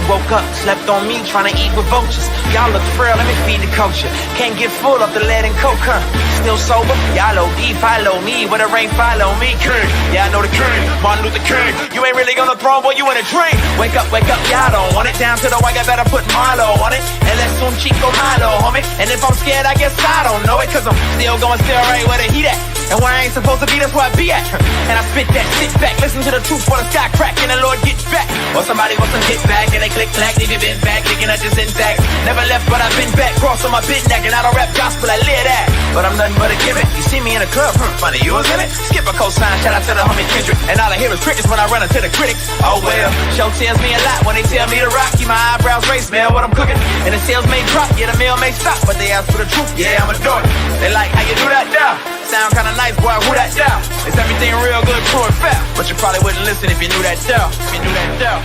woke up, slept on me, trying to eat with vultures. Y'all look frail, let me feed the culture. Can't get full of the lead and coke, huh? Still sober? Y'all OD, follow me. Where the rain follow me, king. Yeah, I know the king, Martin Luther King. You ain't really on the throne, boy, you in a dream. Wake up, y'all don't want it. Down to the white, I better put Marlo on it. And let's soon Chico Hilo, homie. And if I'm scared, I guess I don't know it. Cause I'm still going still right where the heat at. And where I ain't supposed to be, that's where I be at. And I spit that, sit back, listen to the truth for the sky crack, and the Lord gets back. Or somebody wants some get back, and they click clack, leave you been back, looking at this intact. Never left, but I've been back, cross on my bit neck, and I don't rap gospel, I live that. But I'm nothing but a gimmick. You see me in a club, funny, you was in it. Skip a cosign, shout out to the homie Kendrick. And all I hear is crickets when I run into the critics. Oh well, show tells me a lot when they tell me to rock. Keep my eyebrows raised, smell what I'm cooking. And the sales may drop, yeah, the meal may stop, but they ask for the truth, yeah, I'ma do it. They like, how you do that now? Sound kinda nice, boy, who that down? It's everything real good, true and fair. But you probably wouldn't listen if you knew that down. If you knew that down.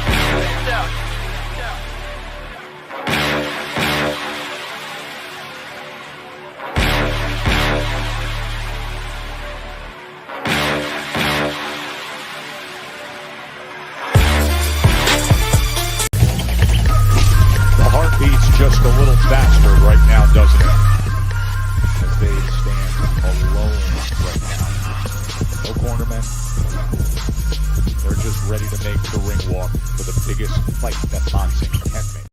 The heart beats just a little faster right now, doesn't it? As they stand alone right now. No cornermen. They're just ready to make the ring walk for the biggest fight that boxing can make.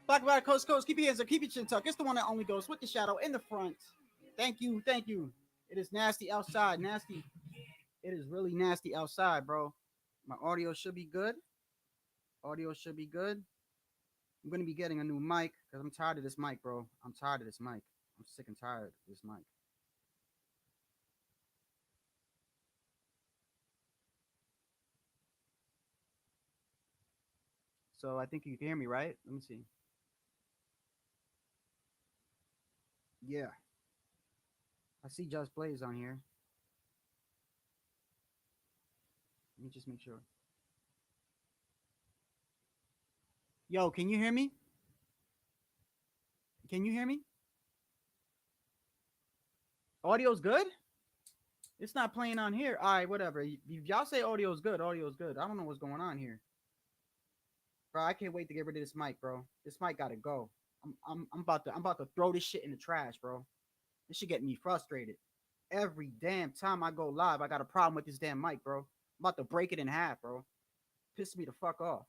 Black about coast to coast. Keep your hands up. Keep your chin tucked. It's the one that only goes with the shadow in the front. Thank you. Thank you. It is nasty outside. Nasty. It is really nasty outside, bro. My audio should be good. Audio should be good. I'm going to be getting a new mic because I'm tired of this mic, bro. I'm tired of this mic. I'm sick and tired of this mic. So I think you can hear me, right? Let me see. Yeah. I see Just Blaze on here. Let me just make sure. Yo, can you hear me? Can you hear me? Audio's good? It's not playing on here. All right, whatever. If y'all say audio's good, audio's good. I don't know what's going on here. Bro, I can't wait to get rid of this mic, bro. This mic gotta go. I'm about to throw this shit in the trash, bro. This shit getting me frustrated. Every damn time I go live, I got a problem with this damn mic, bro. I'm about to break it in half, bro. Piss me the fuck off.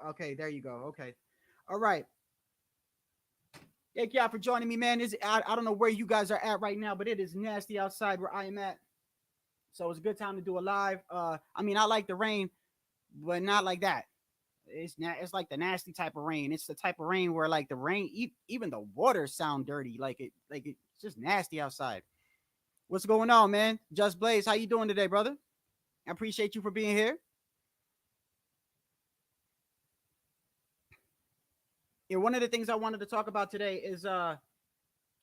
Okay, there you go. Okay. All right. Thank y'all for joining me, man. I don't know where you guys are at right now, but it is nasty outside where I am at. So it's a good time to do a live. I mean, I like the rain, but not like that. It's like the nasty type of rain. It's the type of rain where like the rain, even the water sound dirty. It's just nasty outside. What's going on, man? Just Blaze, how you doing today, brother? I appreciate you for being here. Yeah, one of the things I wanted to talk about today is,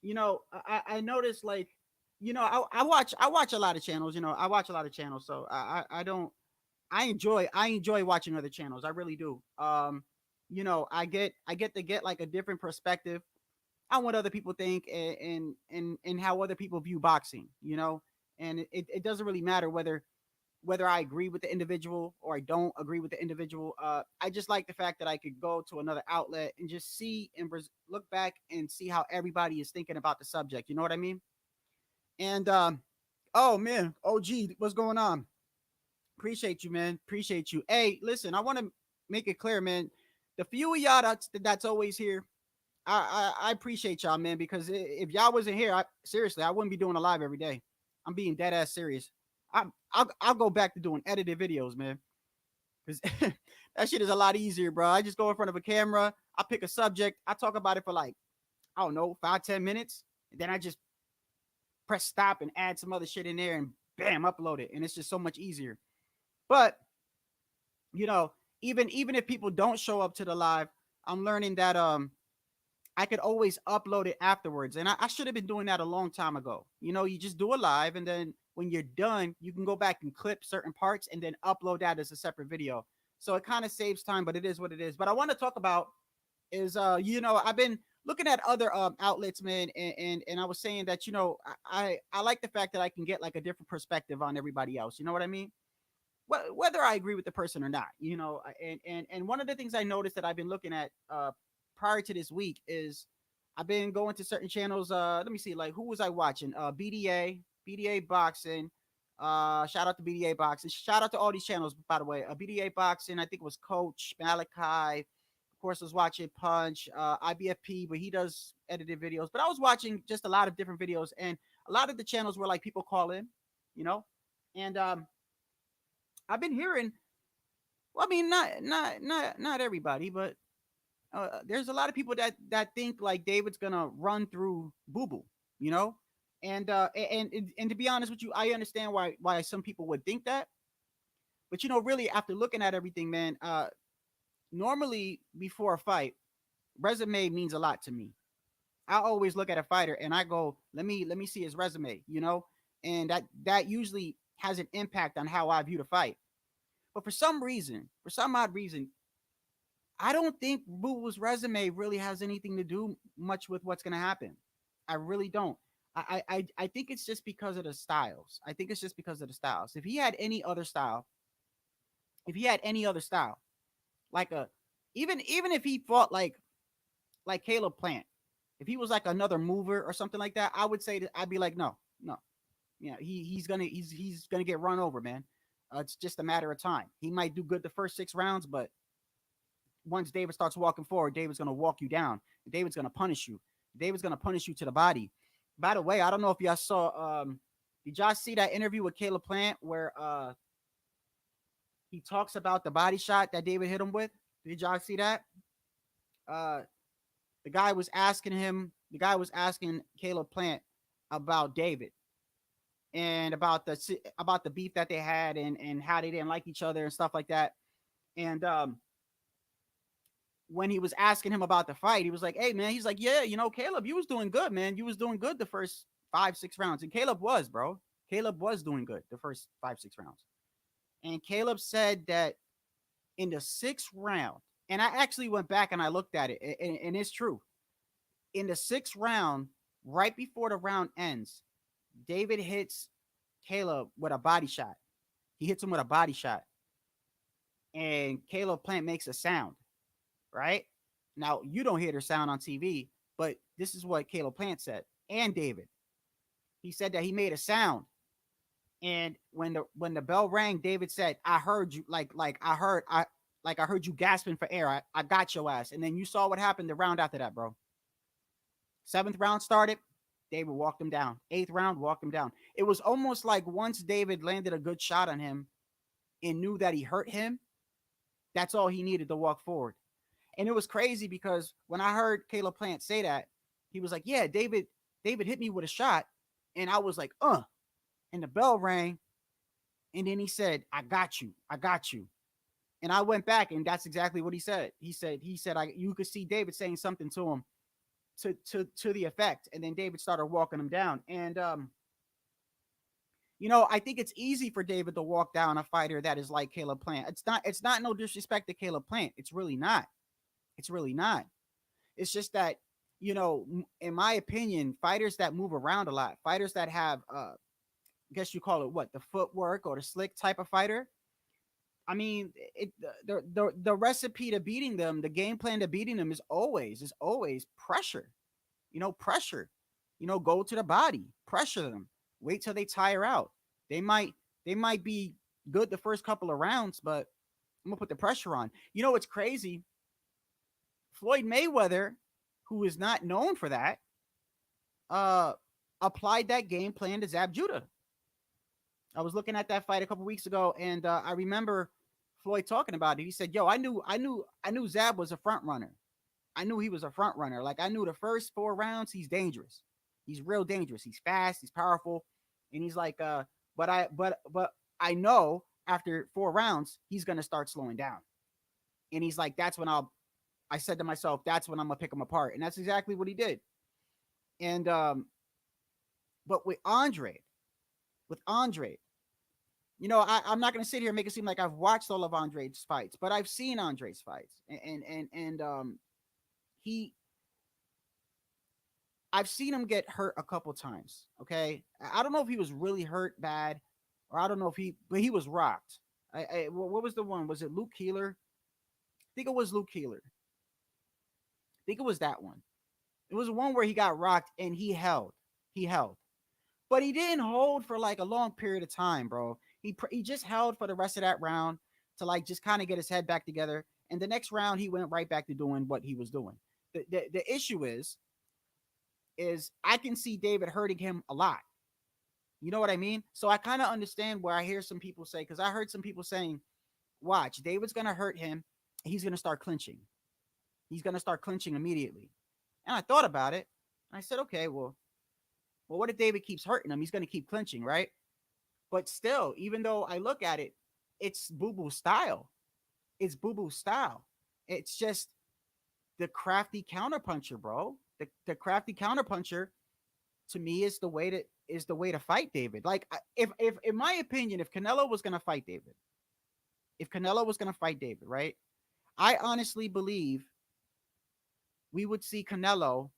you know, I noticed like, you know, I watch a lot of channels. You know, I watch a lot of channels, so I enjoy watching other channels. I really do. You know, I get to get like a different perspective on what other people think and how other people view boxing, you know, and it doesn't really matter whether I agree with the individual or I don't agree with the individual. I just like the fact that I could go to another outlet and just see and look back and see how everybody is thinking about the subject. You know what I mean? And oh man, OG, what's going on? Appreciate you, man. Appreciate you. Hey, listen, I want to make it clear, man. The few of y'all that's always here, I appreciate y'all, man, because if y'all wasn't here, seriously, I wouldn't be doing a live every day. I'm being dead ass serious. I'll go back to doing edited videos, man, because that shit is a lot easier, bro. I just go in front of a camera, I pick a subject, I talk about it for like, I don't know, 5-10 minutes, and then I just press stop and add some other shit in there and bam, upload it, and it's just so much easier. But you know, even if people don't show up to the live, I'm learning that I could always upload it afterwards. And I should have been doing that a long time ago. You know, you just do it live, and then when you're done, you can go back and clip certain parts and then upload that as a separate video. So it kind of saves time, but it is what it is. But I want to talk about is you know, I've been looking at other outlets, man, and I was saying that, you know, I like the fact that I can get like a different perspective on everybody else. You know what I mean? Whether I agree with the person or not, you know, and one of the things I noticed that I've been looking at prior to this week is I've been going to certain channels. Let me see, like who was I watching? BDA Boxing. Shout out to BDA Boxing. Shout out to all these channels, by the way. BDA Boxing, I think it was Coach Malachi. Of course, I was watching Punch, IBFP, but he does edited videos. But I was watching just a lot of different videos, and a lot of the channels were like people call in, you know, and I've been hearing. Well, I mean, not everybody, but there's a lot of people that think like David's gonna run through Boo Boo, you know, and to be honest with you, I understand why some people would think that, but you know, really after looking at everything, man, normally before a fight, resume means a lot to me. I always look at a fighter and I go, let me see his resume, you know, and that usually has an impact on how I view the fight. But for some reason, for some odd reason, I don't think Boo Boo's resume really has anything to do much with what's going to happen. I really don't. I think it's just because of the styles. I think it's just because of the styles. If he had any other style, if he had any other style, like a even if he fought like Caleb Plant, if he was like another mover or something like that, I would say that I'd be like, no, no, you know, he's gonna get run over, man. It's just a matter of time. He might do good the first 6 rounds, but once David starts walking forward, David's gonna walk you down. David's gonna punish you. David's gonna punish you to the body. By the way, I don't know if y'all saw. Did y'all see that interview with Caleb Plant where he talks about the body shot that David hit him with? Did y'all see that? Uh, the guy was asking him. The guy was asking Caleb Plant about David and about the beef that they had and how they didn't like each other and stuff like that. And when he was asking him about the fight, he was like, "Hey, man," he's like, "Yeah, you know, Caleb, you was doing good, man. You was doing good the first 5-6 rounds." And Caleb was, bro. Caleb was doing good the first 5-6 rounds. And Caleb said that in the 6th round, and I actually went back and I looked at it, and it's true. In the 6th round, right before the round ends, David hits Caleb with a body shot. He hits him with a body shot. And Caleb Plant makes a sound, right? Now, you don't hear the sound on TV, but this is what Caleb Plant said. And David. He said that he made a sound. And when the bell rang, David said, "I heard you, I heard you gasping for air. I got your ass." And then you saw what happened the round after that, bro. 7th round started, David walked him down. 8th round, walked him down. It was almost like once David landed a good shot on him and knew that he hurt him, that's all he needed to walk forward. And it was crazy because when I heard Caleb Plant say that, he was like, "Yeah, David hit me with a shot." And I was like, and the bell rang. And then he said, "I got you. I got you." And I went back and that's exactly what he said. He said, you could see David saying something to him to the effect. And then David started walking him down. And, you know, I think it's easy for David to walk down a fighter that is like Caleb Plant. It's not no disrespect to Caleb Plant. It's really not. It's really not. It's just that, you know, in my opinion, fighters that move around a lot, fighters that have, I guess you call it what, the footwork or the slick type of fighter. I mean, the recipe to beating them, the game plan to beating them is always pressure. You know, pressure. You know, go to the body, pressure them, wait till they tire out. They might be good the first couple of rounds, but I'm gonna put the pressure on. You know what's crazy? Floyd Mayweather, who is not known for that, applied that game plan to Zab Judah. I was looking at that fight a couple weeks ago, and I remember Floyd talking about it. He said, "Yo, I knew Zab was a front runner. I knew he was a front runner. Like I knew the first 4 rounds, he's dangerous. He's real dangerous. He's fast. He's powerful." And he's like, but I know after 4 rounds, he's gonna start slowing down. And he's like, that's when I'll I said to myself, that's when I'm gonna pick him apart, and that's exactly what he did. And but with Andre, I'm not gonna sit here and make it seem like I've watched all of Andre's fights, but I've seen Andre's fights, and he, I've seen him get hurt a couple times. Okay, I don't know if he was really hurt bad, or I don't know if but he was rocked. What was the one? Was it Luke Keeler? I think it was Luke Keeler. I think it was that one. It was one where he got rocked and he held. He held. But he didn't hold for like a long period of time, bro. He just held for the rest of that round to like just kind of get his head back together. And the next round, he went right back to doing what he was doing. The issue is I can see David hurting him a lot. You know what I mean? So I kind of understand where I hear some people say, because I heard some people saying, watch, David's going to hurt him. He's going to start clinching. He's going to start clinching immediately. And I thought about it. And I said, okay, well, what if David keeps hurting him? He's going to keep clinching, right? But still, even though I look at it, it's Boo-Boo style. It's Boo-Boo style. It's just the crafty counterpuncher, bro. The crafty counterpuncher, to me, is the way to fight David. Like, if in my opinion, if Canelo was going to fight David, right? I honestly believe we would see Canelo.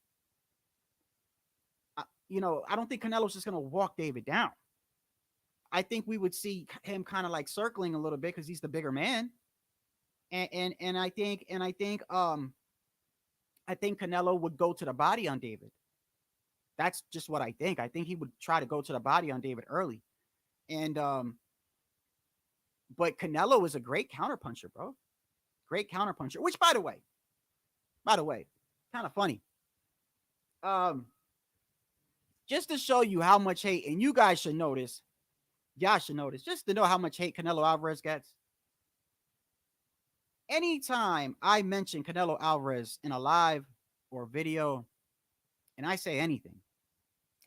I don't think Canelo's just going to walk David down. I think we would see him kind of like circling a little bit because he's the bigger man. And I think Canelo would go to the body on David. That's just what I think. I think he would try to go to the body on David early. And but Canelo is a great counterpuncher, bro. Great counterpuncher. Which, by the way, kind of funny. Just to show you how much hate, and you guys should notice, just to know how much hate Canelo Alvarez gets. Anytime I mention Canelo Alvarez in a live or video, and I say anything,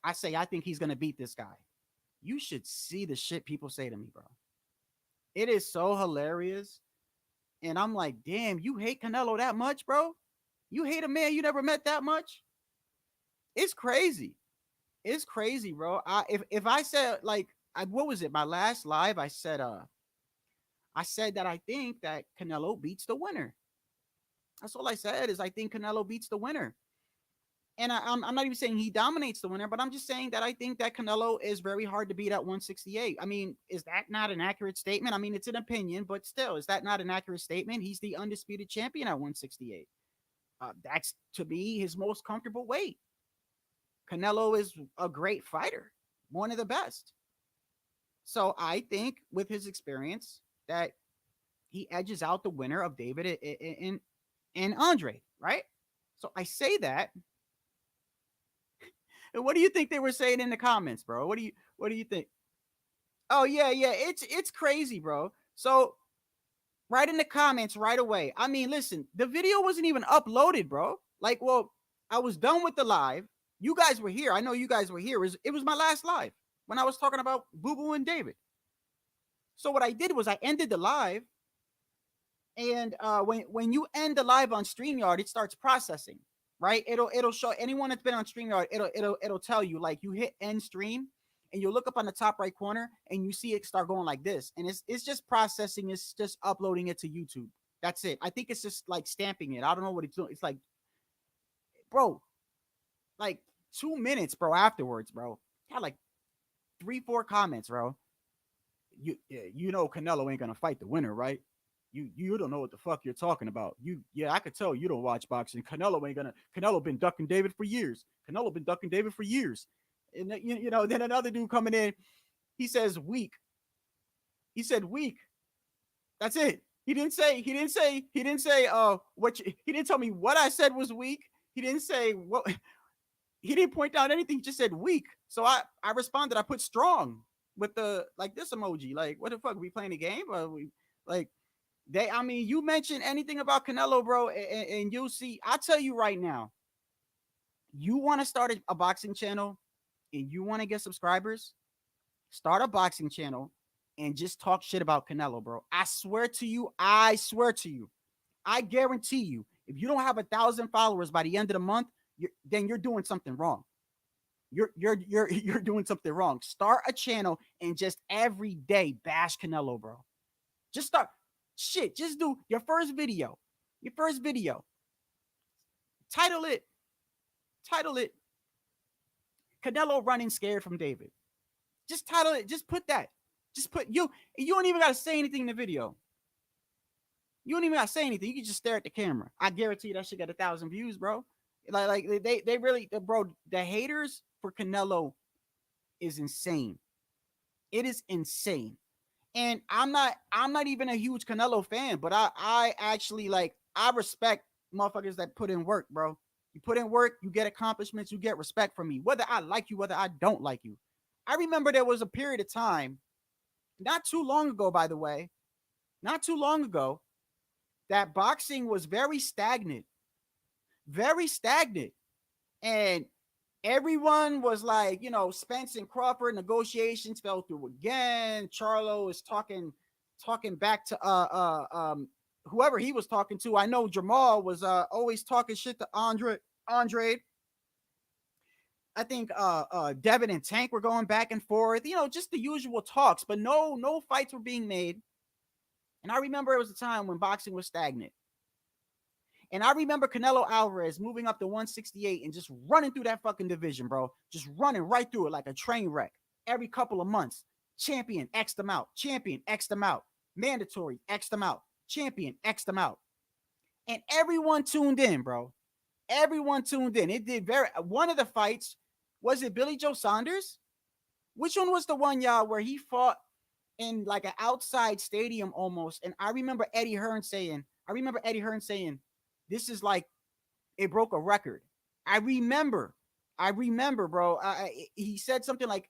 I say I think he's going to beat this guy. You should see the shit people say to me, bro. It is so hilarious. And I'm like, damn, you hate Canelo that much, bro? You hate a man you never met that much? It's crazy. It's crazy, bro. If I said, like, what was it? My last live, I said that I think that Canelo beats the winner. That's all I said, is I think Canelo beats the winner. And I'm not even saying he dominates the winner, but I'm just saying that I think that Canelo is very hard to beat at 168. I mean, is that not an accurate statement? I mean, it's an opinion, but still, is that not an accurate statement? He's the undisputed champion at 168. That's, to me, his most comfortable weight. Canelo is a great fighter, one of the best. So I think with his experience that he edges out the winner of David and Andre, right? So I say that. And what do you think they were saying in the comments, bro? What do you think? Oh yeah, it's crazy, bro. So right in the comments right away. I mean, listen, the video wasn't even uploaded, bro. Like, well, I was done with the live. You guys were here. I know you guys were here. It was my last live when I was talking about Boo-Boo and David. So what I did was I ended the live. And when you end the live on StreamYard, it starts processing, right? It'll show anyone that's been on StreamYard, it'll tell you, like, you hit end stream and you look up on the top right corner and you see it start going like this. And it's just processing, it's just uploading it to YouTube. That's it. I think it's just like stamping it. I don't know what it's doing. It's like, bro, like 2 minutes, bro, afterwards, bro. Had like 3-4 comments, bro. You know Canelo ain't gonna fight the winner, right? You don't know what the fuck you're talking about. I could tell you don't watch boxing. Canelo been ducking David for years. And then another dude coming in, he says weak. He said weak. That's it. He didn't say he didn't tell me what I said was weak. He didn't say what. He didn't point out anything. He just said weak. So I responded. I put strong with the, like, this emoji. Like, what the fuck? Are we playing a game? Or we, like, you mention anything about Canelo, bro, and you'll see. I'll tell you right now, you want to start a boxing channel and you want to get subscribers, start a boxing channel and just talk shit about Canelo, bro. I swear to you, I guarantee you, If you don't have 1,000 followers by the end of the month, then you're doing something wrong. You're doing something wrong. Start a channel and just every day bash Canelo, bro. Just start. Shit, just do your first video. Your first video. Title it. Canelo running scared from David. Just title it. Just put that. Just put you don't even gotta say anything in the video. You don't even gotta say anything. You can just stare at the camera. I guarantee you that shit got 1,000 views, bro. Like they really, bro, the haters for Canelo is insane. It is insane. And I'm not even a huge Canelo fan, but I actually I respect motherfuckers that put in work, bro. You put in work, you get accomplishments, you get respect from me, whether I like you, whether I don't like you. I remember there was a period of time, not too long ago, by the way, not too long ago, that boxing was very stagnant. And everyone was like, Spence and Crawford negotiations fell through again. Charlo is talking back to whoever he was talking to. I know Jamal was always talking shit to Andrade. I think Devin and Tank were going back and forth, just the usual talks, but no fights were being made. And I remember it was a time when boxing was stagnant. And I remember Canelo Alvarez moving up to 168 and just running through that fucking division, bro. Just running right through it like a train wreck every couple of months. Champion, X them out. Champion, X them out. Mandatory, X them out. Champion, X them out. And everyone tuned in, bro. Everyone tuned in. It did one of the fights, was it Billy Joe Saunders? Which one was the one, y'all, where he fought in like an outside stadium almost? And I remember Eddie Hearn saying, this is like, it broke a record. I remember, bro. He said something like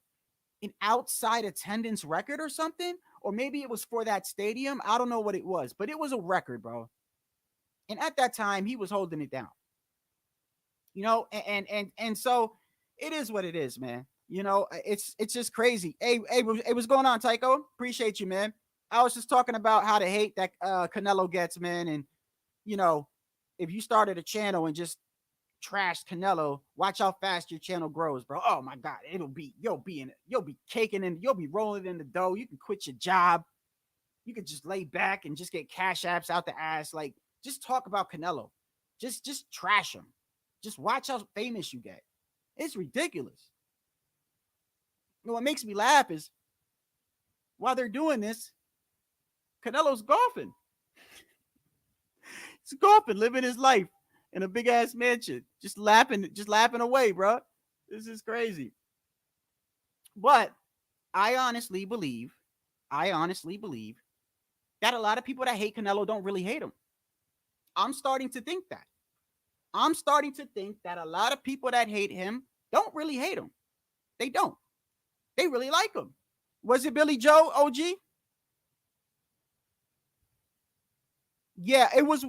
an outside attendance record or something, or maybe it was for that stadium. I don't know what it was, but it was a record, bro. And at that time, he was holding it down. And so it is what it is, man. It's just crazy. Hey, what's going on, Tycho? Appreciate you, man. I was just talking about how to hate that Canelo gets, man, and if you started a channel and just trashed Canelo, watch how fast your channel grows, bro. Oh my God, you'll be caking in, you'll be rolling in the dough. You can quit your job. You could just lay back and just get cash apps out the ass. Like, just talk about Canelo. Just trash him. Just watch how famous you get. It's ridiculous. What makes me laugh is while they're doing this, Canelo's golfing. He's golfing, living his life in a big ass mansion, just laughing away, bro. This is crazy. But I honestly believe that a lot of people that hate Canelo don't really hate him. I'm starting to think that a lot of people that hate him don't really hate him. They don't. They really like him. Was it Billy Joe, OG? Yeah, it was.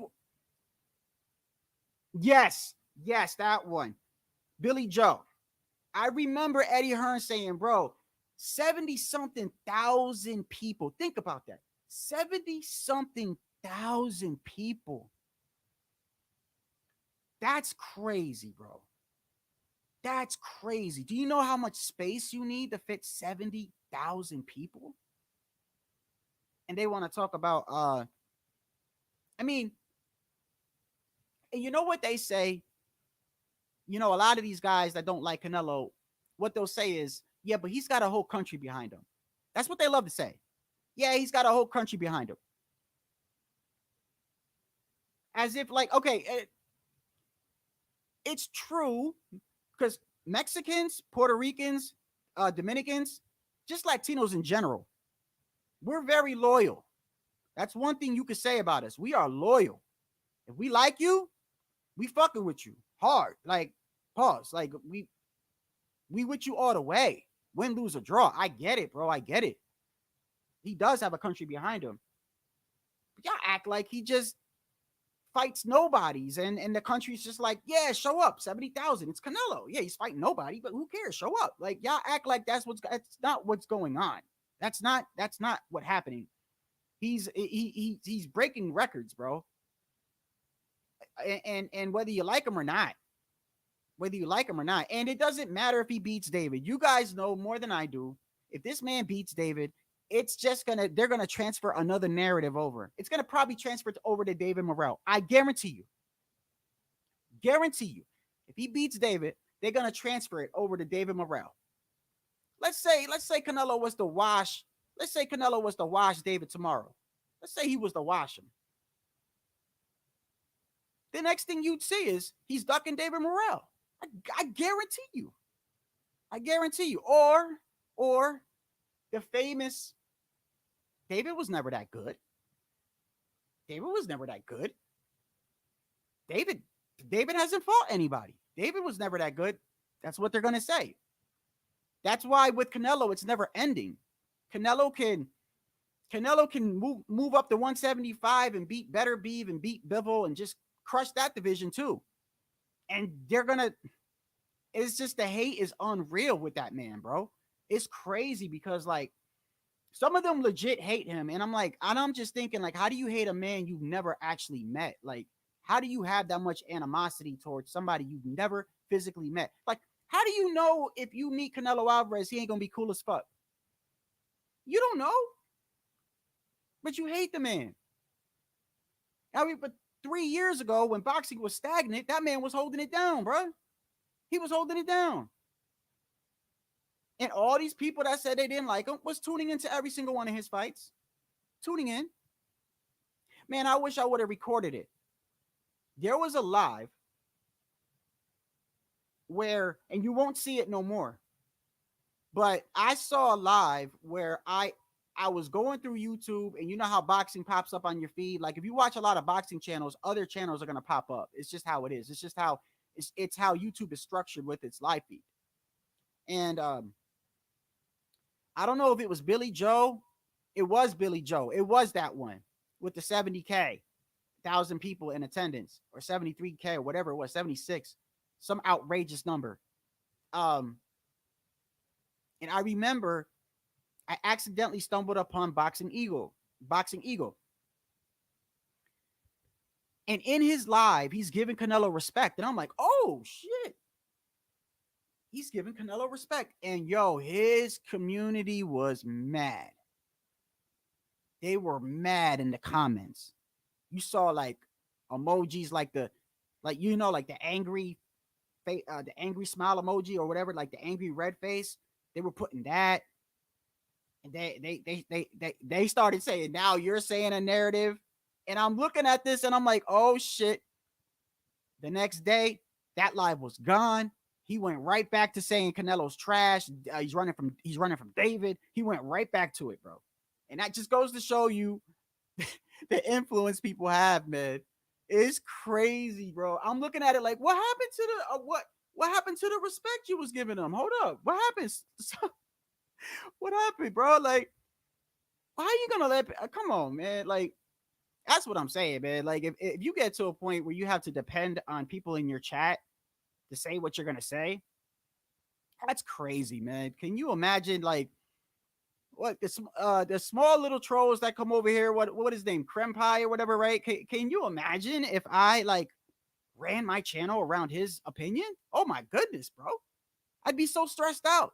Yes, that one. Billy Joe. I remember Eddie Hearn saying, bro, 70-something thousand people. Think about that. 70-something thousand people. That's crazy, bro. That's crazy. Do you know how much space you need to fit 70,000 people? And they want to talk about, and you know what they say? A lot of these guys that don't like Canelo, what they'll say is, yeah, but he's got a whole country behind him. That's what they love to say. Yeah, he's got a whole country behind him. As if like, okay, it's true because Mexicans, Puerto Ricans, Dominicans, just Latinos in general, we're very loyal. That's one thing you could say about us. We are loyal. If we like you, we fucking with you hard. Like, pause. Like, we with you all the way. Win, lose, or draw. I get it, bro. I get it. He does have a country behind him. But y'all act like he just fights nobodies, and the country's just like, yeah, show up, 70,000. It's Canelo. Yeah, he's fighting nobody, but who cares? Show up. Like, y'all act like that's not what's going on. That's not what's happening. He's breaking records, bro. And whether you like him or not, and it doesn't matter if he beats David. You guys know more than I do. If this man beats David, they're gonna transfer another narrative over. It's gonna probably transfer over to David Morrell. I guarantee you. If he beats David, they're gonna transfer it over to David Morrell. Let's say Canelo was to wash. Let's say Canelo was to wash David tomorrow. Let's say he was to wash him. The next thing you'd see is he's ducking David Morrell. I guarantee you. Or the famous David was never that good. David hasn't fought anybody. David was never that good. That's what they're going to say. That's why with Canelo, it's never ending. Canelo can move up to 175 and beat Better Beeve and beat Bivol and just crush that division too. And it's just the hate is unreal with that man, bro. It's crazy because like some of them legit hate him. And I'm just thinking like, how do you hate a man you've never actually met? Like, how do you have that much animosity towards somebody you've never physically met? Like, how do you know if you meet Canelo Alvarez, he ain't going to be cool as fuck? You don't know. But you hate the man. I mean, but 3 years ago when boxing was stagnant, that man was holding it down, bro. He was holding it down. And all these people that said they didn't like him was tuning into every single one of his fights. Tuning in. Man, I wish I would have recorded it. There was a live where, and you won't see it no more, but I saw a live where I was going through YouTube, and you know how boxing pops up on your feed. Like if you watch a lot of boxing channels, other channels are going to pop up. It's just how it is. It's just how it's how YouTube is structured with its live feed. And I don't know if it was Billy Joe. It was Billy Joe. It was that one with the 70K, 1,000 people in attendance, or 73K or whatever it was, 76, some outrageous number. And I remember I accidentally stumbled upon Boxing Eagle. And in his live, he's giving Canelo respect. And I'm like, oh, shit. He's giving Canelo respect. And, yo, his community was mad. They were mad in the comments. You saw, like, emojis like the angry smile emoji or whatever, like the angry red face. They were putting that. And they started saying, now you're saying a narrative. And I'm looking at this and I'm like, oh shit. The next day, that live was gone. He went right back to saying Canelo's trash. He's running from David. He went right back to it, bro. And that just goes to show you the influence people have, man. It's crazy, bro. I'm looking at it like, what happened to the what happened to the respect you was giving him? Hold up. What happened? What happened, bro? Like, how you gonna let? Come on, man. Like, that's what I'm saying, man. Like, if you get to a point where you have to depend on people in your chat to say what you're gonna say, that's crazy, man. Can you imagine, like, what the small little trolls that come over here? What is his name? Creme Pie or whatever, right? Can you imagine if I like ran my channel around his opinion? Oh my goodness, bro. I'd be so stressed out.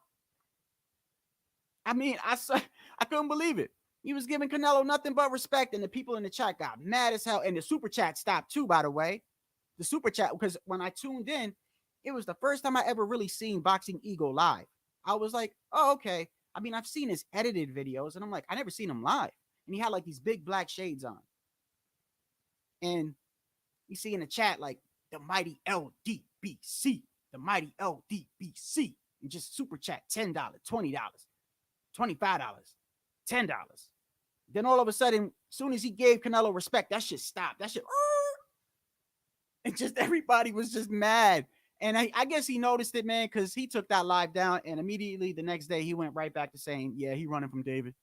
I mean, I couldn't believe it. He was giving Canelo nothing but respect, and the people in the chat got mad as hell. And the super chat stopped too, by the way. The super chat, because when I tuned in, it was the first time I ever really seen Boxing Eagle live. I was like, oh, okay. I mean, I've seen his edited videos, and I'm like, I never seen him live. And he had like these big black shades on. And you see in the chat, like, the mighty LDBC, the mighty LDBC, and just super chat $10, $20, $25, $10. Then all of a sudden, as soon as he gave Canelo respect, that shit stopped. That shit, and just everybody was just mad. And I guess he noticed it, man, because he took that live down, and immediately the next day he went right back to saying, yeah, he running from David.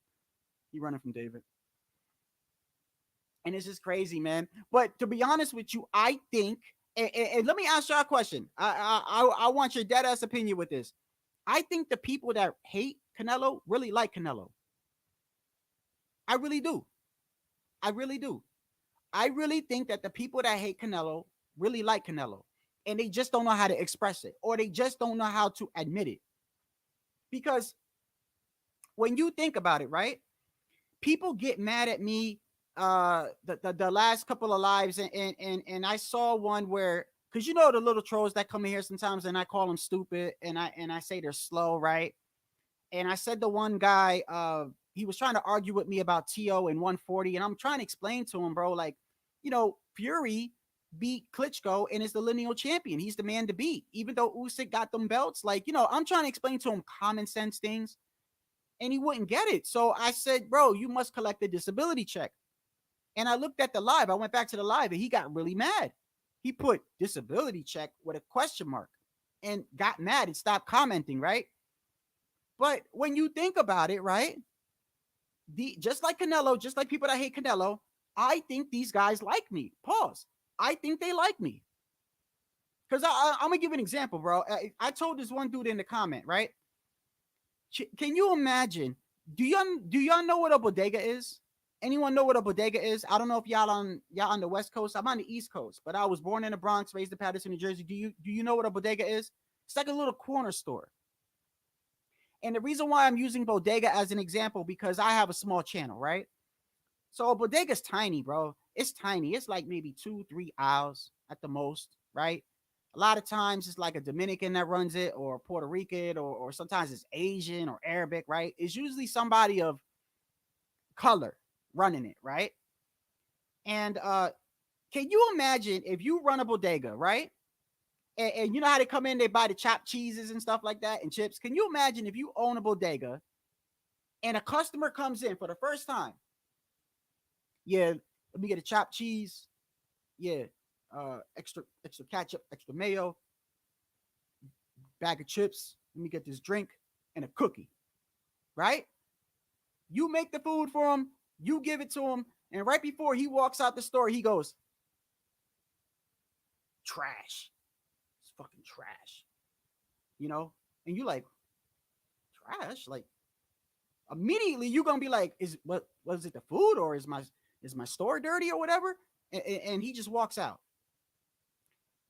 And it's just crazy, man. But to be honest with you, I think, and let me ask y'all a question. I want your dead ass opinion with this. I think the people that hate Canelo really like Canelo. I really do. I really think that the people that hate Canelo really like Canelo, and they just don't know how to express it, or they just don't know how to admit it. Because when you think about it, right? People get mad at me the last couple of lives, and I saw one where, because you know the little trolls that come in here sometimes, and I call them stupid, and I say they're slow, right? And I said the one guy, he was trying to argue with me about TO and 140, and I'm trying to explain to him, bro, like, Fury beat Klitschko and is the lineal champion. He's the man to beat, even though Usyk got them belts. Like, I'm trying to explain to him common sense things, and he wouldn't get it. So I said, bro, you must collect a disability check. And I looked at the live. I went back to the live, and he got really mad. He put disability check with a question mark and got mad and stopped commenting, right? But when you think about it, right? Just like Canelo, just like people that hate Canelo, I think these guys like me. Pause. I think they like me. Because I'm going to give an example, bro. I told this one dude in the comment, right? Can you imagine? Do y'all know what a bodega is? Anyone know what a bodega is? I don't know if y'all on the West Coast. I'm on the East Coast, but I was born in the Bronx, raised in Patterson, New Jersey. Do you know what a bodega is? It's like a little corner store. And the reason why I'm using bodega as an example, because I have a small channel, right? So a bodega is tiny, bro. It's tiny. It's like maybe 2-3 aisles at the most, right? A lot of times it's like a Dominican that runs it, or Puerto Rican, or sometimes it's Asian or Arabic, right? It's usually somebody of color running it, right? And can you imagine if you run a bodega, right? And you know how they come in, they buy the chopped cheeses and stuff like that and chips. Can you imagine if you own a bodega and a customer comes in for the first time? Yeah, let me get a chopped cheese. Yeah, extra ketchup, extra mayo, bag of chips. Let me get this drink and a cookie, right? You make the food for him, you give it to him, and right before he walks out the store, he goes, trash. It's fucking trash. And you like, trash? Like, immediately you're gonna be like, was it the food, or is my store dirty or whatever? And he just walks out.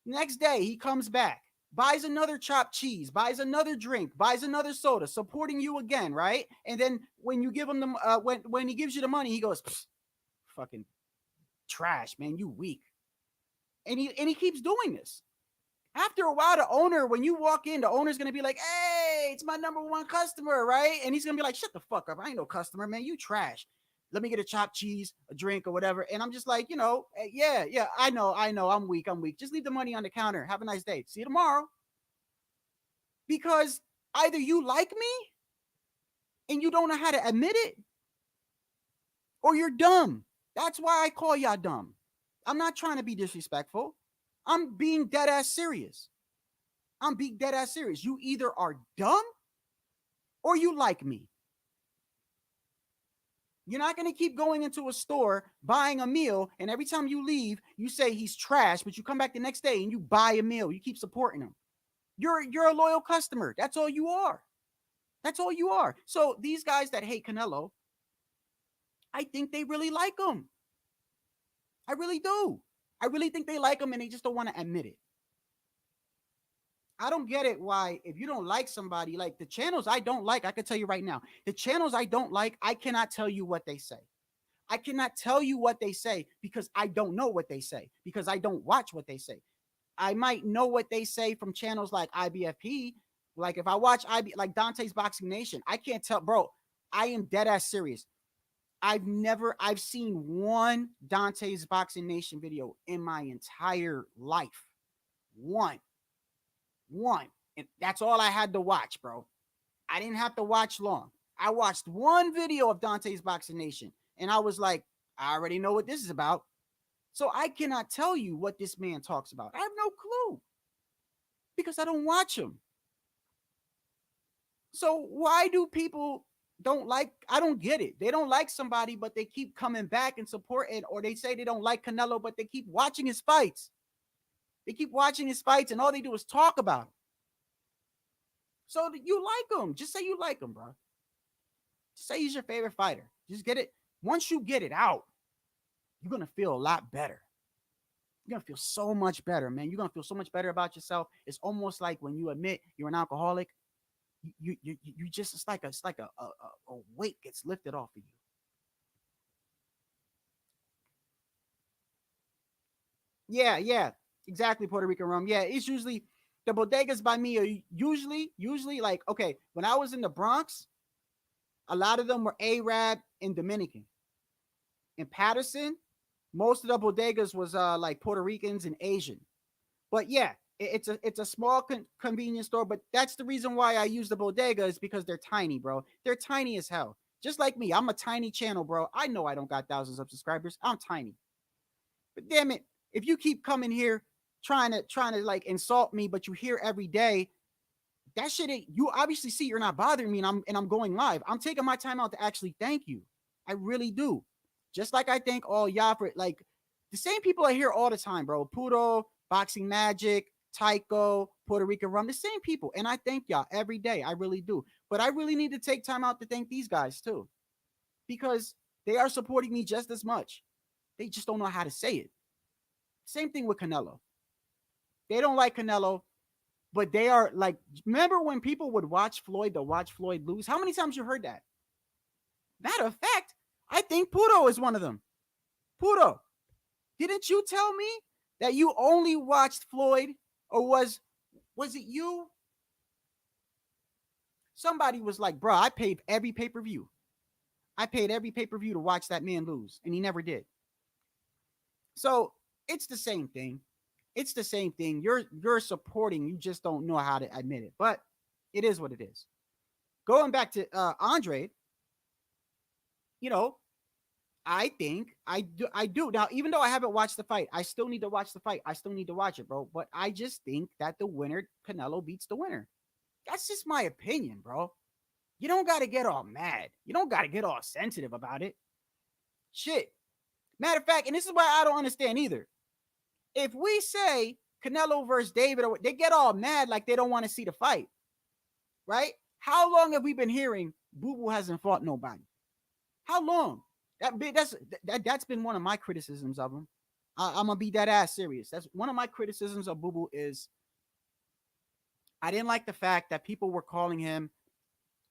Next day he comes back, buys another chopped cheese, buys another drink, buys another soda, supporting you again, right? And then when you give him the when he gives you the money, he goes, fucking trash, man, you weak. And he keeps doing this. After a while, the owner, when you walk in, the owner's gonna be like, hey, it's my number one customer, right? And he's gonna be like, shut the fuck up, I ain't no customer, man, you trash. Let me get a chopped cheese, a drink, or whatever. And I'm just like, yeah, I know, I'm weak. Just leave the money on the counter. Have a nice day. See you tomorrow. Because either you like me and you don't know how to admit it, or you're dumb. That's why I call y'all dumb. I'm not trying to be disrespectful. I'm being dead ass serious. You either are dumb or you like me. You're not going to keep going into a store, buying a meal, and every time you leave, you say he's trash, but you come back the next day and you buy a meal. You keep supporting him. You're a loyal customer. That's all you are. So these guys that hate Canelo, I think they really like him. I really do. I really think they like him, and they just don't want to admit it. I don't get it why, if you don't like somebody, like the channels I don't like, I can tell you right now, the channels I don't like, I cannot tell you what they say. I cannot tell you what they say because I don't know what they say, because I don't watch what they say. I might know what they say from channels like IBFP. Like if I watch like Dante's Boxing Nation, I can't tell, bro, I am dead ass serious. I've seen one Dante's Boxing Nation video in my entire life. One. And that's all I had to watch, bro. I didn't have to watch long. I watched one video of Dante's Boxing Nation, and I was like, I already know what this is about. So I cannot tell you what this man talks about. I have no clue because I don't watch him. So why do people don't like? I don't get it. They don't like somebody, but they keep coming back and supporting, or they say they don't like Canelo, but they keep watching his fights. And all they do is talk about him. So you like him. Just say you like him, bro. Just say he's your favorite fighter. Just get it. Once you get it out, you're going to feel a lot better. you're gonna feel so much better, man. You're gonna feel so much better about yourself. It's almost like when you admit you're an alcoholic, you just it's like a weight gets lifted off of you. Yeah, exactly. Puerto Rican rum. Yeah, it's usually the bodegas by me are usually like okay. When I was in the Bronx, a lot of them were Arab and Dominican. In Patterson, most of the bodegas was like Puerto Ricans and Asian. But yeah, it's a small convenience store. But that's the reason why I use the bodega is because they're tiny, bro. They're tiny as hell. Just like me, I'm a tiny channel, bro. I know I don't got thousands of subscribers. I'm tiny. But damn it, if you keep coming here trying to like insult me, but you hear every day that shit, you obviously see you're not bothering me, and I'm going live. I'm taking my time out to actually thank you. I really do. Just like I thank all y'all for like the same people I hear all the time, bro. Puro, Boxing Magic, Tycho, Puerto Rican Rum, the same people. And I thank y'all every day. I really do. But I really need to take time out to thank these guys too. Because they are supporting me just as much. They just don't know how to say it. Same thing with Canelo. They don't like Canelo, but they are like, remember when people would watch Floyd to watch Floyd lose? How many times you heard that? Matter of fact, I think Puro is one of them. Puro, didn't you tell me that you only watched Floyd, or was it you? Somebody was like, bro, I paid every pay-per-view. I paid every pay-per-view to watch that man lose, and he never did. So it's the same thing. It's the same thing. You're supporting, you just don't know how to admit it. But it is what it is. Going back to Andrade, you know, I think I do. Now, even though I haven't watched the fight, I still need to watch the fight. I still need to watch it, bro. But I just think that the winner, Canelo, beats the winner. That's just my opinion, bro. You don't got to get all mad. You don't got to get all sensitive about it. Shit. Matter of fact, and this is why I don't understand either. If we say Canelo versus David, they get all mad like they don't want to see the fight, right? How long have we been hearing Boo Boo hasn't fought nobody? How long? That's been one of my criticisms of him. I'm gonna be that ass serious. That's one of my criticisms of Boo Boo is I didn't like the fact that people were calling him,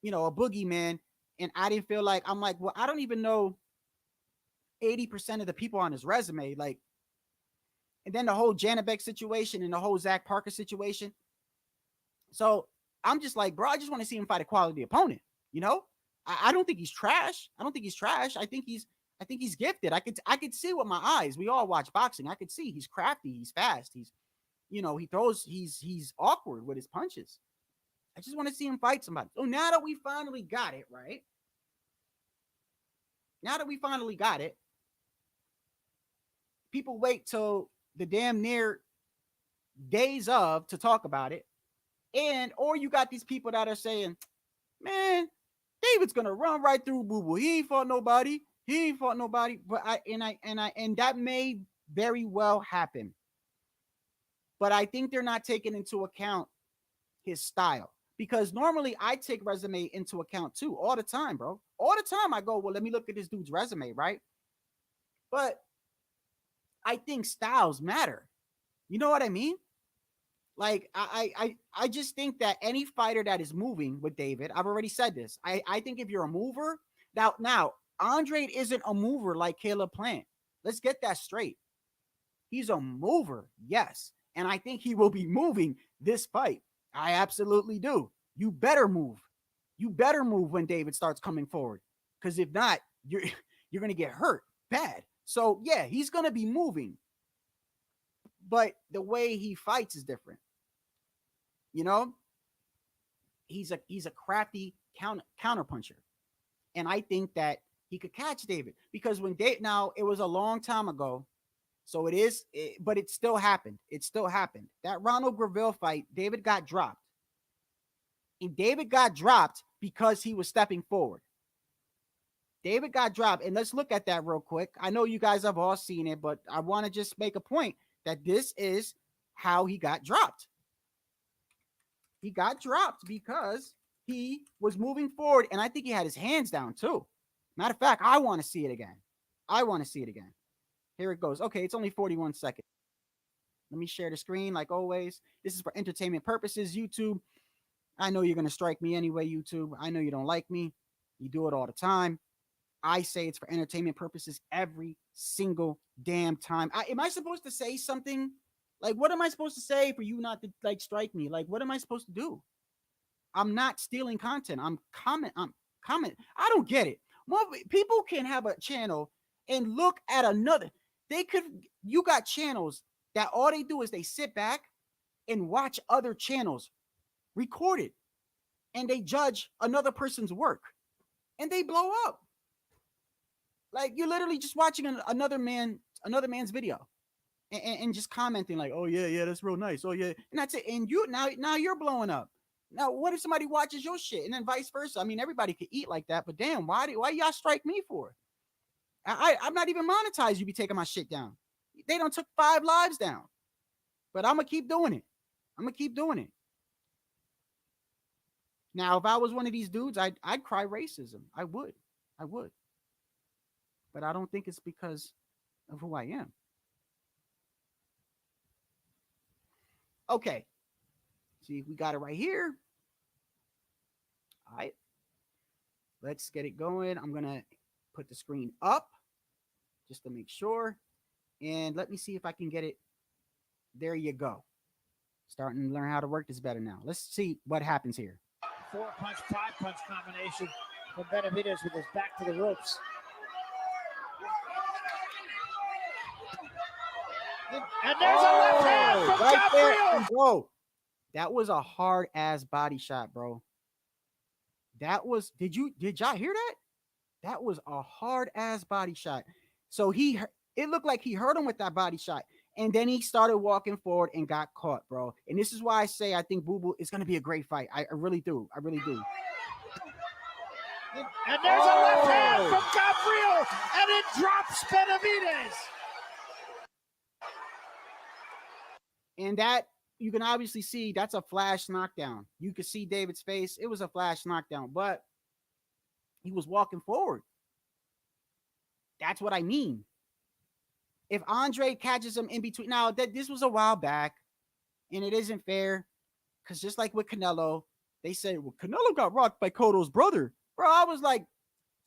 a boogeyman, and I didn't feel like I'm like, well, I don't even know 80% of the people on his resume, like, and then the whole Janabek situation and the whole Zach Parker situation. So I'm just like, bro, I just want to see him fight a quality opponent. I don't think he's trash. I think he's gifted. I could see with my eyes. We all watch boxing. I could see he's crafty. He's fast. He throws. He's awkward with his punches. I just want to see him fight somebody. So now that we finally got it, right? Now that we finally got it, people wait till the damn near days of to talk about it. Or you got these people that are saying, man, David's gonna run right through Boo Boo. He ain't fought nobody. But that may very well happen. But I think they're not taking into account his style. Because normally I take resume into account too, all the time, bro. All the time I go, well, let me look at this dude's resume, right? But I think styles matter. You know what I mean? Like, I just think that any fighter that is moving with David, I've already said this. I think if you're a mover, now Andrade isn't a mover like Caleb Plant. Let's get that straight. He's a mover, yes. And I think he will be moving this fight. I absolutely do. You better move. You better move when David starts coming forward. Because if not, you're going to get hurt bad. So, yeah, he's going to be moving. But the way he fights is different. He's a crafty counter puncher. And I think that he could catch David. Because when now, it was a long time ago. So but it still happened. That Ronald Graville fight, David got dropped. And David got dropped because he was stepping forward. David got dropped. And let's look at that real quick. I know you guys have all seen it, but I want to just make a point that this is how he got dropped. He got dropped because he was moving forward. And I think he had his hands down too. Matter of fact, I want to see it again. Here it goes. Okay, it's only 41 seconds. Let me share the screen like always. This is for entertainment purposes. YouTube, I know you're going to strike me anyway, YouTube. I know you don't like me. You do it all the time. I say it's for entertainment purposes every single damn time. Am I supposed to say something? Like, what am I supposed to say for you not to like strike me? Like, what am I supposed to do? I'm not stealing content. I'm comment. I don't get it. More people can have a channel and look at another. They could. You got channels that all they do is they sit back and watch other channels record it, and they judge another person's work, and they blow up. Like you're literally just watching another man's video, and just commenting like, "Oh yeah, that's real nice. Oh yeah," and that's it. And you now you're blowing up. Now, what if somebody watches your shit and then vice versa? I mean, everybody could eat like that, but damn, why y'all strike me for? I'm not even monetized. You be taking my shit down. They don't took 5 lives down, but I'm gonna keep doing it. I'm gonna keep doing it. Now, if I was one of these dudes, I'd cry racism. I would, but I don't think it's because of who I am. Okay, see, we got it right here. All right, let's get it going. I'm gonna put the screen up just to make sure, and let me see if I can get it. There you go. Starting to learn how to work this better now. Let's see what happens here. 4-punch, 5-punch combination from Benavidez with his back to the ropes. And there's a left hand from right there, Gabriel. bro. That was a hard ass body shot, bro. That was. Did y'all hear that? That was a hard ass body shot. So it looked like he hurt him with that body shot, and then he started walking forward and got caught, bro. And this is why I say I think Boo Boo is going to be a great fight. I really do. I really do. And there's a left hand from Gabriel, and it drops Benavidez. And that, you can obviously see, that's a flash knockdown. You could see David's face. It was a flash knockdown, but he was walking forward. That's what I mean. If Andrade catches him in between, now that this was a while back, and it isn't fair, because just like with Canelo, they say, well, Canelo got rocked by Cotto's brother. Bro, I was like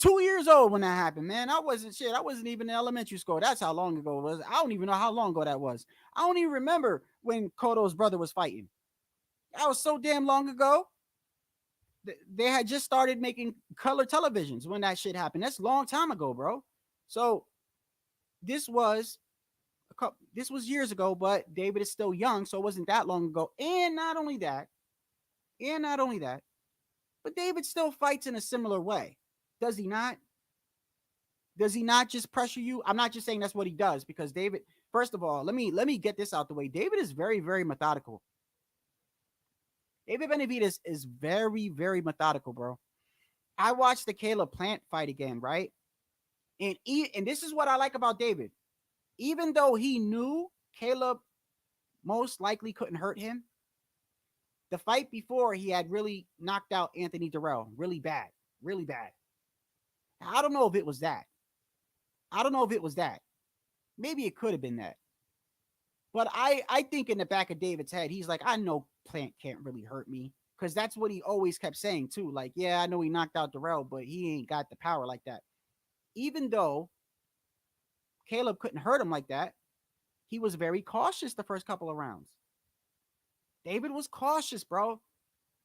2 years old when that happened, man. I wasn't even in elementary school. That's how long ago it was. I don't even know how long ago that was. I don't even remember when Cotto's brother was fighting. That was so damn long ago. They had just started making color televisions when that shit happened. That's a long time ago, bro. So this was years ago, but David is still young, so it wasn't that long ago. And not only that, but David still fights in a similar way. Does he not? Does he not just pressure you? I'm not just saying that's what he does, because David, first of all, let me get this out the way. David is very, very methodical. David Benavidez is very, very methodical, bro. I watched the Caleb Plant fight again, right? And this is what I like about David. Even though he knew Caleb most likely couldn't hurt him, the fight before he had really knocked out Anthony Durrell really bad, really bad. I don't know if it was that. Maybe it could have been that. But I think in the back of David's head, he's like, I know Plant can't really hurt me. Because that's what he always kept saying too. Like, yeah, I know he knocked out Durrell, but he ain't got the power like that. Even though Caleb couldn't hurt him like that, he was very cautious the first couple of rounds. David was cautious, bro.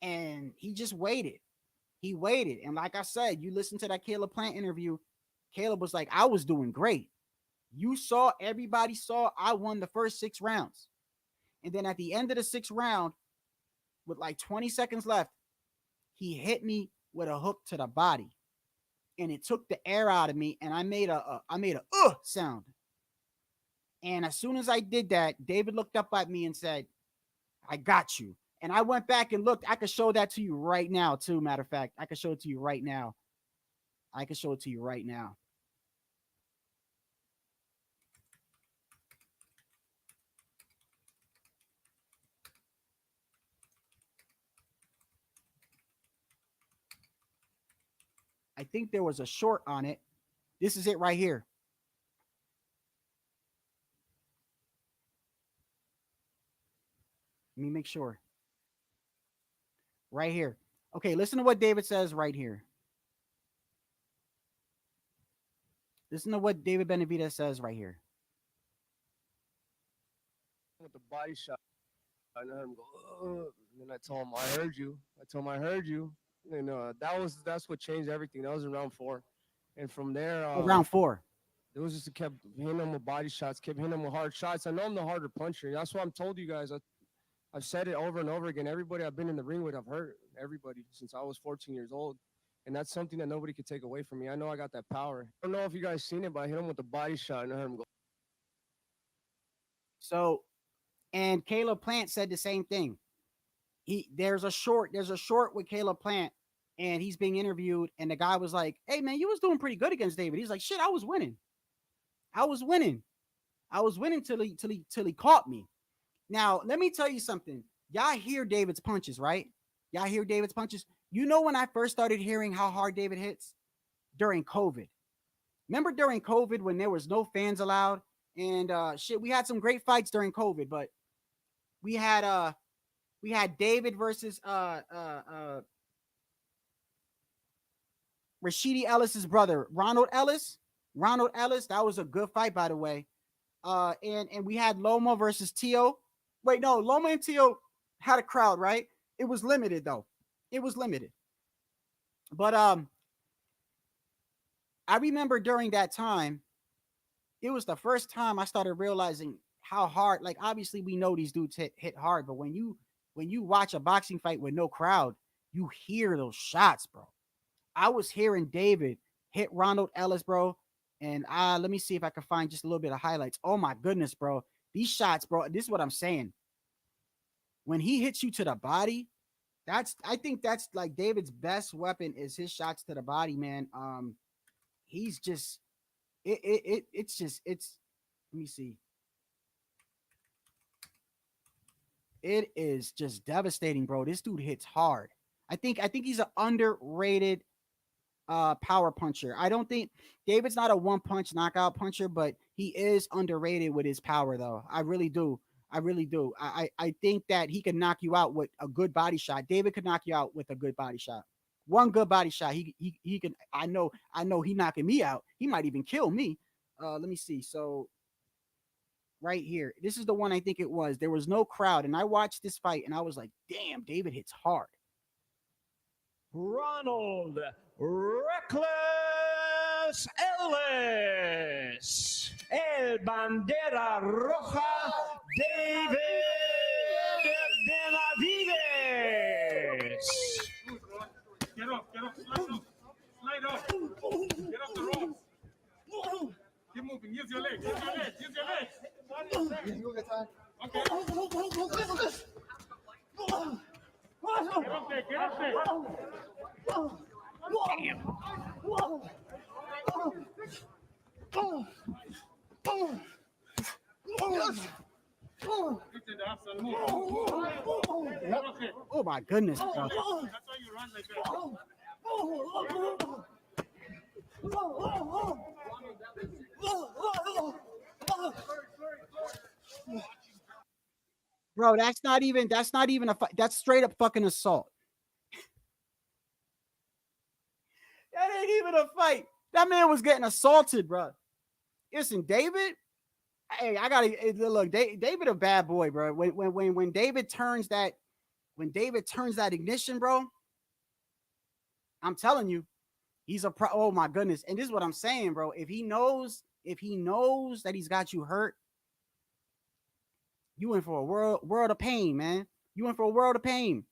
And he just waited. He waited. And like I said, you listen to that Caleb Plant interview, Caleb was like, I was doing great. Everybody saw I won the first 6 rounds. And then at the end of the 6th round, with like 20 seconds left, he hit me with a hook to the body. And it took the air out of me, and I made a sound. And as soon as I did that, David looked up at me and said, I got you. And I went back and looked. I could show that to you right now, too. Matter of fact, I could show it to you right now. I think there was a short on it. This is it right here. me make sure. Right here. Okay, listen to what David says right here. Listen to what David Benavidez says right here. With the body shot, I heard him go, ugh. And then I told him, I heard you. I told him, I heard you. And that's what changed everything. That was in round 4. And from there, Round 4. it was just kept hitting him with body shots, kept hitting him with hard shots. I know I'm the harder puncher. That's why I'm told you guys. I've said it over and over again. Everybody I've been in the ring with, I've hurt everybody since I was 14 years old. And that's something that nobody could take away from me. I know I got that power. I don't know if you guys seen it, but I hit him with the body shot and I heard him go. So, and Caleb Plant said the same thing. There's a short with Caleb Plant, and he's being interviewed, and the guy was like, "Hey man, you was doing pretty good against David." He's like, "Shit, I was winning till he caught me." Now, let me tell you something. Y'all hear David's punches, right? Y'all hear David's punches. You know when I first started hearing how hard David hits? During COVID. Remember during COVID when there was no fans allowed? And shit, we had some great fights during COVID, but we had David versus Rashidi Ellis's brother, Ronald Ellis. That was a good fight, by the way. And we had Loma versus Tio. Wait, no, Loma and Tio had a crowd, right? It was limited though. It was limited. But I remember during that time, it was the first time I started realizing how hard, like obviously we know these dudes hit hard, but when you watch a boxing fight with no crowd, you hear those shots, bro. I was hearing David hit Ronald Ellis, bro. And let me see if I can find just a little bit of highlights. Oh my goodness, bro. These shots, bro. This is what I'm saying. When he hits you to the body, I think that's like David's best weapon is his shots to the body, man. He's just it's let me see. It is just devastating, bro. This dude hits hard. I think he's an underrated power puncher. I don't think David's not a one punch knockout puncher, but he is underrated with his power though. I really do. I think that he can knock you out with a good body shot. David could knock you out with a good body shot. One good body shot. He can. I know he knocking me out. He might even kill me. Let me see. So right here, this is the one I think it was. There was no crowd, and I watched this fight, and I was like, "Damn, David hits hard." Ronald Reckless Ellis, El Bandera Roja, David Benavidez. Get up, slide up. Get up the ropes. Keep moving, use your legs. Okay. Get up there. Damn. Oh my goodness, bro. That's why you run like that. Bro, that's not even a fight. That's straight up fucking assault. That ain't even a fight. That man was getting assaulted, bro. Listen, David. Hey, I gotta look. David a bad boy, bro. When David turns that ignition, bro. I'm telling you, he's a pro. Oh my goodness! And this is what I'm saying, bro. If he knows that he's got you hurt, you in for a world of pain, man. You in for a world of pain.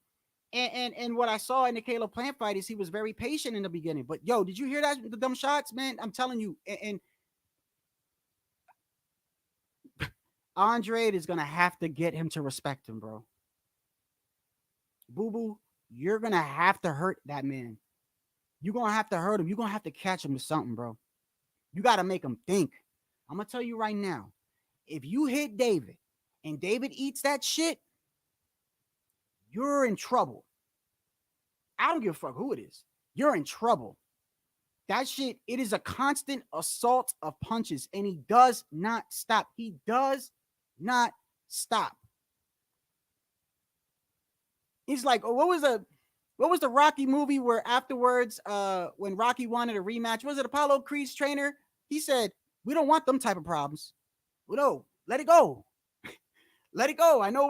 And what I saw in the Caleb Plant fight is he was very patient in the beginning. But yo, did you hear that? The dumb shots, man. I'm telling you. And Andrade is gonna have to get him to respect him, bro. Boo boo, you're gonna have to hurt that man. You're gonna have to hurt him. You're gonna have to catch him with something, bro. You gotta make him think. I'm gonna tell you right now, if you hit David and David eats that shit, you're in trouble. I don't give a fuck who it is. You're in trouble. That shit, it is a constant assault of punches, and he does not stop. He does not stop. He's like, oh, what was the Rocky movie where afterwards, when Rocky wanted a rematch, was it Apollo Creed's trainer? He said, "We don't want them type of problems. We don't. Let it go. Let it go. I know it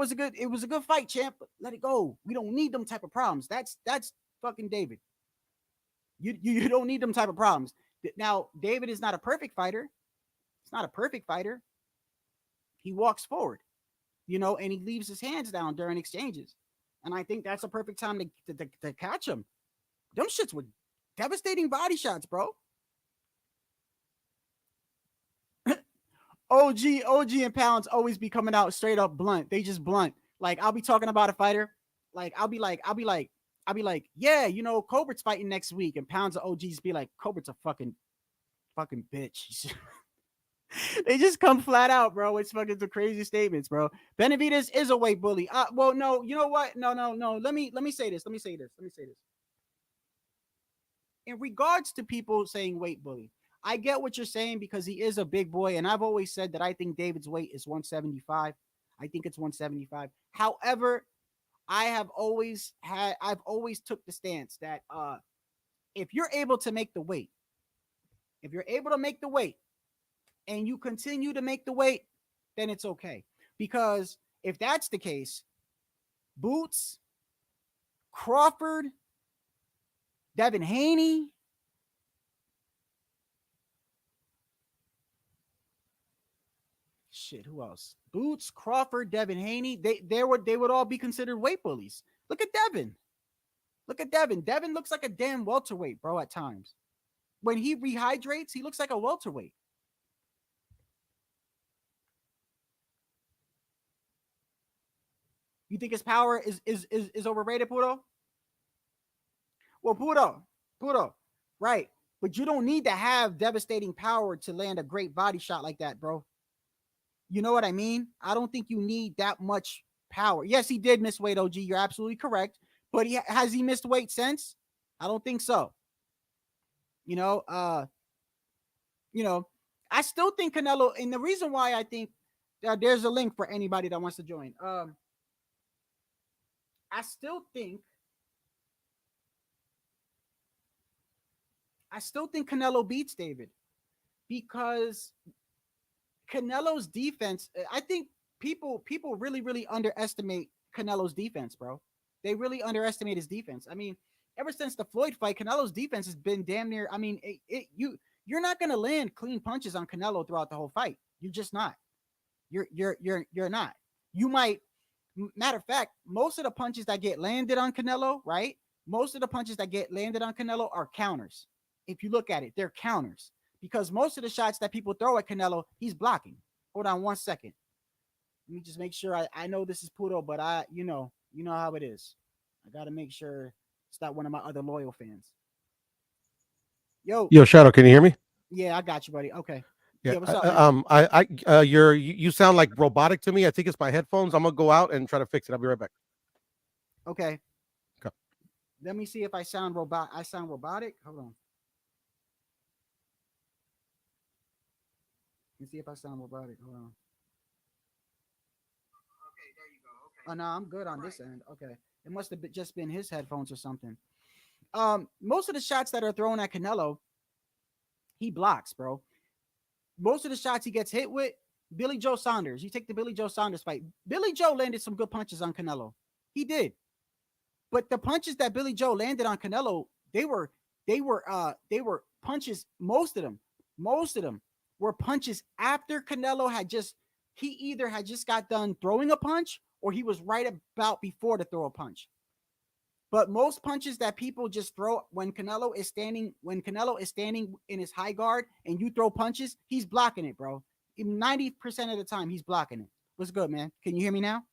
was a good fight, champ, but let it go. We don't need them type of problems." That's fucking David. You don't need them type of problems. Now, David is not a perfect fighter. He's not a perfect fighter. He walks forward, and he leaves his hands down during exchanges. And I think that's a perfect time to catch him. Them shits were devastating body shots, bro. OG and Pounds always be coming out straight up blunt. They just blunt. Like, I'll be talking about a fighter. Like, I'll be like, yeah, Cobert's fighting next week. And Pounds of OGs be like, Cobert's a fucking bitch. They just come flat out, bro. It's fucking the crazy statements, bro. Benavidez is a weight bully. Well, no, you know what? No. Let me say this. In regards to people saying weight bully, I get what you're saying because he is a big boy, and I've always said that I think David's weight is 175. I think it's 175. However, I've always took the stance that if you're able to make the weight, and you continue to make the weight, then it's okay. Because if that's the case, Boots, Crawford, Devin Haney, who else? Boots, Crawford, Devin Haney, they would all be considered weight bullies. Look at Devin. Devin looks like a damn welterweight, bro, at times. When he rehydrates, he looks like a welterweight. You think his power is overrated, Puro? Well, Puro, right. But you don't need to have devastating power to land a great body shot like that, bro. You know what I mean? I don't think you need that much power. Yes, he did miss weight, OG. You're absolutely correct. But has he missed weight since? I don't think so. I still think Canelo, and the reason why I think there's a link for anybody that wants to join. I still think Canelo beats David because Canelo's defense, I think people really, really underestimate Canelo's defense, bro. They really underestimate his defense. I mean, ever since the Floyd fight, Canelo's defense has been damn near, I mean, you're not going to land clean punches on Canelo throughout the whole fight. You're just not. You're not. You might. Matter of fact, most of the punches that get landed on Canelo, right? Most of the punches that get landed on Canelo are counters. If you look at it, they're counters because most of the shots that people throw at Canelo, he's blocking. Hold on 1 second. Let me just make sure I know this is Puto, but you know how it is. I got to make sure it's not one of my other loyal fans. Yo, Shadow, can you hear me? Yeah, I got you, buddy. Okay. Yeah, what's up? you sound like robotic to me. I think it's my headphones. I'm gonna go out and try to fix it. I'll be right back. Okay. Okay. Let me see if I sound I sound robotic. Hold on. Let me see if I sound robotic. Hold on. Okay, there you go. Okay. Oh no, I'm good on this end. Okay. It must have just been his headphones or something. Most of the shots that are thrown at Canelo, he blocks, bro. Most of the shots he gets hit with, Billy Joe Saunders. You take the Billy Joe Saunders fight. Billy Joe landed some good punches on Canelo. He did. But the punches that Billy Joe landed on Canelo, they were punches. Most of them were punches after Canelo he either had just got done throwing a punch or he was right about before to throw a punch. But most punches that people just throw when Canelo is standing in his high guard and you throw punches, he's blocking it, bro. 90% of the time, he's blocking it. What's good, man? Can you hear me now?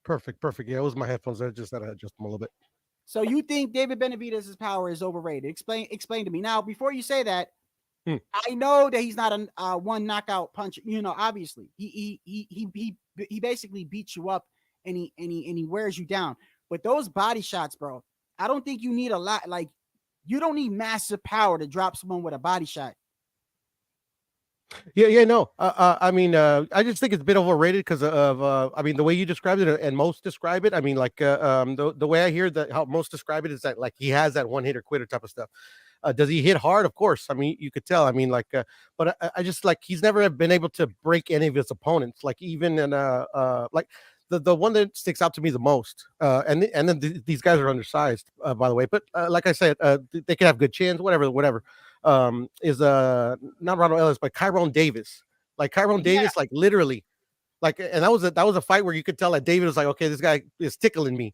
Perfect. Yeah, it was my headphones. I just had to adjust them a little bit. So you think David Benavidez's power is overrated? Explain to me. Now, before you say that, I know that he's not a one knockout puncher. Obviously, he basically beats you up and he wears you down. But those body shots, bro, I don't think you need a lot. Like, you don't need massive power to drop someone with a body shot. Yeah, no. I mean, I just think it's a bit overrated because of, I mean, the way you described it and most describe it. I mean, like, the way I hear that how most describe it is that like he has that one hitter quitter type of stuff. Does he hit hard? Of course. I mean, you could tell. I mean, like, but I just like he's never been able to break any of his opponents. Like even in like the one that sticks out to me the most. And then these guys are undersized, by the way. But like I said, they can have good chins, whatever. Is not Ronald Ellis, but Kyron Davis. Like Kyron Yeah. Davis, like literally, like, and that was a fight where you could tell that David was like, okay, this guy is tickling me.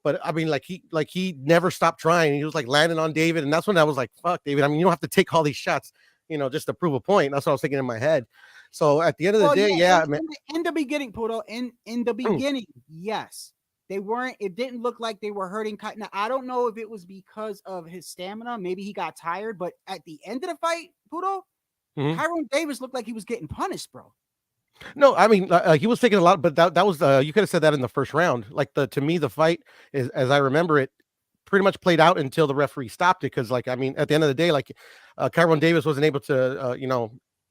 But I mean, like he never stopped trying. He was like landing on David, and that's when I was like, fuck, David. I mean, you don't have to take all these shots, just to prove a point. That's what I was thinking in my head. So at the end of the Well, day, yeah, yeah, man. in the beginning, Pudo, in the beginning, yes, they weren't. It didn't look like they were hurting. Now, I don't know if it was because of his stamina. Maybe he got tired. But at the end of the fight, Pudo, Mhm. Kyron Davis looked like he was getting punished, bro. No, I mean, he was taking a lot, but that was you could have said that in the first round. Like to me, the fight is, as I remember it, pretty much played out until the referee stopped it. Because, like, I mean, at the end of the day, like, Kyron Davis wasn't able to,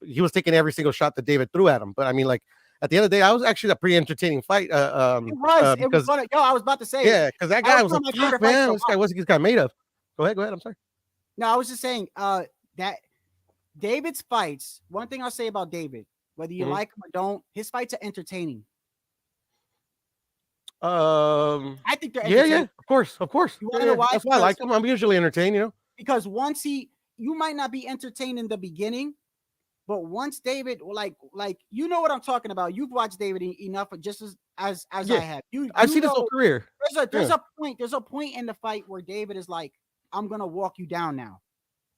he was taking every single shot that David threw at him. But I mean, like, at the end of the day, I was actually a pretty entertaining fight. It was Because funny. Yo, I was about to say, yeah, because that guy was one like, of my favorite fuck, fights man, to this guy, watch. what's this guy made of? Go ahead. I'm sorry. No, I was just saying, that David's fights. One thing I'll say about David, whether you Mhm. like him or don't, his fights are entertaining. I think they're Yeah, entertaining. of course. You Yeah, want to know why? that's why I like him. I'm usually entertained. Because once you might not be entertained in the beginning, but once David, like you know what I'm talking about. You've watched David enough, just as I Yeah, have. I've You seen his whole know career. there's Yeah. a point in the fight where David is like, I'm gonna walk you down now.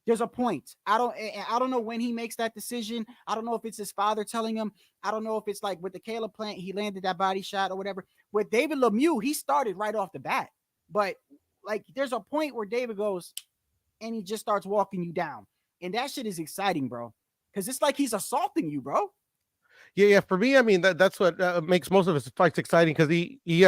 There's a point. I don't know when he makes that decision. I don't know if it's his father telling him. I don't know if it's like with the Caleb plant, he landed that body shot or whatever. With David Lemieux, he started right off the bat. But like there's a point where David goes and he just starts walking you down. And that shit is exciting, bro. Because it's like he's assaulting you, bro. Yeah. For me, I mean that's what makes most of his fights exciting because he's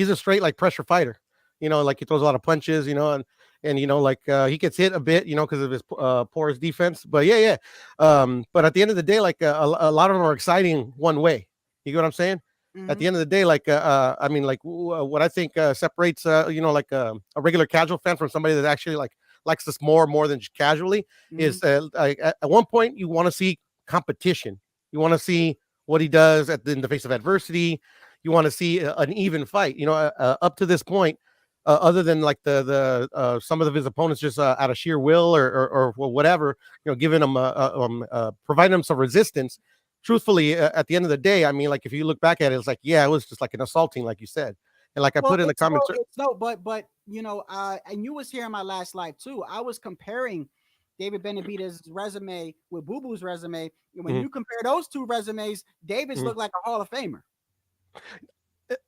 a straight like pressure fighter. Like he throws a lot of punches. And like he gets hit a bit. Because of his porous defense. But yeah. But at the end of the day, like a lot of them are exciting one way. You get what I'm saying? At the end of the day, like I mean, like what I think separates like a regular casual fan from somebody that actually like likes this more than just casually is like at one point you want to see competition. You want to see what he does in the face of adversity. You want to see an even fight. Up to this point, other than like the some of his opponents just out of sheer will or whatever, giving him providing him some resistance. Truthfully, at the end of the day, I mean, like if you look back at it, it's like, yeah, it was just like an assaulting, like you said, and like I Well, put in the comments. but and you was here in my last live too. I was comparing David Benavidez's resume with Boo Boo's resume. And when Mhm. you compare those two resumes, David's Mhm. look like a Hall of Famer.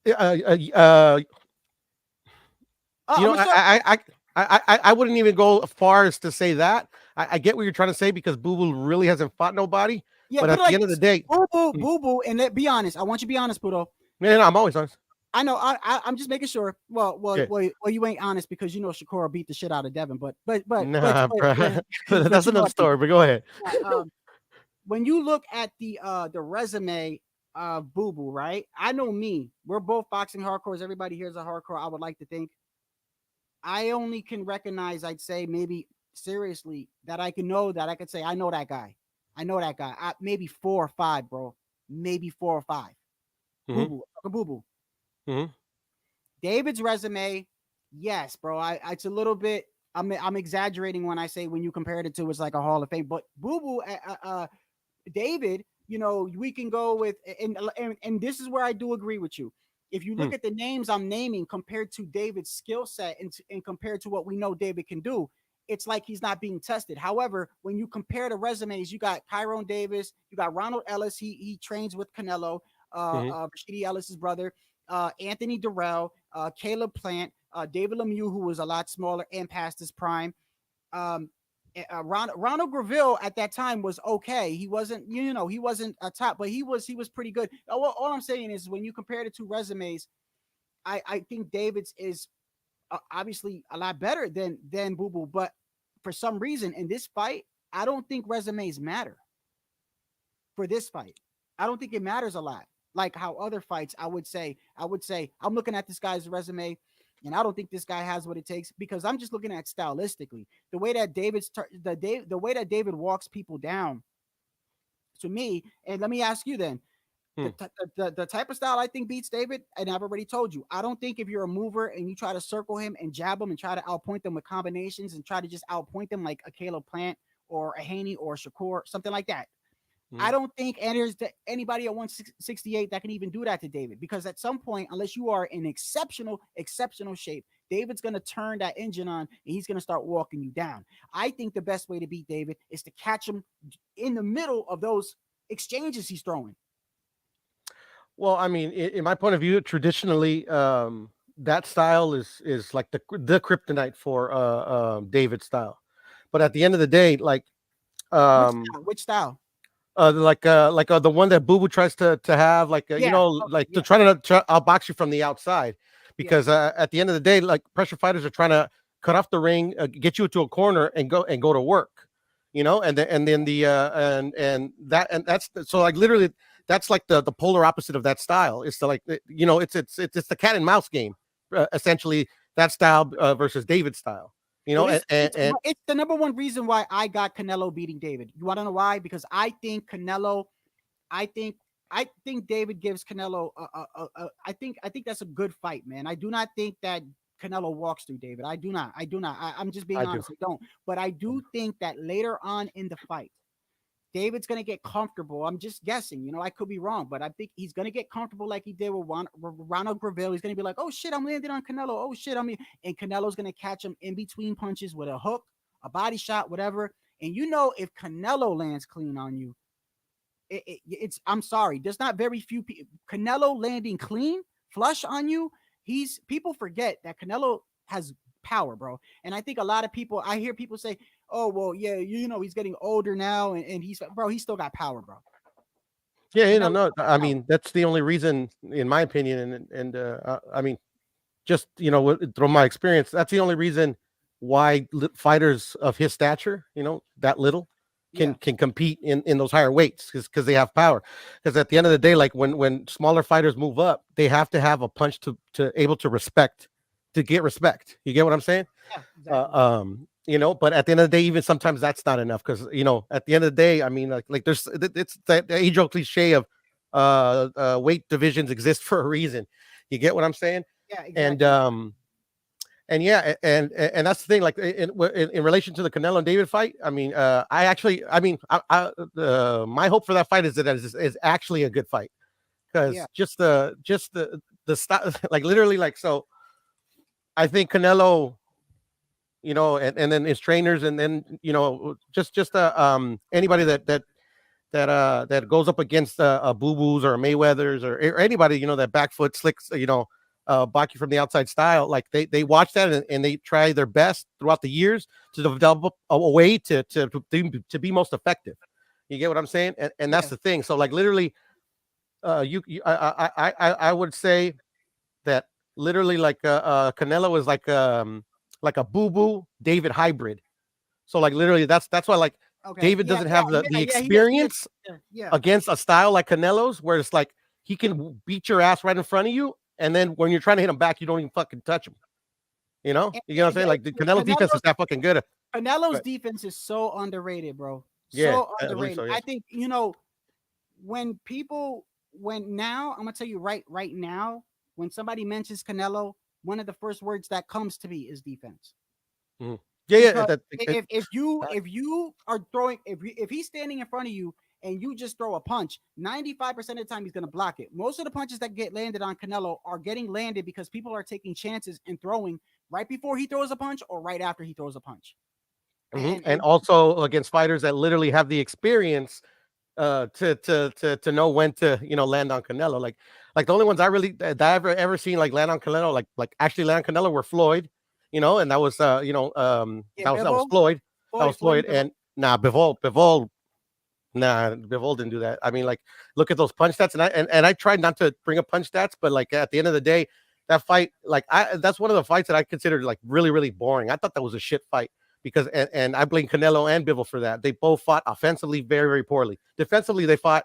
You know, I'm sorry. I wouldn't even go as far as to say that. I get what you're trying to say because Boo Boo really hasn't fought nobody. Yeah, But put at it the like end of the this. day, Boo Boo, and be honest. I want you to be honest, Pudo. man, I'm always honest. I know. I'm just making sure. Okay. Well, you ain't honest because Shakur beat the shit out of Devin. But Nah, bro. but That's you know another what I mean. story. But go ahead. When you look at the resume of Boo Boo, right? I know me. We're both boxing hardcores. Everybody here is a hardcore. I would like to think. I only can recognize, I'd say, maybe seriously, that I can know that I could say, I know that guy. I know that guy. Maybe 4 or 5, bro. Maybe 4 or 5. Boo Mm-hmm. Boo. Boo Boo. Mm-hmm. David's resume, yes, bro. It's a little bit. I'm exaggerating when I say when you compared it to it's like a Hall of Fame. But Boo Boo, David, we can go with and this is where I do agree with you. If you look at the names I'm naming compared to David's skill set and compared to what we know David can do, it's like he's not being tested. However, when you compare the resumes, you got Kyron Davis, you got Ronald Ellis. He trains with Canelo, Rashidi Ellis's brother, Anthony Durrell, Caleb Plant, David Lemieux, who was a lot smaller and past his prime. Ronald Graville at that time was okay. He wasn't, he wasn't a top, but he was pretty good. All I'm saying is when you compare the two resumes, I think David's is obviously a lot better than Boo Boo, but for some reason in this fight, I don't think resumes matter for this fight. I don't think it matters a lot. Like how other fights, I would say, I'm looking at this guy's resume, and I don't think this guy has what it takes because I'm just looking at stylistically the way that the way that David walks people down. To me, and let me ask you then, the type of style I think beats David, and I've already told you, I don't think if you're a mover and you try to circle him and jab him and try to outpoint them with combinations and try to just outpoint them like a Caleb Plant or a Haney or a Shakur, something like that. I don't think there's anybody at 168 that can even do that to David because at some point, unless you are in exceptional shape, David's going to turn that engine on and he's going to start walking you down. I think the best way to beat David is to catch him in the middle of those exchanges he's throwing. Well, I mean, in my point of view, traditionally, that style is like the kryptonite for David's style. But at the end of the day, like which style? The one that Boo Boo tries to have, like to try to outbox you from the outside, because at the end of the day, like pressure fighters are trying to cut off the ring, get you into a corner, and go to work, and that's so like literally that's like the polar opposite of that style. It's like it's the cat and mouse game, essentially that style versus David's style. It's the number one reason why I got Canelo beating David. You want to know why? Because I think David gives Canelo I think that's a good fight, man. I do not think that Canelo walks through David. I do not. I'm just being honest. I don't. But I do think that later on in the fight, David's going to get comfortable. I'm just guessing. I could be wrong, but I think he's going to get comfortable like he did with Ronald Graville. He's going to be like, oh, shit, I'm landing on Canelo. Oh, shit, and Canelo's going to catch him in between punches with a hook, a body shot, whatever. And if Canelo lands clean on you, I'm sorry. There's not very few people. Canelo landing clean, flush on you, people forget that Canelo has power, bro. And I think a lot of people, I hear people say, oh, well, yeah, he's getting older now and he's still got power, bro. Yeah, no. I mean, that's the only reason, in my opinion, and I mean, just through my experience, that's the only reason why fighters of his stature, that little, can compete in those higher weights because they have power. Because at the end of the day, like when smaller fighters move up, they have to have a punch to able to get respect. You get what I'm saying? Yeah, exactly. But at the end of the day, even sometimes that's not enough because at the end of the day, I mean, like there's it's the age-old cliche of weight divisions exist for a reason. You get what I'm saying? Yeah, exactly. And that's the thing. Like in relation to the Canelo and David fight, I mean, my hope for that fight is that is actually a good fight because just the style, like literally, like so. I think Canelo, and then his trainers, and then just anybody that goes up against Boo Boos or Mayweathers or anybody that back foot slicks block you from the outside style, like they watch that and they try their best throughout the years to develop a way to be most effective. You get what I'm saying? And that's the thing. So like literally, I would say that literally like Canelo is like a Boo Boo David hybrid. So like literally that's why like David doesn't have the experience against a style like Canelo's, where it's like he can beat your ass right in front of you, and then when you're trying to hit him back, you don't even fucking touch him. You know what I'm saying? Like the Canelo's defense is that fucking good. Canelo's defense is so underrated, bro. So underrated. So, I think when now I'm gonna tell you right now, when somebody mentions Canelo, one of the first words that comes to me is defense. Mm-hmm. If you are throwing, if he's standing in front of you and you just throw a punch, 95% of the time he's going to block it. Most of the punches that get landed on Canelo are getting landed because people are taking chances and throwing right before he throws a punch or right after he throws a punch. Mm-hmm. And also against fighters that literally have the experience to know when to land on Canelo. Like the only ones that I've ever seen like land on Canelo, like actually land on Canelo were Floyd. And that was that was Floyd. That was Floyd. And Bivol didn't do that. I mean, like, look at those punch stats, and I tried not to bring up punch stats, but like at the end of the day, that fight, like that's one of the fights that I considered like really, really boring. I thought that was a shit fight because and I blame Canelo and Bivol for that. They both fought offensively very, very poorly. Defensively, they fought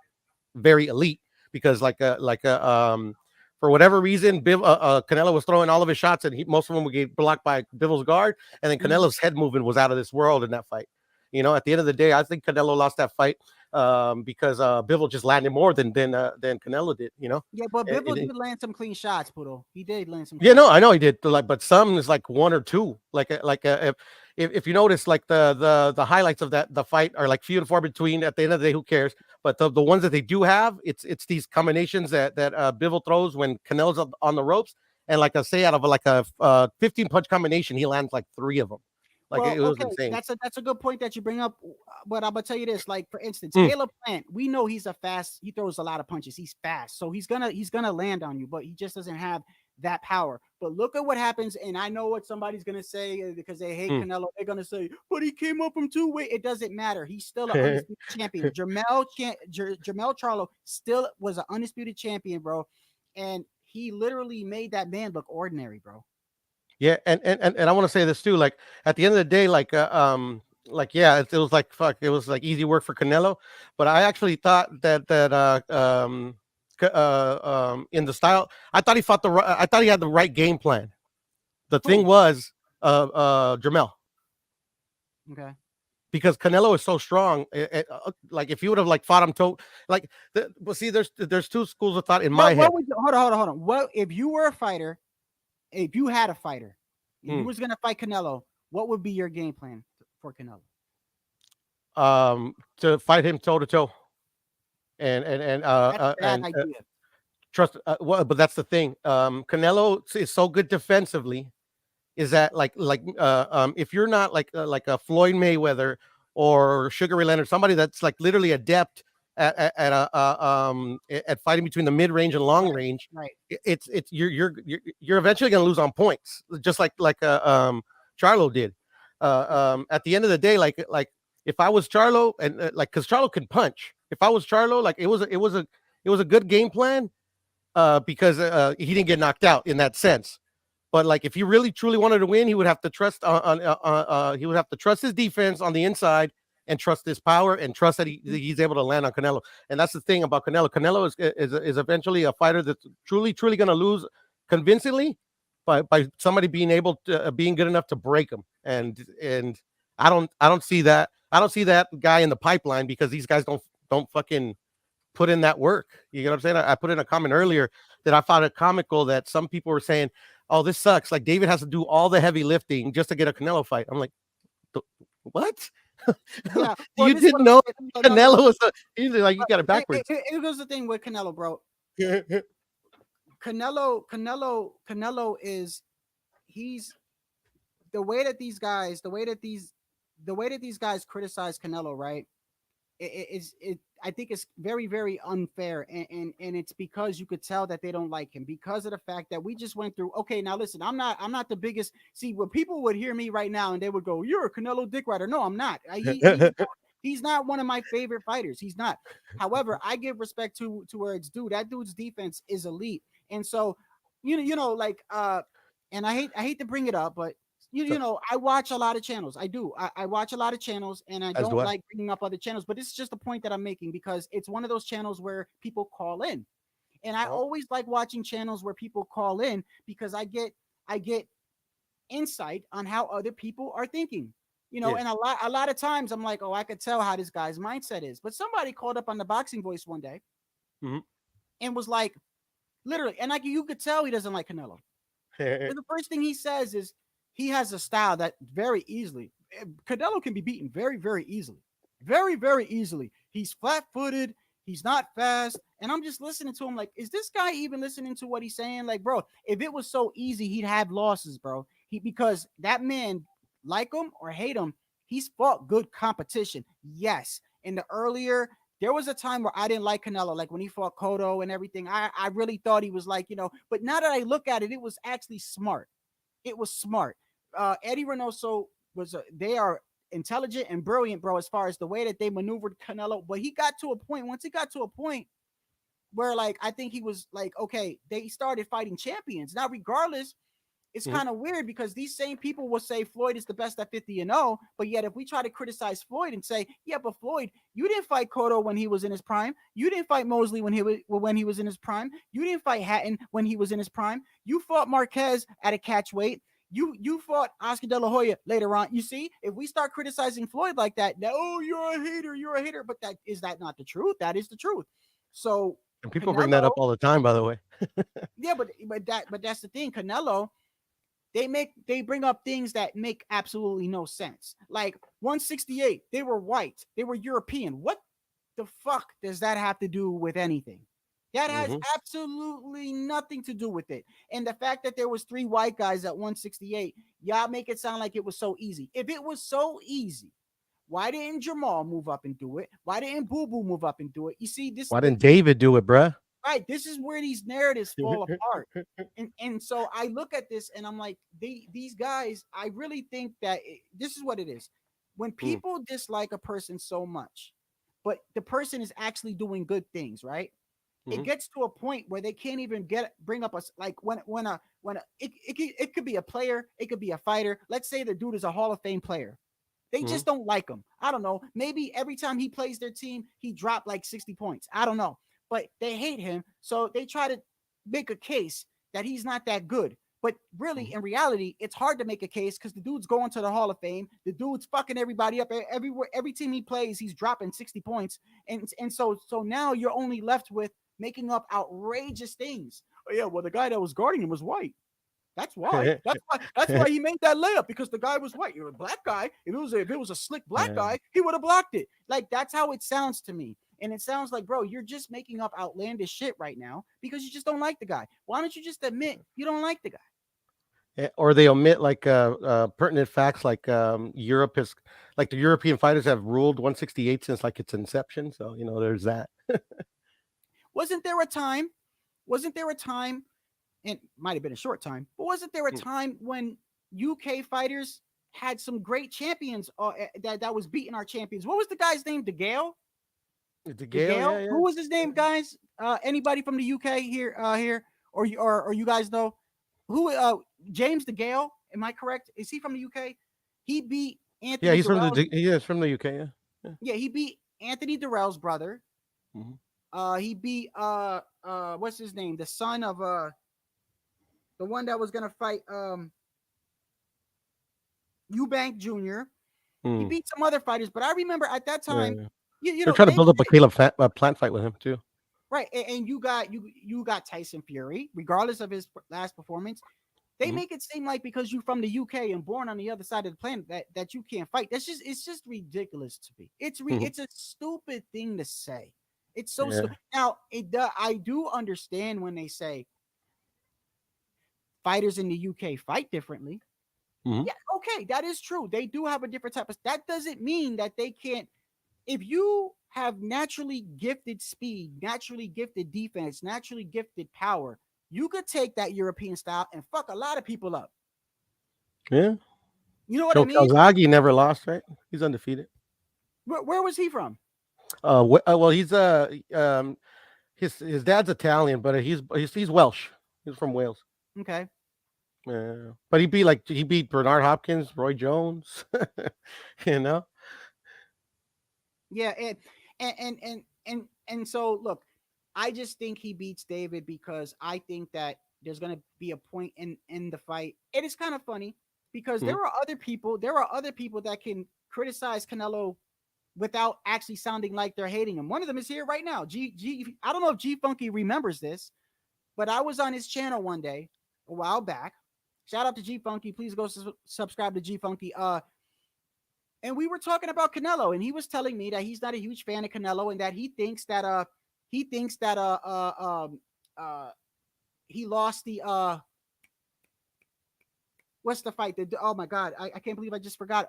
very elite because for whatever reason, Canelo was throwing all of his shots and most of them would get blocked by Bivol's guard, and then Canelo's head movement was out of this world in that fight. You know, at the end of the day, I think Canelo lost that fight because Bivol just landed more than Canelo did. You know. Yeah, but Bivol did land some clean shots, Poodle. He did land some. Yeah, no, I know he did. Like, but some is like one or two. If you notice, like the highlights of the fight are like few and far between. At the end of the day, who cares? But the ones that they do have, it's these combinations that Bivol throws when Canelo's on the ropes, and like I say, out of like a 15 punch combination, he lands like 3 of them. Like it was insane. That's a good point that you bring up. But I'm gonna tell you this: like for instance, Caleb Plant, we know he throws a lot of punches. He's fast, so he's gonna land on you, but he just doesn't have that power. But look at what happens, and I know what somebody's gonna say because they hate Canelo. They're gonna say, "But he came up from 2 weight." It doesn't matter. He's still an undisputed champion. Jermell Charlo still was an undisputed champion, bro, and he literally made that man look ordinary, bro. Yeah, and I want to say this too. Like at the end of the day, yeah, it was like fuck. It was like easy work for Canelo, but I actually thought that in the style, I thought he had the right game plan. The thing was, Jermell. Okay. Because Canelo is so strong, like if you would have like fought him see, there's 2 schools of thought in my head. Hold on. What if you were a fighter? If you had a fighter, if you was gonna fight Canelo, what would be your game plan for Canelo? To fight him toe to toe, and trust. But that's the thing. Canelo is so good defensively. Is that if you're not like a Floyd Mayweather or Sugar Ray Leonard, somebody that's like literally adept at fighting between the mid range and long range, right? It's you're eventually going to lose on points, just like Charlo did. At the end of the day, like if I was Charlo and because Charlo can punch, if I was Charlo, like it was a good game plan because he didn't get knocked out in that sense. But like if he really truly wanted to win, he would have to trust he would have to trust his defense on the inside and trust his power and trust that he's able to land on Canelo. And that's the thing about Canelo. Canelo is eventually a fighter that's truly going to lose convincingly by somebody being able to being good enough to break him. And I don't see that. I don't see that guy in the pipeline because these guys don't fucking put in that work. You know what I'm saying? I put in a comment earlier that I found it comical that some people were saying, "Oh, this sucks. Like David has to do all the heavy lifting just to get a Canelo fight." I'm like, what? Yeah, you didn't know Canelo was easily like you got it backwards. It was the thing with Canelo, bro. Canelo is he's the way that these guys criticize Canelo, right? I think it's very, very unfair, and it's because you could tell that they don't like him because of the fact that we just went through. Okay, now listen, I'm not the biggest. See, when people would hear me right now and they would go, "You're a Canelo dick rider." No, I'm not. He's not one of my favorite fighters. He's not. However, I give respect to where it's due. That dude's defense is elite, and so and I hate to bring it up, but. You know, I watch a lot of channels. I do. I watch a lot of channels, and I don't like bringing up other channels. But this is just a point that I'm making because it's one of those channels where people call in, and I always like watching channels where people call in because I get insight on how other people are thinking. You know, and a lot of times I'm like, oh, I could tell how this guy's mindset is. But somebody called up on the Boxing Voice one day, and was like, literally, and you could tell he doesn't like Canelo. And the first thing he says is. He has a style that very easily, Canelo can be beaten very, very easily. Very, very easily. He's flat-footed. He's not fast. And I'm just listening to him like, is this guy even listening to what he's saying? Like, bro, if it was so easy, he'd have losses, bro. Because that man, like him or hate him, he's fought good competition. Yes. There was a time where I didn't like Canelo, like when he fought Cotto and everything. I really thought he was like, but now that I look at it, it was actually smart. It was smart. Eddie Reynoso they are intelligent and brilliant, bro, as far as the way that they maneuvered Canelo. But once he got to a point where, like, I think he was like, okay, they started fighting champions. Now, regardless, it's kind of weird because these same people will say Floyd is the best at 50-0, but yet if we try to criticize Floyd and say, yeah, but Floyd, you didn't fight Cotto when he was in his prime. You didn't fight Mosley when he was in his prime. You didn't fight Hatton when he was in his prime. You fought Marquez at a catch weight. You fought Oscar De La Hoya later on. You see, if we start criticizing Floyd like that, oh, you're a hater. But is that not the truth? That is the truth. So and people bring that up all the time, by the way. Yeah, but that's the thing. Canelo, they bring up things that make absolutely no sense. Like 168, they were white, they were European. What the fuck does that have to do with anything? That has absolutely nothing to do with it. And the fact that there was 3 white guys at 168, y'all make it sound like it was so easy. If it was so easy, why didn't Jamal move up and do it? Why didn't Boo Boo move up and do it? You see, this. Why didn't David do it, bruh? Right. This is where these narratives fall apart. And so I look at this and I'm like, these guys, I really think that this is what it is. When people dislike a person so much, but the person is actually doing good things, right? It gets to a point where they can't even bring up like it could be a player, it could be a fighter. Let's say the dude is a Hall of Fame player. They just don't like him. I don't know. Maybe every time he plays their team, he dropped like 60 points. I don't know. But they hate him, so they try to make a case that he's not that good. But really, in reality, it's hard to make a case because the dude's going to the Hall of Fame. The dude's fucking everybody up everywhere. Every team he plays, he's dropping 60 points. And so now you're only left with making up outrageous things. Oh yeah, well the guy that was guarding him was white. That's why. That's why he made that layup, because the guy was white. You're a black guy. If it was a slick black guy, he would have blocked it. Like that's how it sounds to me. And it sounds like, bro, you're just making up outlandish shit right now because you just don't like the guy. Why don't you just admit you don't like the guy? Or they omit like pertinent facts, like Europe is like the European fighters have ruled 168 since like its inception. So there's that. Wasn't there a time? And might have been a short time, but wasn't there a time when UK fighters had some great champions that was beating our champions? What was the guy's name? DeGale? DeGale? Yeah. Who was his name, guys? Anybody from the UK here, or you guys know who? James DeGale? Am I correct? Is he from the UK? He beat Anthony. Yeah, he's from the UK. Yeah, he beat Anthony Durrell's brother. He beat what's his name? The son of the one that was gonna fight Eubank Jr. He beat some other fighters, but I remember at that time. They're trying to build up a Caleb Plant fight with him too, right? And you got Tyson Fury, regardless of his last performance. They make it seem like because you're from the UK and born on the other side of the planet that you can't fight. It's just ridiculous to me. It's a stupid thing to say. It's so stupid. Now I do understand when they say fighters in the UK fight differently. Yeah, okay, that is true. They do have a different type of. That doesn't mean that they can't. If you have naturally gifted speed, naturally gifted defense, naturally gifted power, you could take that European style and fuck a lot of people up. Yeah. You know what I mean? Calzaghe never lost, right? He's undefeated. Where was he from? Well, he's his dad's Italian, but he's Welsh. He's from Wales. Okay. Yeah. But he beat Bernard Hopkins, Roy Jones, Yeah, and so look, I just think he beats David because I think that there's gonna be a point in the fight. It is kind of funny because there are other people that can criticize Canelo without actually sounding like they're hating him. One of them is here right now. I don't know if G Funky remembers this, but I was on his channel one day a while back. Shout out to G Funky. Please go subscribe to G Funky. And we were talking about Canelo, and he was telling me that he's not a huge fan of Canelo, and that he thinks that he lost the what's the fight? Oh my god, I can't believe I just forgot.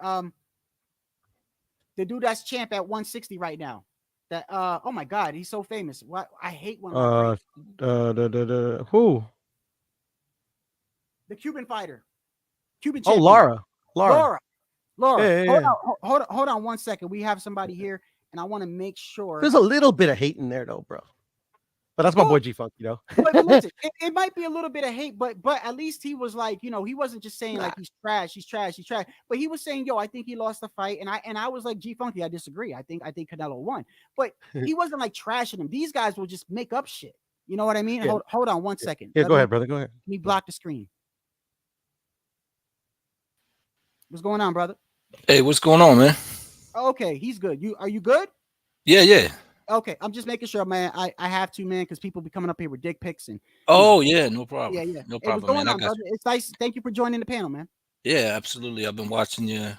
The dude that's champ at 160 right now. That oh my god, he's so famous. What I hate when who? The Cuban fighter. Cuban champion. Lara. Yeah. Hold on 1 second. We have somebody here, and I want to make sure. There's a little bit of hate in there, though, bro. But that's my Well, boy G Funk, you know. but listen, it might be a little bit of hate, but at least he was like, you know, he wasn't just saying Nah. like he's trash, he's trash, he's trash. But he was saying, yo, I think he lost the fight, and I was like, G Funky, I disagree. I think Canelo won, but he wasn't like trashing him. These guys will just make up shit. You know what I mean? Yeah. Hold on 1 second. Yeah, Let go me ahead, brother. Go ahead. let me block the screen. What's going on, brother? Hey, what's going on, man? Okay, he's good. Are you good? Yeah. Okay, I'm just making sure, man. I have to, man, because people be coming up here with dick pics and Oh, yeah, no problem. yeah. No Hey, what's problem, going man. I on, got brother? It's nice. Thank you for joining the panel, man. you. Yeah, absolutely. I've been watching your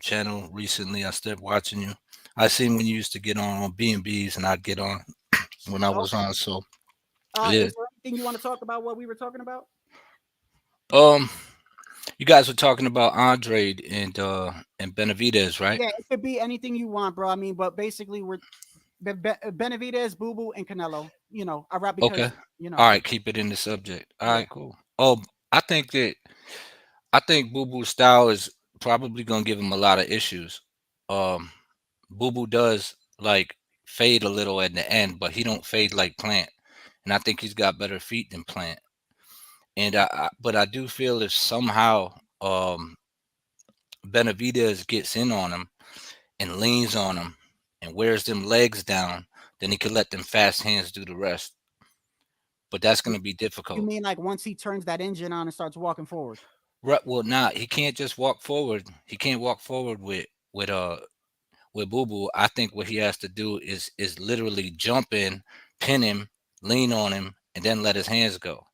channel recently. I started watching you. I seen when you used to get on B&Bs, and I'd get on when I was Okay. on. So yeah. Is there anything you want to talk about? What we were talking about? Um, you guys were talking about Andrade and Benavidez, right? Yeah, it could be anything you want, bro. I mean, but basically, we're Benavidez, Boo Boo, and Canelo. You know, I rap Okay. because you know. All right, keep it in the subject. All Yeah. right, cool. Oh, I think Boo Boo's style is probably gonna give him a lot of issues. Um, Boo Boo does like fade a little at the end, but he don't fade like Plant, and I think he's got better feet than Plant. And but I do feel if somehow Benavidez gets in on him and leans on him and wears them legs down, then he could let them fast hands do the rest. But that's You gonna be you difficult. mean like once he turns that engine on and starts walking forward? Right? Well, not he can't just walk forward. He can't walk forward with Boo Boo. I think what he has to do is literally jump in, pin him, lean on him, and then let his hands go.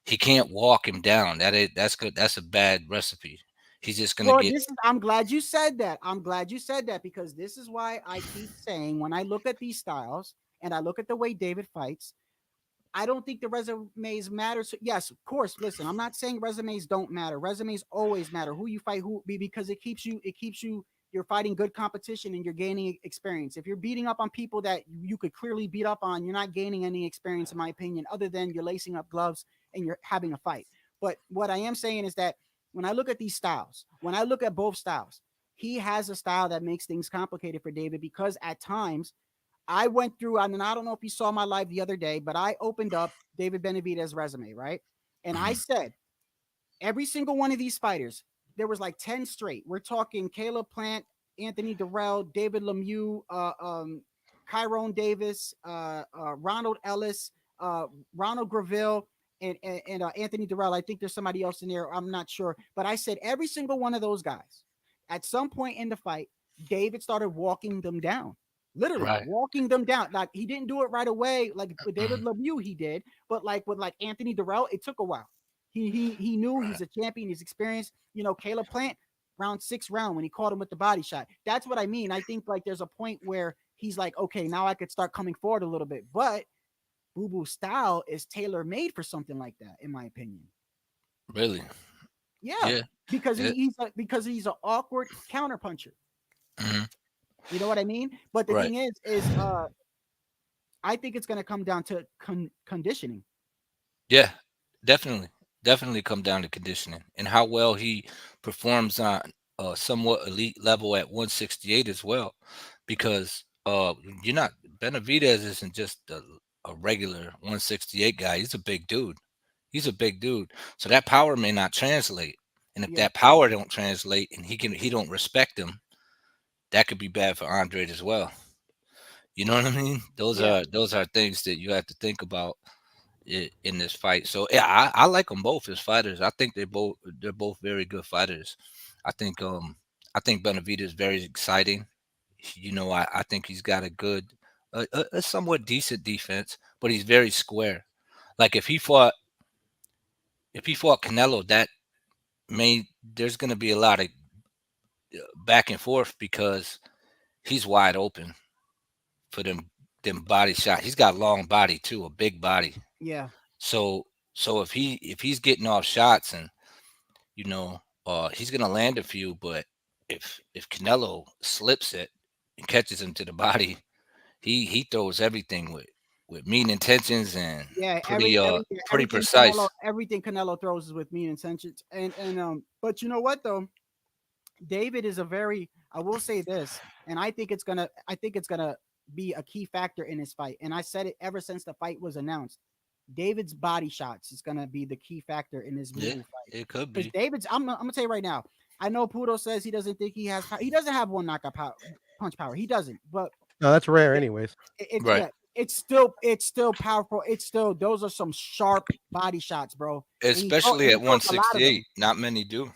He can't walk him down. That's good. That's a bad recipe. He's just gonna Well, get I'm glad you said that. I'm glad you said that because this is why I keep saying when I look at these styles and I look at the way David fights, I don't think the resumes matter. So yes, of course. Listen, I'm not saying resumes don't matter. Resumes always matter. Who you fight, because it keeps you. You're fighting good competition and you're gaining experience. If you're beating up on people that you could clearly beat up on, you're not gaining any experience, in my opinion, other than you're lacing up gloves and you're having a fight. But what I am saying is that when I look at these styles, when I look at both styles, he has a style that makes things complicated for David because at times I went through, I mean, I don't know if you saw my live the other day, but I opened up David Benavidez's resume, right? And I Mhm. said, every single one of these fighters, there was like 10 straight. We're talking Caleb Plant, Anthony Durrell, David Lemieux, Kyron Davis, Ronald Ellis, Ronald Graville, and Anthony Durrell. I think there's somebody else in there. I'm not sure. But I said every single one of those guys, at some point in the fight, David started walking them down. Literally Right. walking them down. Like he didn't do it right away, like with David Lemieux, he did, but like with like Anthony Durrell, it took a while. He knew Right. he's a champion, he's experienced. You know, Caleb Plant, round 6 when he caught him with the body shot. That's what I mean. I think like there's a point where he's like, okay, now I could start coming forward a little bit. But Boo Boo style is tailor made for something like that, in my opinion. Really. Yeah, Yeah. because Yeah. because he's an awkward counter puncher. Mhm. You know what I mean? But the Right. thing is, I think it's going to come down to conditioning. Yeah. Definitely. Definitely come down to conditioning and how well he performs on a somewhat elite level at 168 as well, because you're not Benavidez isn't just a regular 168 guy. He's a big dude. He's a big dude. So that power may not translate. And if Yeah, that power don't translate and he don't respect him, that could be bad for Andre as well. You know what I mean? yeah, Those are things that you have to think about in this fight. So yeah, I like them both as fighters. I think they're both very good fighters. I think I think Benavidez is very exciting. I think he's got a good a somewhat decent defense, but he's very square. Like if he fought Canelo, that may there's going to be a lot of back and forth because he's wide open for them body shot. He's got long body too, a big body. yeah, So if he's getting off shots and you know he's gonna land a few, but if Canelo slips it and catches him to the body, he throws everything with mean intentions and yeah. pretty precise. Everything Canelo throws is with mean intentions. And but you know what though? David is a very, I will say this, and I think it's gonna be a key factor in this fight. And I said it ever since the fight was announced. David's body shots is gonna be the key factor in this Yeah, fight. it could Because be. David's, I'm gonna tell you right now. I know Pudo says he doesn't think he has. He doesn't have one knockout power, punch power. He doesn't. But No, that's rare, anyways. it's Right. yeah, it's still powerful. It's still, those are some sharp body shots, bro. Especially he at throws a lot of them. 168. Not many do.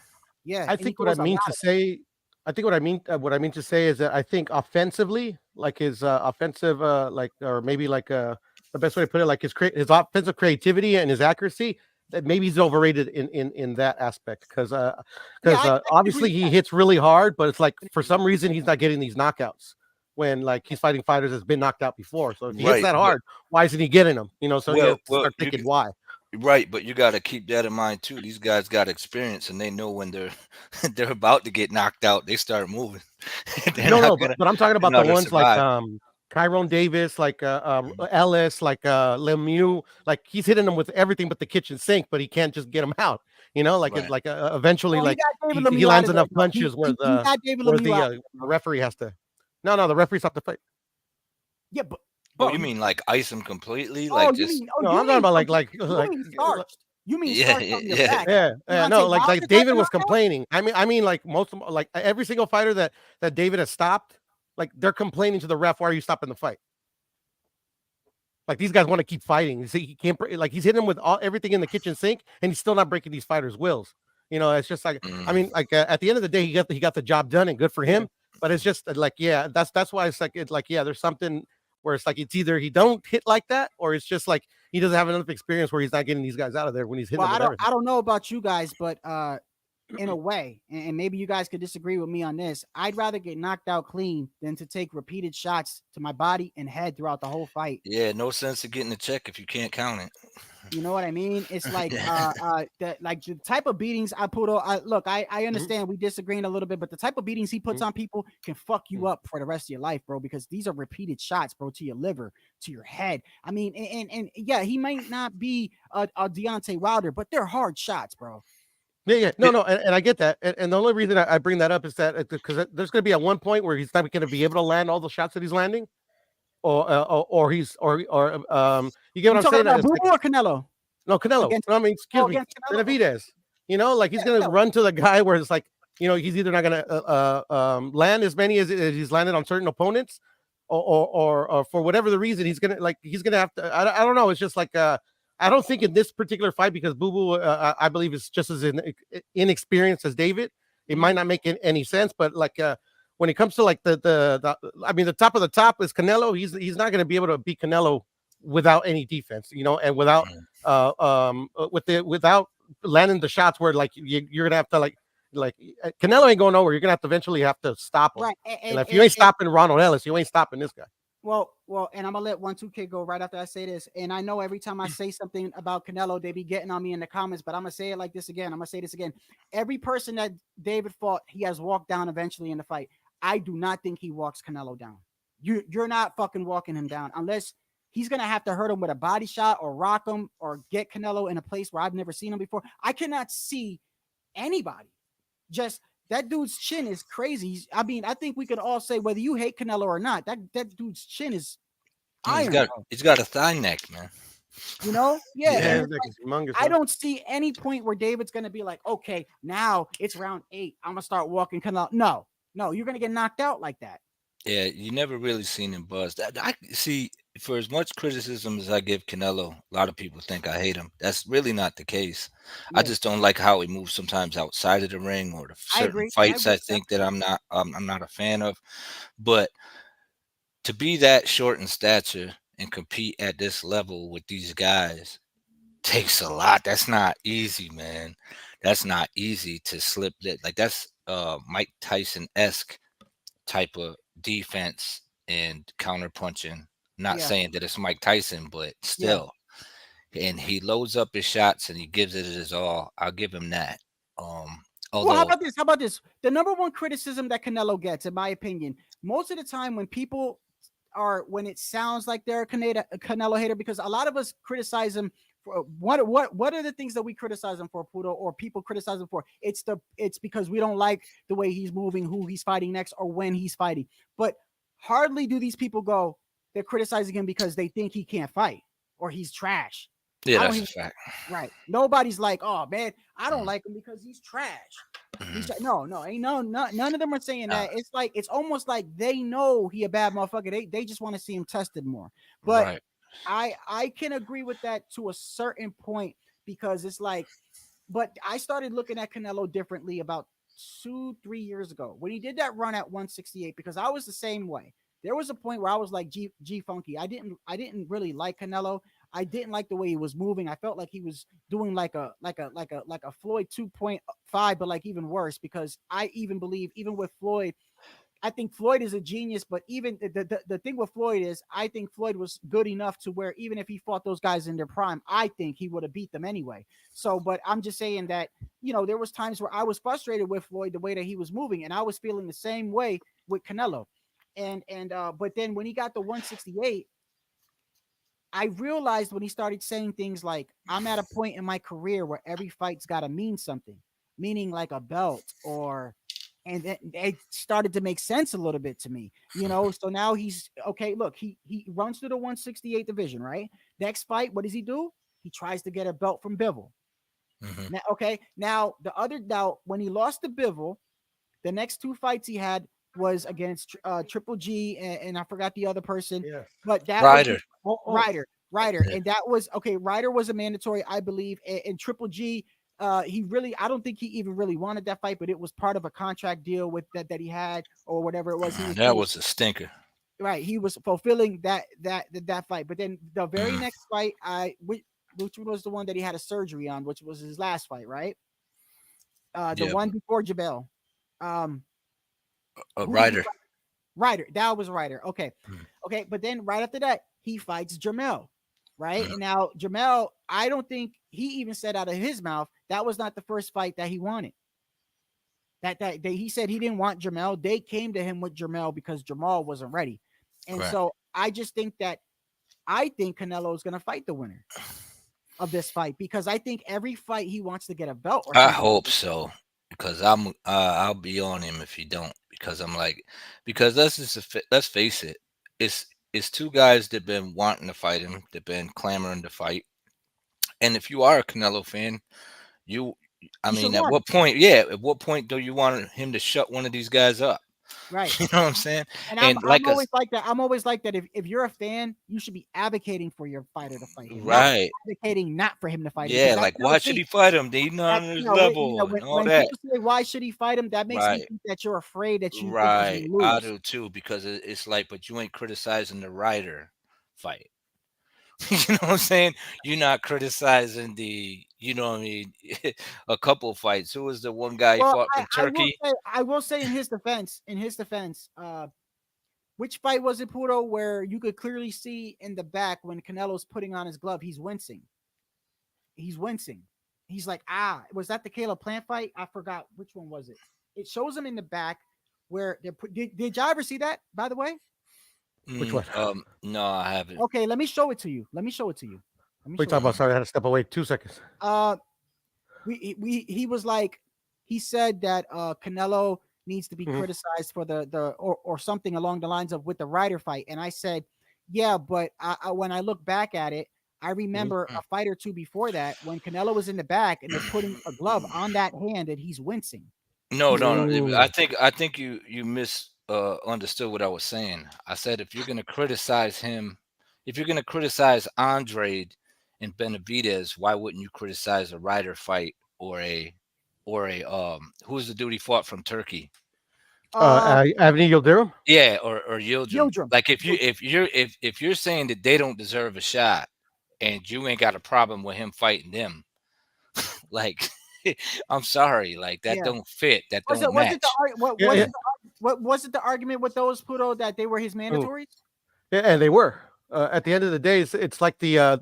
Yeah, I and he think what I throws a mean lot to of them. say, I think what I mean to say is that I think offensively, like his offensive, like, or maybe like the best way to put it, like his offensive creativity and his accuracy, that maybe he's overrated in that aspect, because Yeah, I agree obviously with he that. hits really hard, but it's like for some reason he's not getting these knockouts when like he's fighting fighters that's been knocked out before. So if he hits Right. that But hard, why isn't he getting them? So you have to well, start you thinking why. right, but you got to keep that in mind too. These guys got experience, and they know when they're they're about to get knocked out, they start moving. They're No, not no, gonna but I'm talking in about the order to ones like survive. Tyrone Davis, like Ellis, like Lemieux. Like he's hitting them with everything but the kitchen sink, but he can't just get them out. Like Right. eventually, Oh, he like got David he Lemieux out lands of there, enough bro. punches where He got David where Lemieux out of the there, bro. referee has to. No, the referee stopped the fight. Yeah, but Oh, bro, you mean like ice them completely? oh, Like you just mean, No, I'm talking about you mean starched? You mean yeah, starched yeah, on your yeah. back? yeah, Deontay no, like Wilder type David of was knockout? complaining. I mean, like most of like every single fighter that David has stopped, like they're complaining to the ref, why are you stopping the fight? Like these guys want to keep fighting. You see, he can't like he's hitting them with everything in the kitchen sink, and he's still not breaking these fighters' wills. It's just like I Mm. mean, like at the end of the day, he got the job done, and good for him. But it's just like yeah, that's why it's like yeah, there's something where it's like it's either he don't hit like that, or it's just like he doesn't have enough experience where he's not getting these guys out of there when he's hitting Well, them with everything. I don't know about you guys, but in a way, and maybe you guys could disagree with me on this, I'd rather get knocked out clean than to take repeated shots to my body and head throughout the whole fight. Yeah, no sense of getting a check if you can't count it. You know what I mean? It's like Yeah. the type of beatings I put on. Look, I Mm-hmm. understand we disagreeing a little bit, but the type of beatings he puts on people can fuck you up for the rest of your life, bro. Because these are repeated shots, bro, to your liver, to your head. I mean, and yeah, he might not be a Deontay Wilder, but they're hard shots, bro. Yeah. No, and I get that. And the only reason I bring that up is that because there's going to be at one point where he's not going to be able to land all the shots that he's landing, or you get what You I'm talking saying? about It's Boo like, Boo or Canelo? no, Canelo. Against- No, I mean, excuse me, against Canelo. Benavidez. Like he's Yeah, going to no. run to the guy where it's like, he's either not going to land as many as he's landed on certain opponents, or for whatever the reason he's gonna have to. I don't know. It's just like I don't think in this particular fight, because Boo Boo I believe is just as inexperienced as David. It might not make any sense, but like when it comes to like the I mean the top of the top is Canelo. He's not going to be able to beat Canelo without any defense, and without without landing the shots where like you're gonna have to like Canelo ain't going nowhere. You're gonna have to eventually have to stop him. Right. And if you ain't stopping Ronald Ellis, you ain't stopping this guy. Well, and I'm gonna let 1-2K go right after I say this. And I know every time I say something about Canelo, they be getting on me in the comments, but I'm gonna say it like this again. I'm gonna say this again. Every person that David fought, he has walked down eventually in the fight. I do not think he walks Canelo down. You're not fucking walking him down unless he's gonna have to hurt him with a body shot or rock him or get Canelo in a place where I've never seen him before. I cannot see anybody. Just that dude's chin is crazy. I mean, I think we could all say whether you hate Canelo or not, that dude's chin is iron. He's got a thigh neck, man. Yeah. Yeah, And it's humongous, I huh? don't see any point where David's gonna be like, okay, now it's round 8. I'm gonna start walking Canelo. No, you're gonna get knocked out like that. Yeah, you never really seen him buzz. I see. For as much criticism as I give Canelo, a lot of people think I hate him. That's really not the case. I Yeah. just don't like how he moves sometimes outside of the ring, or the I certain agree. fights I I agree. think that I'm not a fan of. But to be that short in stature and compete at this level with these guys takes a lot. That's not easy, man. That's not easy to slip that. Like that's Mike Tyson-esque type of defense and counter punching. Not Yeah. saying that it's Mike Tyson, but still. And he loads up his shots and he gives it his all. I'll give him that. Well, Although how about this? How about this? The number one criticism that Canelo gets, in my opinion, most of the time when people when it sounds like they're a Canelo hater, because a lot of us criticize him for what are the things that we criticize him for, Pudo, or people criticize him for? It's because we don't like the way he's moving, who he's fighting next, or when he's fighting. But hardly do these people go, they're criticizing him because they think he can't fight or he's trash. Yeah, I don't that's a hear- fact. Right. Nobody's like, oh man, I don't like him because he's trash. Mhm. No, ain't none of them are saying Nah. that. It's like it's almost like they know he a bad motherfucker. They just want to see him tested more. But Right. I can agree with that to a certain point because it's like, but I started looking at Canelo differently about 2-3 years ago when he did that run at 168 because I was the same way. There was a point where I was like G Funky. I didn't really like Canelo. I didn't like the way he was moving. I felt like he was doing like a Floyd 2.5, but like even worse because I even believe even with Floyd, I think Floyd is a genius, but even the thing with Floyd is I think Floyd was good enough to where even if he fought those guys in their prime, I think he would have beat them anyway. So, but I'm just saying that, there was times where I was frustrated with Floyd, the way that he was moving, and I was feeling the same way with Canelo. But then when he got the 168, I realized when he started saying things like, I'm at a point in my career where every fight's got to mean something, meaning like a belt and then it started to make sense a little bit to me, So now he's okay. Look, he runs through the 168 division, right? Next fight, what does he do? He tries to get a belt from Bivol. Mhm. Now when he lost to Bivol, the next two fights he had was against Triple G and I forgot the other person, Yes. but that Ryder. was Ryder, and that was okay. Ryder was a mandatory, I believe, and Triple G. I don't think he even really wanted that fight, but it was part of a contract deal with that he had or whatever it was. He was That was a stinker. right. He was fulfilling that fight, but then the very Mhm. next fight, which was the one that he had a surgery on, which was his last fight, right? The Yeah. one before Jabel. Who did he Ryder. fight? Ryder. That was Ryder. Okay. Mhm. Okay. But then right after that, he fights Jamel. Right. And now Jamel, I don't think he even said out of his mouth that was not the first fight that he wanted. He said he didn't want Jamel. They came to him with Jamel because Jamal wasn't ready. And Right. so I think Canelo is going to fight the winner of this fight because I think every fight he wants to get a belt. Or I something. hope so because I'll be on him if he don't because let's face it, it's two guys that been wanting to fight him, that been clamoring to fight, and if you are a Canelo fan, you I You should mean at want what point, yeah, at what point do you want him to shut one of these guys up? right. You know what I'm saying? And And I'm always like that. I'm always like that. If you're a fan, you should be advocating for your fighter to fight him, not right, advocating not for him to fight him. yeah, Because like why should he fight him? He's not on his level and all when that. people say why should he fight him, that makes me Right. think that you're afraid that you think he's Right, gonna I lose. do too because it's like, but you ain't criticizing the Ryder fight. You know what I'm saying? You're not criticizing you know what I mean, a couple fights. Who was the one guy he Well, fought from Turkey? I will say in his defense, which fight was it, Puro, where you could clearly see in the back when Canelo's putting on his glove, he's wincing. He's wincing. He's like, was that the Caleb Plant fight? I forgot which one was it. It shows him in the back where did y'all ever see that, by the way? Which one? No, I haven't. Okay, let me show it to you. What are you talking about? Sorry, I had to step away 2 seconds. He was like, he said that Canelo needs to be criticized for or something along the lines of with the Ryder fight, and I said, yeah, but when I look back at it, I remember a fight or two before that when Canelo was in the back and they're putting a glove on that hand and he's wincing. No. I think you understood what I was saying. I said if you're gonna criticize him, if you're gonna criticize Andrade and Benavidez, why wouldn't you criticize a Ryder fight or a who's the dude he fought from Turkey? Avni Yildirim? Yeah, or Yildirim. Yildirim. Like if you're saying that they don't deserve a shot and you ain't got a problem with him fighting them, like I'm sorry, like that don't fit. That don't match. What was it the argument with those, Puro, that they were his mandatories? Yeah, and they were. At the end of the day, it's like the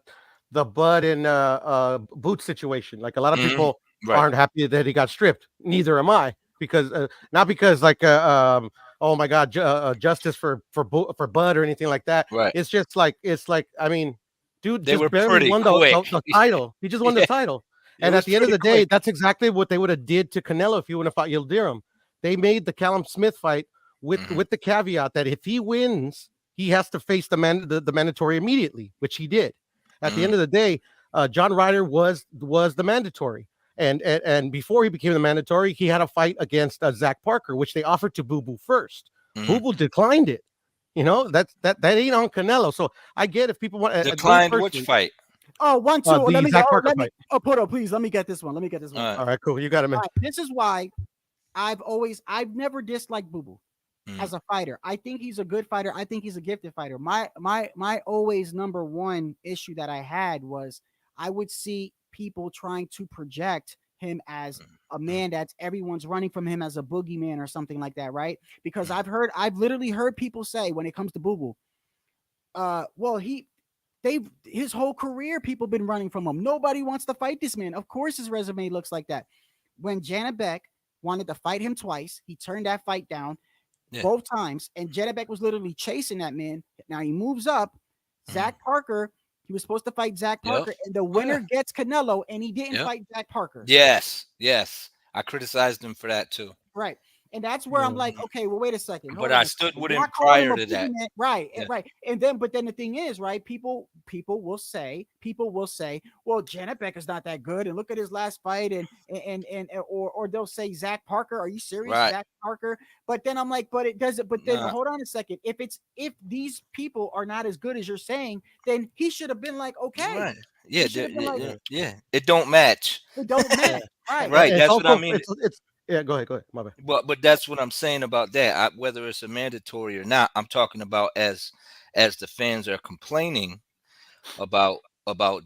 Bud and Boots situation. Like a lot of people aren't happy that he got stripped. Neither am I, because not because like oh my God, justice for Bud or anything like that. Right. It's just like I mean, dude, They just were barely pretty won quick. the title. He just won the title. And at the end of the day, that's exactly what they would have did to Canelo if he would have fought Yildirim. They made the Callum Smith fight with the caveat that if he wins, he has to face the mandatory immediately, which he did. At the end of the day, John Ryder was the mandatory, and before he became the mandatory, he had a fight against Zach Parker, which they offered to Boo Boo first. Boo Boo declined it. You know, that ain't on Canelo. So I get if people want declined which fight. Oh, 1, 2. The Zach Parker fight. Oh, Poto, please let me get this one. All right, cool. You got it, man. All right, this is why I've never disliked Boo Boo as a fighter. I think he's a good fighter. I think he's a gifted fighter. My always number one issue that I had was I would see people trying to project him as a man that's everyone's running from him as a boogeyman or something like that, right? Because I've literally heard people say when it comes to Boo Boo, well, his whole career people been running from him. Nobody wants to fight this man. Of course his resume looks like that. When Janabek wanted to fight him twice, he turned that fight down both times, and Janabek was literally chasing that man. Now he moves up. Zach Parker, he was supposed to fight Zach Parker, and the winner gets Canelo, and he didn't fight Zach Parker. Yes. I criticized him for that too. Right. And that's where I'm like, okay, well, wait a second. But I stood with him prior to that. Right. And then the thing is, right, people will say, well, Janabek is not that good. And look at his last fight. Or they'll say, Zach Parker, are you serious? Right. Zach Parker. But then I'm like, but then hold on a second. If these people are not as good as you're saying, then he should have been like, okay. Right. Yeah. It don't match. It don't match. Right. Right. That's what I mean. Yeah, go ahead. My bad. But that's what I'm saying about that. Whether it's a mandatory or not, I'm talking about as the fans are complaining about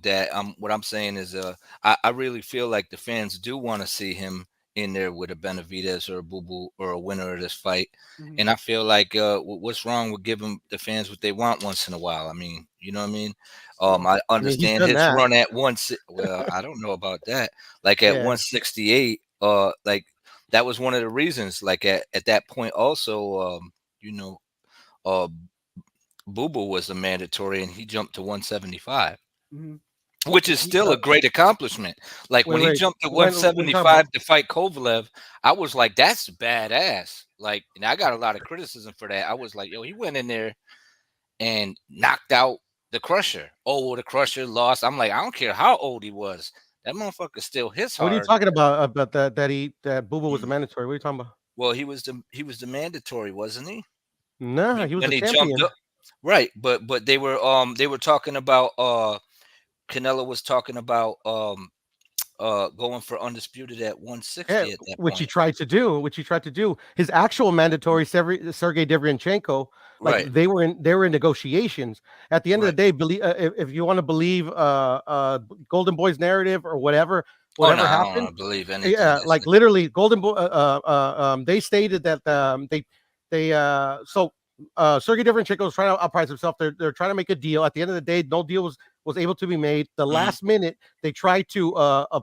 that. What I'm saying is, I really feel like the fans do want to see him in there with a Benavidez or a Boo Boo or a winner of this fight. And I feel like what's wrong with giving the fans what they want once in a while? I mean, you know what I mean? I understand his run at well, I don't know about that. Like at 168, like. That was one of the reasons, like at that point also, Boo Boo was a mandatory and he jumped to 175, which is still a great accomplishment. Like when he jumped to 175 to fight Kovalev, I was like, that's badass. Like, and I got a lot of criticism for that. I was like, yo, he went in there and knocked out the Crusher. Oh, the Crusher lost. I'm like, I don't care how old he was. That motherfucker still hits hard. What are you talking about? About that Boo Boo was the mandatory. What are you talking about? Well, he was the mandatory, wasn't he? No, he was the champion. Jumped up. Right, but they were talking about Canelo was talking about going for undisputed at 160 at that which point. he tried to do. His actual mandatory, Sergey Devryanchenko, like they were in negotiations. At the end of the day, if you want to believe Golden Boy's narrative or whatever happened, I don't believe anything. Yeah, like literally, Golden Boy. They stated that Sergey Devryanchenko was trying to outprice himself. They're trying to make a deal. At the end of the day, no deal was able to be made. The last minute, they tried to talk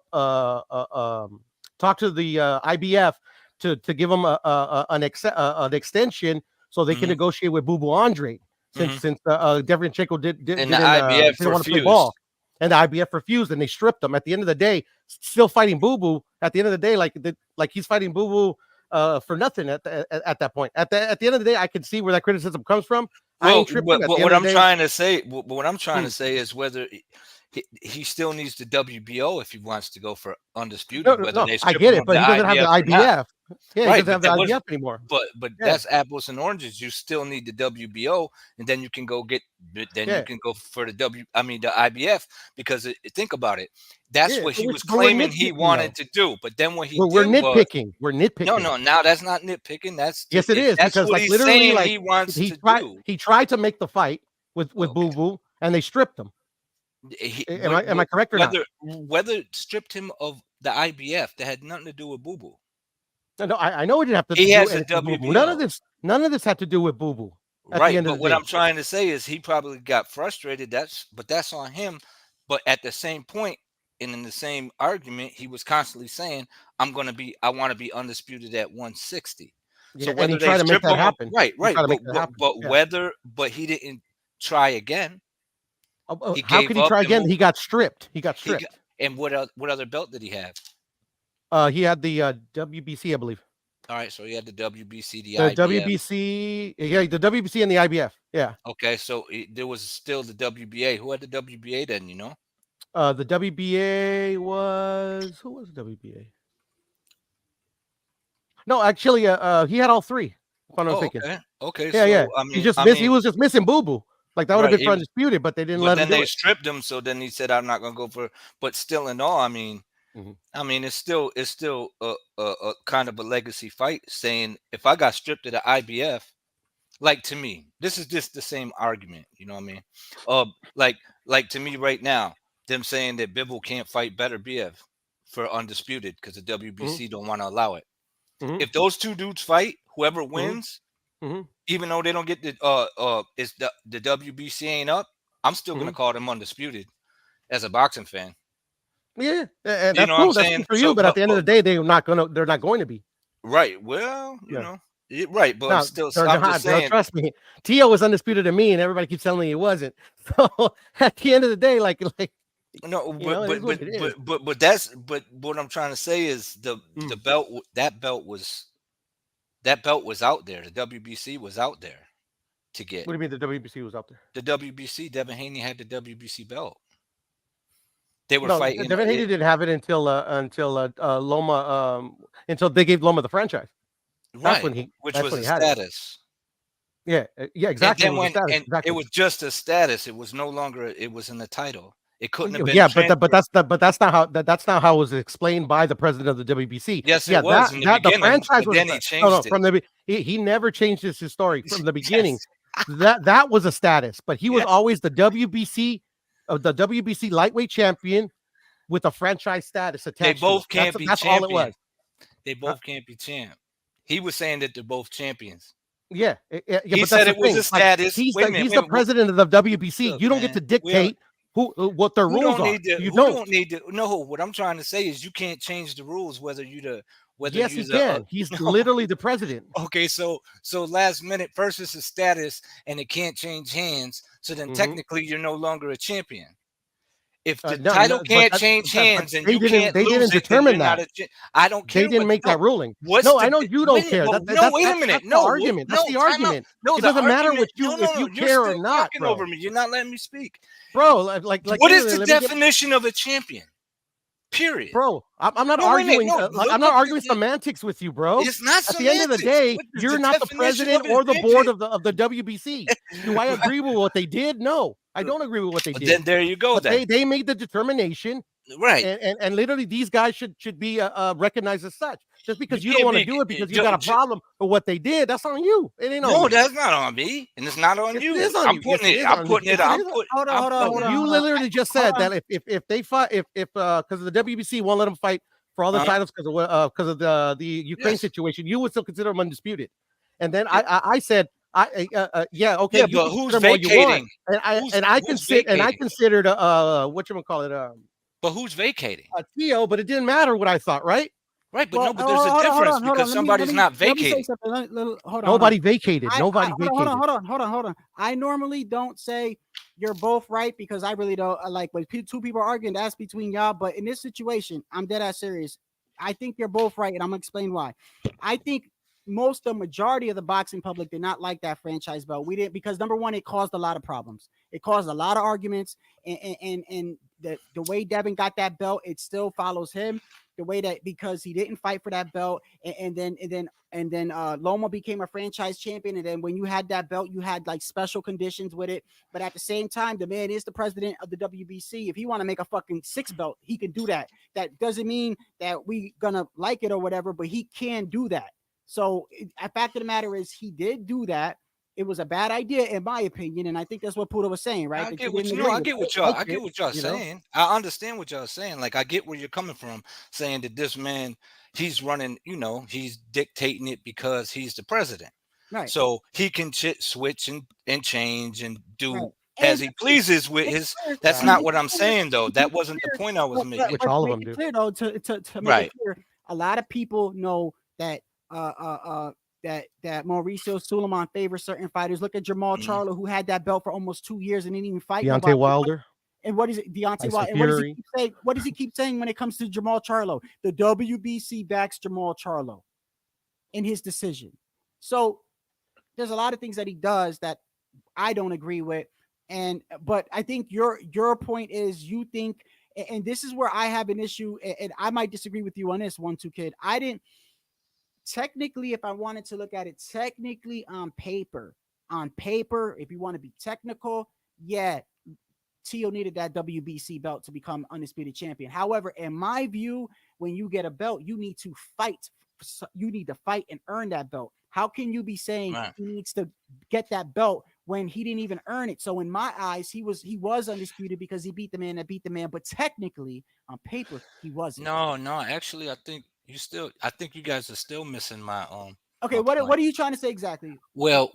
to the IBF to give them an extension so they can negotiate with Boo Boo Andrade. Since Devryanchenko didn't want to play ball, and the IBF refused, and they stripped him. At the end of the day, still fighting Boo Boo. At the end of the day, like he's fighting Boo Boo for nothing at that point. At the end of the day, I can see where that criticism comes from. Well, what I'm trying to say is whether he still needs the WBO if he wants to go for undisputed. No, I get it, but he doesn't have the IBF. Yeah, he doesn't have the IBF anymore. But that's apples and oranges. You still need the WBO, and then you can go get. You can go for the IBF, because think about it. That's what he was claiming he wanted to do. But then when we're nitpicking. We're nitpicking. No, now that's not nitpicking. That's yes, it is, because like literally, like he wants to do. He tried to make the fight with Boo Boo, and they stripped him. Am I correct or not? Whether stripped him of the IBF, that had nothing to do with Boo Boo. No, I know it didn't have to. He has a WBO. None of this had to do with Boo Boo. Right, but what I'm trying to say is he probably got frustrated. That's on him. But at the same point, and in the same argument, he was constantly saying, I want to be undisputed at 160. So whether he tried to make that happen, right. But he didn't try again. How could he try again? He got stripped. And what other belt did he have? He had the WBC, I believe. All right, so you had the WBC, the The IBF. WBC, yeah, the WBC and the IBF. Yeah. Okay, so there was still the WBA. Who had the WBA then? You know? The WBA was who was the WBA? No, actually, he had all three. If I'm not Oh, mistaken. okay, okay. Yeah, yeah. So I He mean, just missed. He was just missing Boo Boo. Like that would have right. been for undisputed, but they didn't But let him then do they it. stripped him. So then he said, "I'm not gonna go for." But still, in all, Mhm. I mean, it's still a kind of a legacy fight. Saying if I got stripped of the IBF, like to me, this is just the same argument. You know what I mean? Like to me right now, them saying that Bivol can't fight better BF for undisputed because the WBC don't want to allow it. Mhm. If those two dudes fight, whoever Mhm. wins, Mhm. even though they don't get the it's the WBC ain't up, I'm still gonna Mhm. call them undisputed as a boxing fan. Yeah, and You that's know what I'm cool. That's saying? cool for you. So, But at the end of the day, they're not going to be. right. Well, Yeah. right. But No, they're I'm just not, bro. saying. Trust me. Tio was undisputed to me, and everybody keeps telling me he wasn't. So at the end of the day, like No, you know, it is what it is. but what I'm trying to say is the Mm. belt that belt was out there. The WBC was out there to get. What do you mean the WBC was out there? The WBC, Devin Haney had the WBC belt. They were No, fighting Devin Haney didn't have it until Loma until they gave Loma the franchise. That's right, when he which that's was when a he had it. status. Yeah, yeah, And exactly. It then was a when status. and it Exactly. was just a status. It was no longer it was in the title. It couldn't have been Yeah, transferred. that's not how that's not how it was explained by the president of the WBC. Yes, it Yeah, was in the that the beginning, franchise but was then he no, changed it. from he never changed his story from the beginning. Yes. That was a status, but he was Yes. always the WBC lightweight champion with a franchise status They attached to it. both can't be That's all it was. champion. They both can't be champ. He was saying that they're both champions. Yeah, yeah, He but that's said the it was thing. a status. He's Wait a the minute, he's wait a the minute. president of the WBC. Look, You don't get man, to dictate what their we rules don't are. need to. You We don't. don't need to. No, what I'm trying to say is you can't change the rules whether Yes, he the can. He's no. literally the president. Okay, so last minute first it's a status and it can't change hands. So then Mhm. technically you're no longer a champion. If the No, title can't but change hands and you can't they lose didn't it, then determine you're not that. I don't care They didn't what. make that ruling. What's No, the I know you don't wait, care. well, That's wait a that's minute. the No, argument. That's the time out. argument. No, It the doesn't matter argument. what you No, if you you're care or still not, talking bro. over me. You're not letting me speak. Bro, like What is literally, the let me get- definition of a champion? Period. Bro, I'm not No, wait a minute. arguing. No, Like, look I'm not up arguing semantics with you, bro. It's not At the end of the semantics. day, What is you're the not the definition president of a or the champion? board of the WBC. Do I agree with what they did? No, I don't agree with what they did. Then there you go. But Then they made the determination, right. and literally these guys should be recognized as such. Just because you don't can't want to be- do it because you ju- got a ju- problem with what they did, that's on you. It ain't on No, me. that's not on me, and it's not on Yes, you. it is on I'm you. putting Yes, it it. is I'm on you. putting it. Yes, it I'm is. putting. Hold on, I'm hold on, putting hold it. on. You literally just said Hold that if they fight if because the WBC won't let them fight for all the Uh-huh. titles because of the Ukraine Yes. situation, you would still consider them undisputed. And then I said yeah, okay, Yeah, you but can who's consider them all you want. vacating? And I Who's vacating? considered whatchamacallit But who's vacating? Theo, but it didn't matter what I thought, right? Right, but Well, no, but there's a difference because somebody's not Let me say vacating. something. Hold on. Nobody vacated. Nobody vacated. Hold on. I normally don't say you're both right because I really don't like when two people are arguing. That's between y'all. But in this situation, I'm dead ass serious. I think you're both right, and I'm gonna explain why. I think the majority of the boxing public did not like that franchise belt. We didn't because number one, it caused a lot of problems. It caused a lot of arguments, and the way Devin got that belt, it still follows him. The way that because he didn't fight for that belt, and then Loma became a franchise champion, and then when you had that belt, you had like special conditions with it. But at the same time, the man is the president of the WBC. If he want to make a fucking 6 belt, he can do that. That doesn't mean that we gonna like it or whatever, but he can do that. So the fact of the matter is, he did do that. It was a bad idea, in my opinion, and I think that's what Puda was saying, right? I That get you what didn't you know. I agree get with what it. y'all. I I get what y'all you know? saying. I understand what y'all saying. Like I get where you're coming from, saying that this man he's running. He's dictating it because he's the president. Right. So he can switch and change and do Right. as And he pleases with his. That's not what I'm saying, though. That wasn't the point I was making. Which all of them make do. it clear, though, to make Right. it clear, a lot of people know that that Mauricio Suleiman favors certain fighters. Look at Jamal Mhm. Charlo, who had that belt for almost 2 years and didn't even fight Deontay nobody. Wilder. And what is it, Deontay Tyson Wilder? And what does he Fury. keep saying? What does he keep saying when it comes to Jamal Charlo? The WBC backs Jamal Charlo. in his decision. So there's a lot of things that he does that I don't agree with. But I think your point is you think, and this is where I have an issue, and I might disagree with you on this one too, kid. I didn't technically, if I wanted to look at it technically on paper, if you want to be technical, yeah, Tio needed that WBC belt to become undisputed champion. However, in my view, when you get a belt, you need to fight. You need to fight and earn that belt. How can you be saying Right. he needs to get that belt when he didn't even earn it? So in my eyes, he was undisputed because he beat the man that beat the man. But technically, on paper, he wasn't. No, actually, I think you guys are still missing my Okay, my what point. are you trying to say exactly? Well,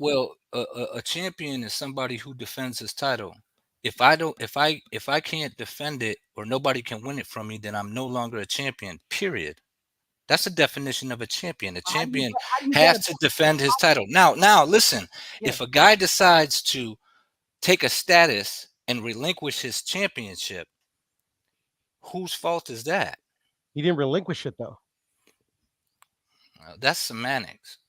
a champion is somebody who defends his title. If I can't defend it or nobody can win it from me, then I'm no longer a champion. Period. That's the definition of a champion. A How do you champion get, how do you get has a to defend his title. Now, listen. yeah. If a guy decides to take a status and relinquish his championship, whose fault is that? He didn't relinquish it though. That's semantics.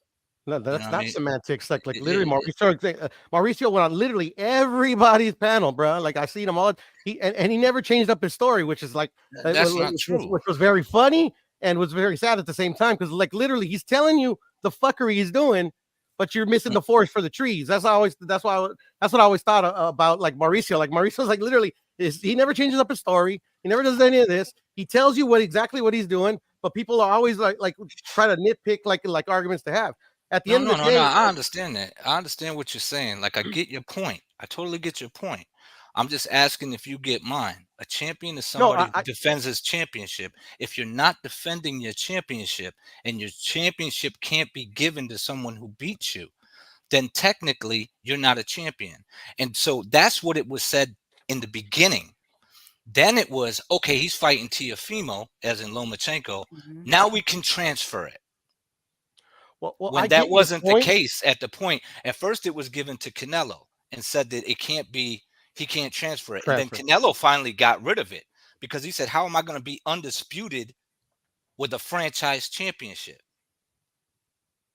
No, You that's know what not I mean? semantics. Like It- literally, it- Mauricio went on literally everybody's panel, bro. Like I seen him all. And he never changed up his story, which is like That's not true. which was very funny and was very sad at the same time because like literally he's telling you the fuckery he's doing, but you're missing the forest for the trees. That's what I always thought about like Mauricio. Like Mauricio's like literally he never changes up his story. He never does any of this. He tells you exactly what he's doing, but people are always like try to nitpick like arguments to have. At the end of the day, I understand that. I understand what you're saying. Like, I get your point. I totally get your point. I'm just asking if you get mine. A champion is somebody who defends his championship. If you're not defending your championship and your championship can't be given to someone who beats you, then technically you're not a champion. And so that's what it was said in the beginning. Then it was, okay, he's fighting Teofimo, as in Lomachenko. Mhm. Now we can transfer it. well, When that wasn't the case at the point. At first, it was given to Canelo and said that he can't transfer it. And then Canelo finally got rid of it because he said, how am I going to be undisputed with a franchise championship?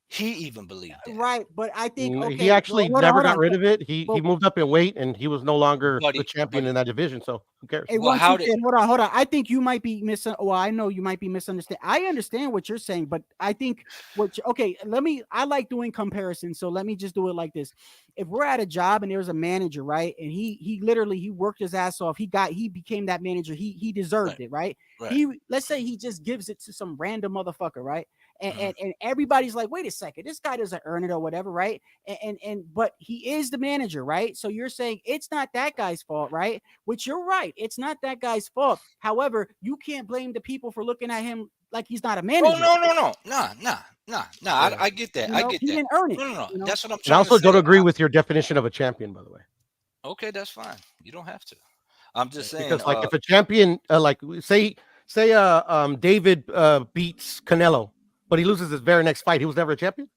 He even believed that. Right, but I think he actually never got rid of it. He moved up in weight and he was no longer the champion in that division. So who cares? Hey, hold on. I think you might be I know you might be misunderstanding. I understand what you're saying, but I think I like doing comparisons. So let me just do it like this. If we're at a job and there's a manager, right? And he literally worked his ass off. He became that manager. He deserved it, right? Let's say he just gives it to some random motherfucker, right? And everybody's like, wait a second, this guy doesn't earn it or whatever, right? But he is the manager, right? So you're saying it's not that guy's fault, right? Which you're right, it's not that guy's fault. However, you can't blame the people for looking at him like he's not a manager. Oh no. I get that. I get he that. didn't earn it. No. That's what I'm trying to say. I also don't agree with your definition of a champion, by the way. Okay, that's fine. You don't have to. I'm just saying because like if a champion, like say David beats Canelo, but he loses his very next fight, he was never a champion.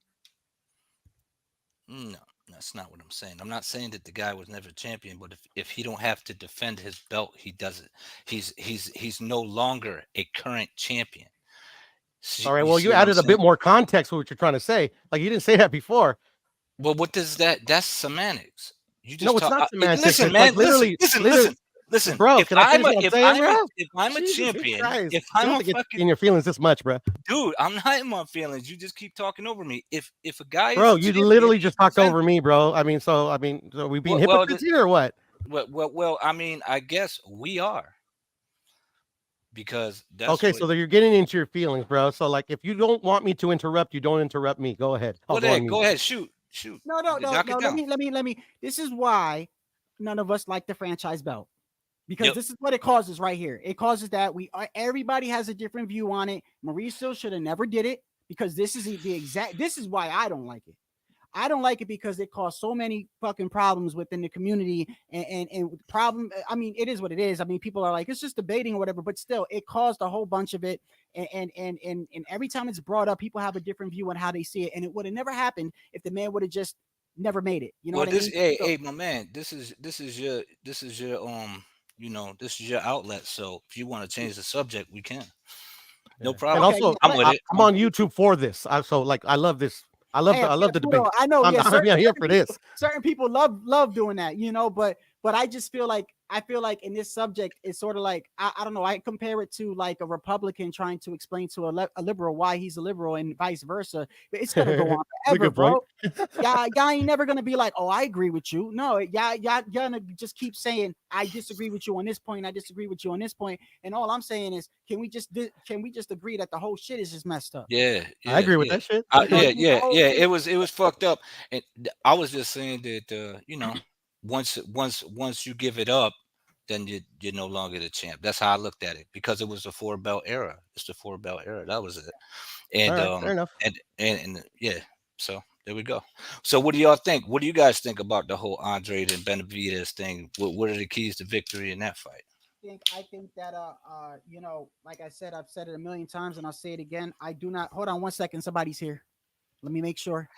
No, that's not what I'm saying. I'm not saying that the guy was never a champion, but if he don't have to defend his belt, he does it. He's no longer a current champion. All right. Well, you added a bit more context to what you're trying to say. Like you didn't say that before. Well, what does that? That's semantics. You just it's not semantics. Listen, man. Like Listen, bro. If I'm a champion, if I'm in your feelings this much, bro. Dude, I'm not in my feelings. You just keep talking over me. If a guy, bro, you literally just talked over me, bro. I mean, so are we being hypocrites here or what? Well, I mean, I guess we are. Because that's okay, so you're getting into your feelings, bro. So like, if you don't want me to interrupt, you don't interrupt me. Go ahead. Go ahead. Shoot. No. Let me. This is why none of us like the franchise belt. Because this is what it causes right here. It causes that everybody has a different view on it. Mauricio should have never did it because this is this is why I don't like it. I don't like it because it caused so many fucking problems within the community and problem. I mean, it is what it is. I mean, people are like, it's just debating or whatever, but still it caused a whole bunch of it. And every time it's brought up, people have a different view on how they see it. And it would have never happened if the man would have just never made it. You know what I mean? Hey, my man, this is your this is your outlet. So if you want to change the subject, we can. No Yeah. problem. And Okay, also, I'm with it. I'm on YouTube for this. So like, I love this. hey, I love the debate. I know, yeah, I'm here for this. certain people love doing that, you know, but I just feel like in this subject it's sort of like I don't know, I compare it to like a Republican trying to explain to a liberal why he's a liberal and vice versa. It's gonna go on That's a forever, good point. bro. Y'all ain't never gonna be like, oh, I agree with you. No, y'all gonna just keep saying I disagree with you on this point, I disagree with you on this point, and all I'm saying is, can we just agree that the whole shit is just messed up? Yeah, I yeah, agree with yeah. that shit. You know what I mean? The whole Yeah. shit. It was fucked up, and I was just saying that once you give it up, then you're no longer the champ. That's how I looked at it because it was the four belt era. It's the four belt era. That was it. All And right, fair enough. and yeah. So there we go. So what do y'all think? What do you guys think about the whole Andre and Benavidez thing? What are the keys to victory in that fight? I think that you know, like I said, I've said it a million times and I'll say it again. I do not hold on one second. Somebody's here. Let me make sure.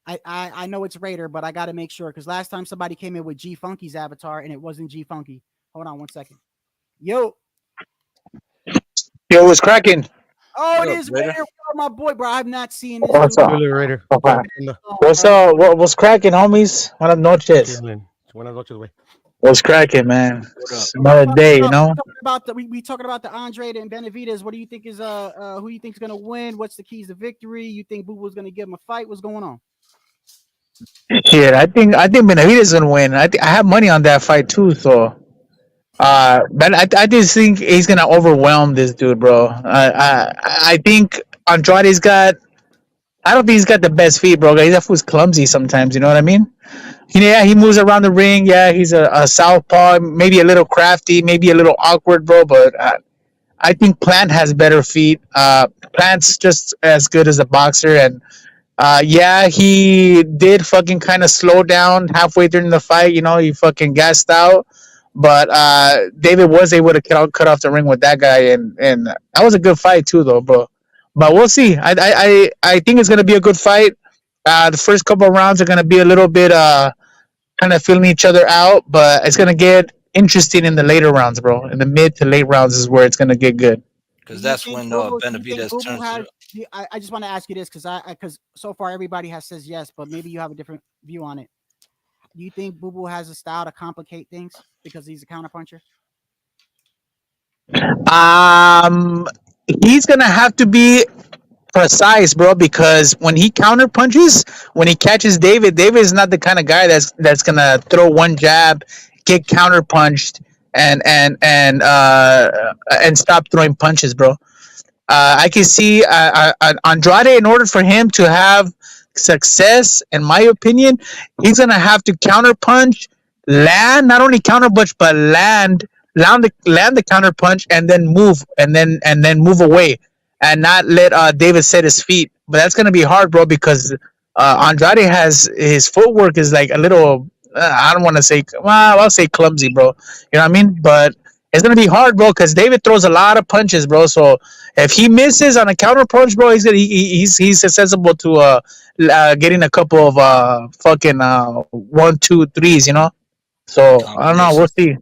I know it's Raider, but I gotta make sure because last time somebody came in with G Funky's avatar and it wasn't G Funky. Hold on one second. Yo, Yo, what's cracking? oh, What it up, is Raider? Raider. Oh, my boy, bro. I've not seen this What's dude up? Absolutely, Raider. Okay. No, What's bro. up? What's cracking, homies? Buenas noches. chilling. Buenas noches, güey. What's cracking, man? What up? It's another day, you know. Talking about we talking about the Andrade and Benavidez. What do you think is who you think is gonna win? What's the keys to victory? You think Boo was gonna give him a fight? What's going on? Yeah, I think Benavidez gonna win. I have money on that fight too. So, but I just think he's gonna overwhelm this dude, bro. I think Andrade's got. I don't think he's got the best feet, bro. That fool's clumsy sometimes. You know what I mean? Yeah, he moves around the ring. Yeah, he's a southpaw, maybe a little crafty, maybe a little awkward, bro. But I think Plant has better feet. Plant's just as good as a boxer, and yeah, he did fucking kind of slow down halfway during the fight. You know, he fucking gassed out. But David was able to cut off the ring with that guy, and that was a good fight too, though, bro. But we'll see. I think it's gonna be a good fight. The first couple of rounds are gonna be a little bit kind of feeling each other out, but it's gonna get interesting in the later rounds, bro. In the mid to late rounds is where it's gonna get good. Do Because you that's think when Do you think Benavidez Boo turns it has? up. I just want to ask you this because so far everybody has says yes, but maybe you have a different view on it. Do you think Boo Boo has a style to complicate things because he's a counterpuncher? Um, he's gonna have to be precise, bro, because when he counter punches, when he catches David is not the kind of guy that's gonna throw one jab, get counter punched, and stop throwing punches, bro. I can see Andrade, in order for him to have success, in my opinion, he's gonna have to counter punch, land, not only counter punch but land the counter punch, and then move away, and not let David set his feet. But that's gonna be hard, bro, because Andrade has his footwork is like a little. I don't want to say. Well, I'll say clumsy, bro. You know what I mean? But it's gonna be hard, bro, because David throws a lot of punches, bro. So if he misses on a counter punch, bro, he's susceptible to getting a couple of fucking 1, 2, 3s, you know. So I don't know. We'll Combinations. see.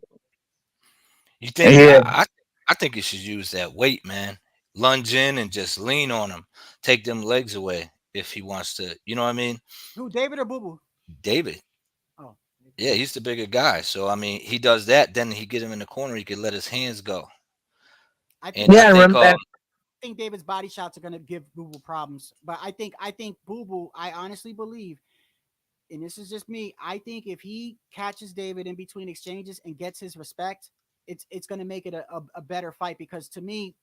You think Yeah, I think you should use that weight, man. Lunge in and just lean on him. Take them legs away if he wants to. You know what I mean? Who, David or Boo Boo? David. Oh, Yeah, he's the bigger guy. So I mean, he does that. Then he get him in the corner. He could let his hands go. I And think I yeah, think and David's body shots are gonna give Boo Boo problems, but I think Boo Boo. I honestly believe, and this is just me. I think if he catches David in between exchanges and gets his respect, it's gonna make it a better fight because to me,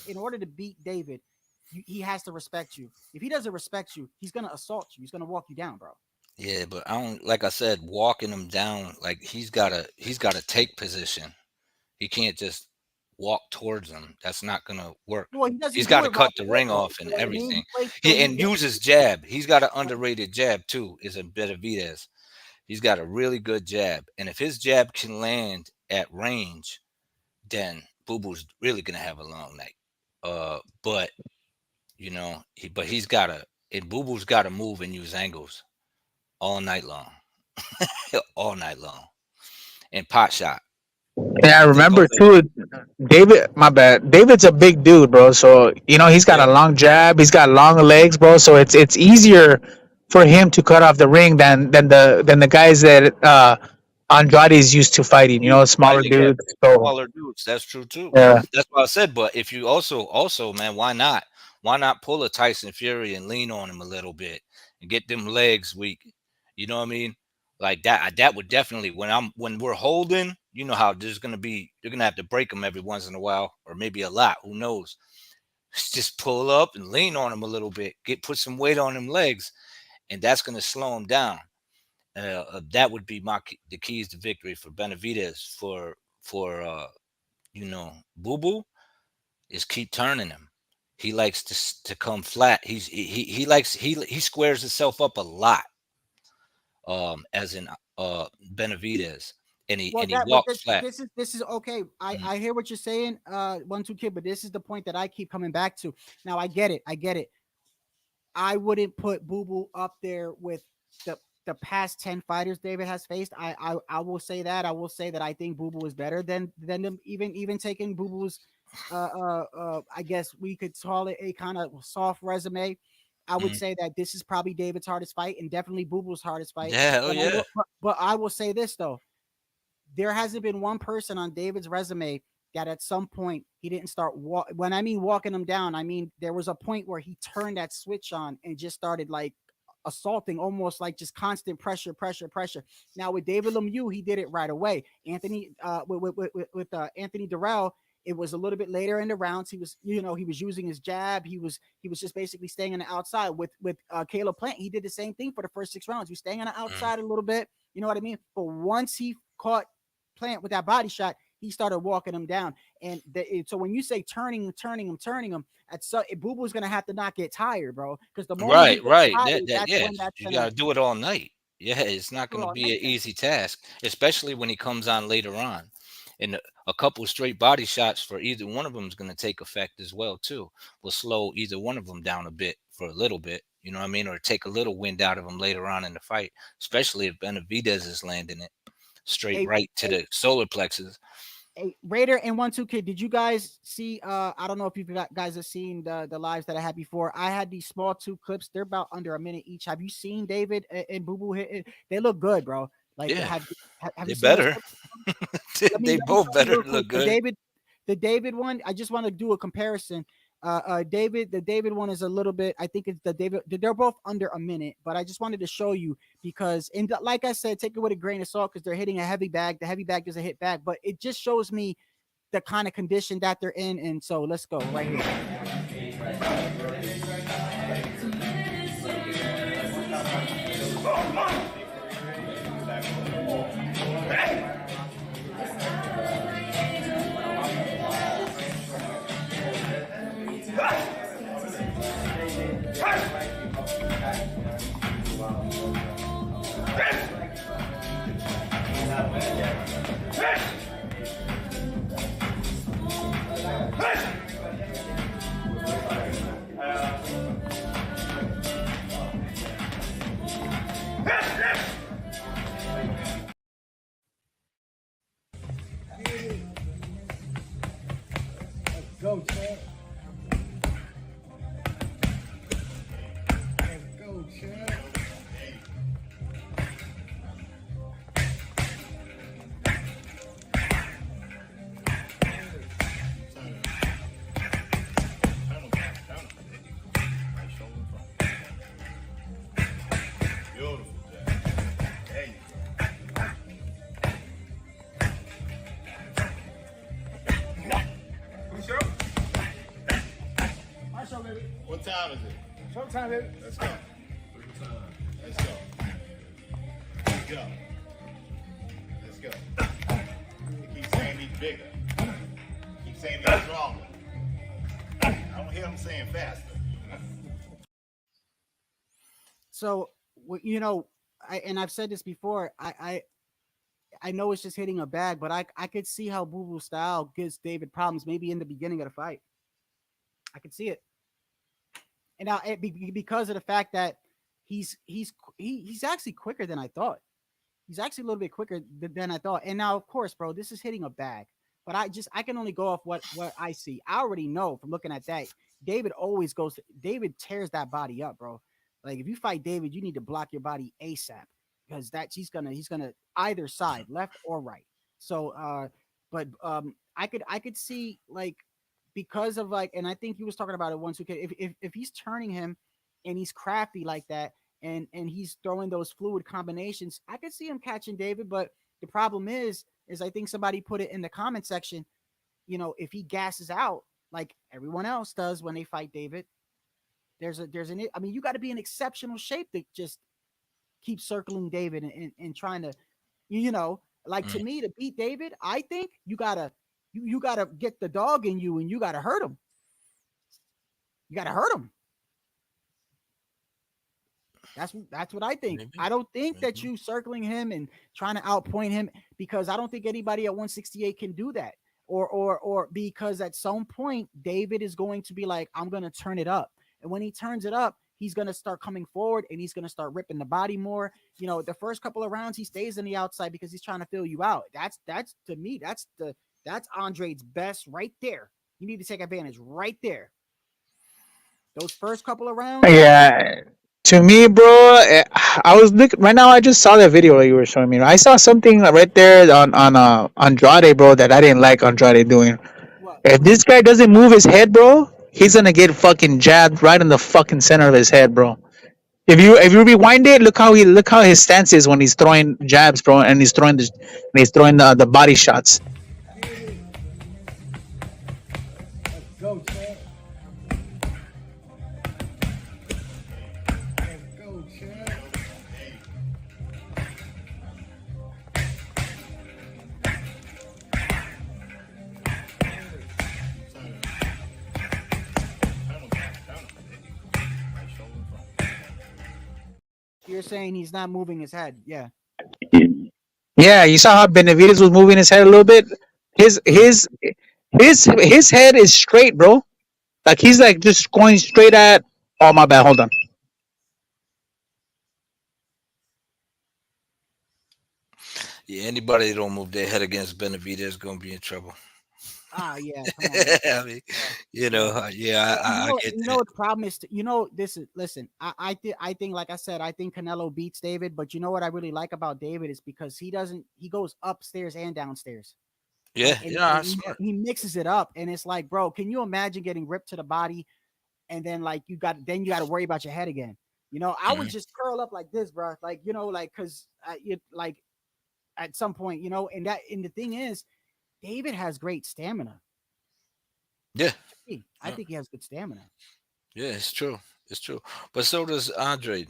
in order to beat David, he has to respect you. If he doesn't respect you, he's gonna assault you. He's gonna walk you down, bro. yeah, but I don't like I said, walking him down. Like he's gotta take position. He can't just walk towards him. That's not gonna work. Well, he He's doesn't got do to it right cut the away, ring though. off You and know what I mean? everything. He waits till He and use his jab. He's got an underrated jab too. Is a Benavidez. He's got a really good jab, and if his jab can land at range, then Boo Boo's really gonna have a long night. But he's gotta and Boo Boo's gotta move and use angles all night long, all night long, and pot shot. Yeah, I I think remember also, too. David, my bad. David's a big dude, bro. So he's got yeah, a long jab. He's got long legs, bro. So it's easier for him to cut off the ring than the guys that Andrade is used to fighting. you Smaller fighting against dudes. So smaller dudes. That's true too. yeah, That's what I said. But if you also, man, why not? Why not pull a Tyson Fury and lean on him a little bit and get them legs weak? You know what I mean? Like that. That would definitely when we're holding. You know how you're gonna have to break them every once in a while, or maybe a lot. Who knows? Just pull up and lean on him a little bit. Put some weight on them legs, and that's gonna slow him down. That would be the keys to victory for Benavidez. For Boo Boo is keep turning him. He likes to come flat. He squares himself up a lot. As in Benavidez, Well, and he but walks flat. this is okay. Mhm. I hear what you're saying, 1-2 kid, but this is the point that I keep coming back to. Now I get it. I wouldn't put Boo Boo up there with the past 10 fighters David has faced. I will say that. I will say that I think Boo Boo is better than them, even taking Boo Boo's I guess we could call it a kind of soft resume. I would Mhm. say that this is probably David's hardest fight and definitely Boo Boo's hardest fight. Yeah, oh yeah. But I will say this though. There hasn't been one person on David's resume that at some point he didn't start when I mean walking him down, I mean there was a point where he turned that switch on and just started like assaulting, almost like just constant pressure, pressure, pressure. Now with David Lemieux, he did it right away. Anthony with Anthony Durrell, it was a little bit later in the rounds. He was, he was using his jab. He was just basically staying on the outside. With Caleb Plant, he did the same thing for the first 6 rounds. He was staying on the Mhm. outside a little bit. You know what I mean? But once he caught Plant with that body shot, he started walking him down. And so when you say turning him, Boo Boo's gonna have to not get tired, bro. Because the moment he Right, gets right. tired, That that's yeah. when that's You gonna gotta do it all night. Yeah, it's not do it gonna all be night an then. easy task, especially when he comes on later on. And a couple straight body shots for either one of them is gonna take effect as well too. Will slow either one of them down a bit for a little bit. You know what I mean? Or take a little wind out of them later on in the fight, especially if Benavidez is landing it straight Hey, right to hey, the solar plexus. hey, Raider and 1-2 kid, did you guys see? I don't know if you guys have seen the lives that I had before. I had these small 2 clips. They're about under a minute each. Have you seen David and Boo Boo hit it? They look good, bro. Like, Yeah, have they you seen those better. clips? They Let me both show you better real quick. look good. The David one. I just want to do a comparison. The David one is a little bit. I think it's the David. They're both under a minute, but I just wanted to show you because, like I said, take it with a grain of salt because they're hitting a heavy bag. The heavy bag doesn't hit back, but it just shows me the kind of condition that they're in. And so let's go right here. Go, Chad. Let's go, Chad. Beautiful, Jack. There you go. Who's show? My show, baby. What time is it? Showtime, baby. Let's go. Let's go. Let's go. Let's go. He keeps saying he's bigger. He keeps saying he's stronger. I don't hear him saying faster. So I've said this before. I know it's just hitting a bag, but I could see how Boo Boo style gives David problems. Maybe in the beginning of the fight, I could see it. And now because of the fact that he's actually quicker than I thought. He's actually a little bit quicker than I thought. And now, of course, bro, this is hitting a bag. But I can only go off what I see. I already know from looking at that. David always goes. David tears that body up, bro. Like if you fight David, you need to block your body ASAP because that he's gonna either side, left or right. So, but I could see like because of like, and I think he was talking about it once. If he's turning him and he's crafty like that, and he's throwing those fluid combinations, I could see him catching David. But the problem is I think somebody put it in the comment section. You know, if he gasses out like everyone else does when they fight David, I mean, you got to be in exceptional shape to just keep circling David and trying to, like to me to beat David, I think you gotta get the dog in you and you gotta hurt him. You gotta hurt him. That's what I think. Maybe. I don't think that you circling him and trying to outpoint him, because I don't think anybody at 168 can do that. Or because at some point David is going to be like, I'm gonna turn it up. And when he turns it up, he's going to start coming forward and he's going to start ripping the body more. You know, the first couple of rounds, he stays on the outside because he's trying to fill you out. That's to me, that's Andrade's best right there. You need to take advantage right there. Those first couple of rounds. Yeah. To me, bro, I was looking right now. I just saw that video that you were showing me. I saw something right there on Andrade, bro, that I didn't like Andrade doing. What? If this guy doesn't move his head, bro, he's gonna get fucking jabbed right in the fucking center of his head, bro. If you rewind it, look how his stance is when he's throwing jabs, bro, and he's throwing the body shots. Go, Chad. Go, Chad. You're saying he's not moving his head. Yeah. Yeah, you saw how Benavidez was moving his head a little bit. His head is straight, bro. Like he's like just going straight at. Oh my bad. Hold on. Yeah, anybody that don't move their head against Benavidez is gonna be in trouble. Yeah. Come on, I mean, I get that. What the problem is? This is listen. I think, like I said, I think Canelo beats David. But you know what I really like about David is because he goes upstairs and downstairs. Yeah, And smart. he mixes it up, and it's like, bro, can you imagine getting ripped to the body, and then like you got to worry about your head again? I would just curl up like this, bro. Like because like at some point, and the thing is, David has great stamina. Yeah, I think he has good stamina. yeah, it's true. It's true. But so does Andre.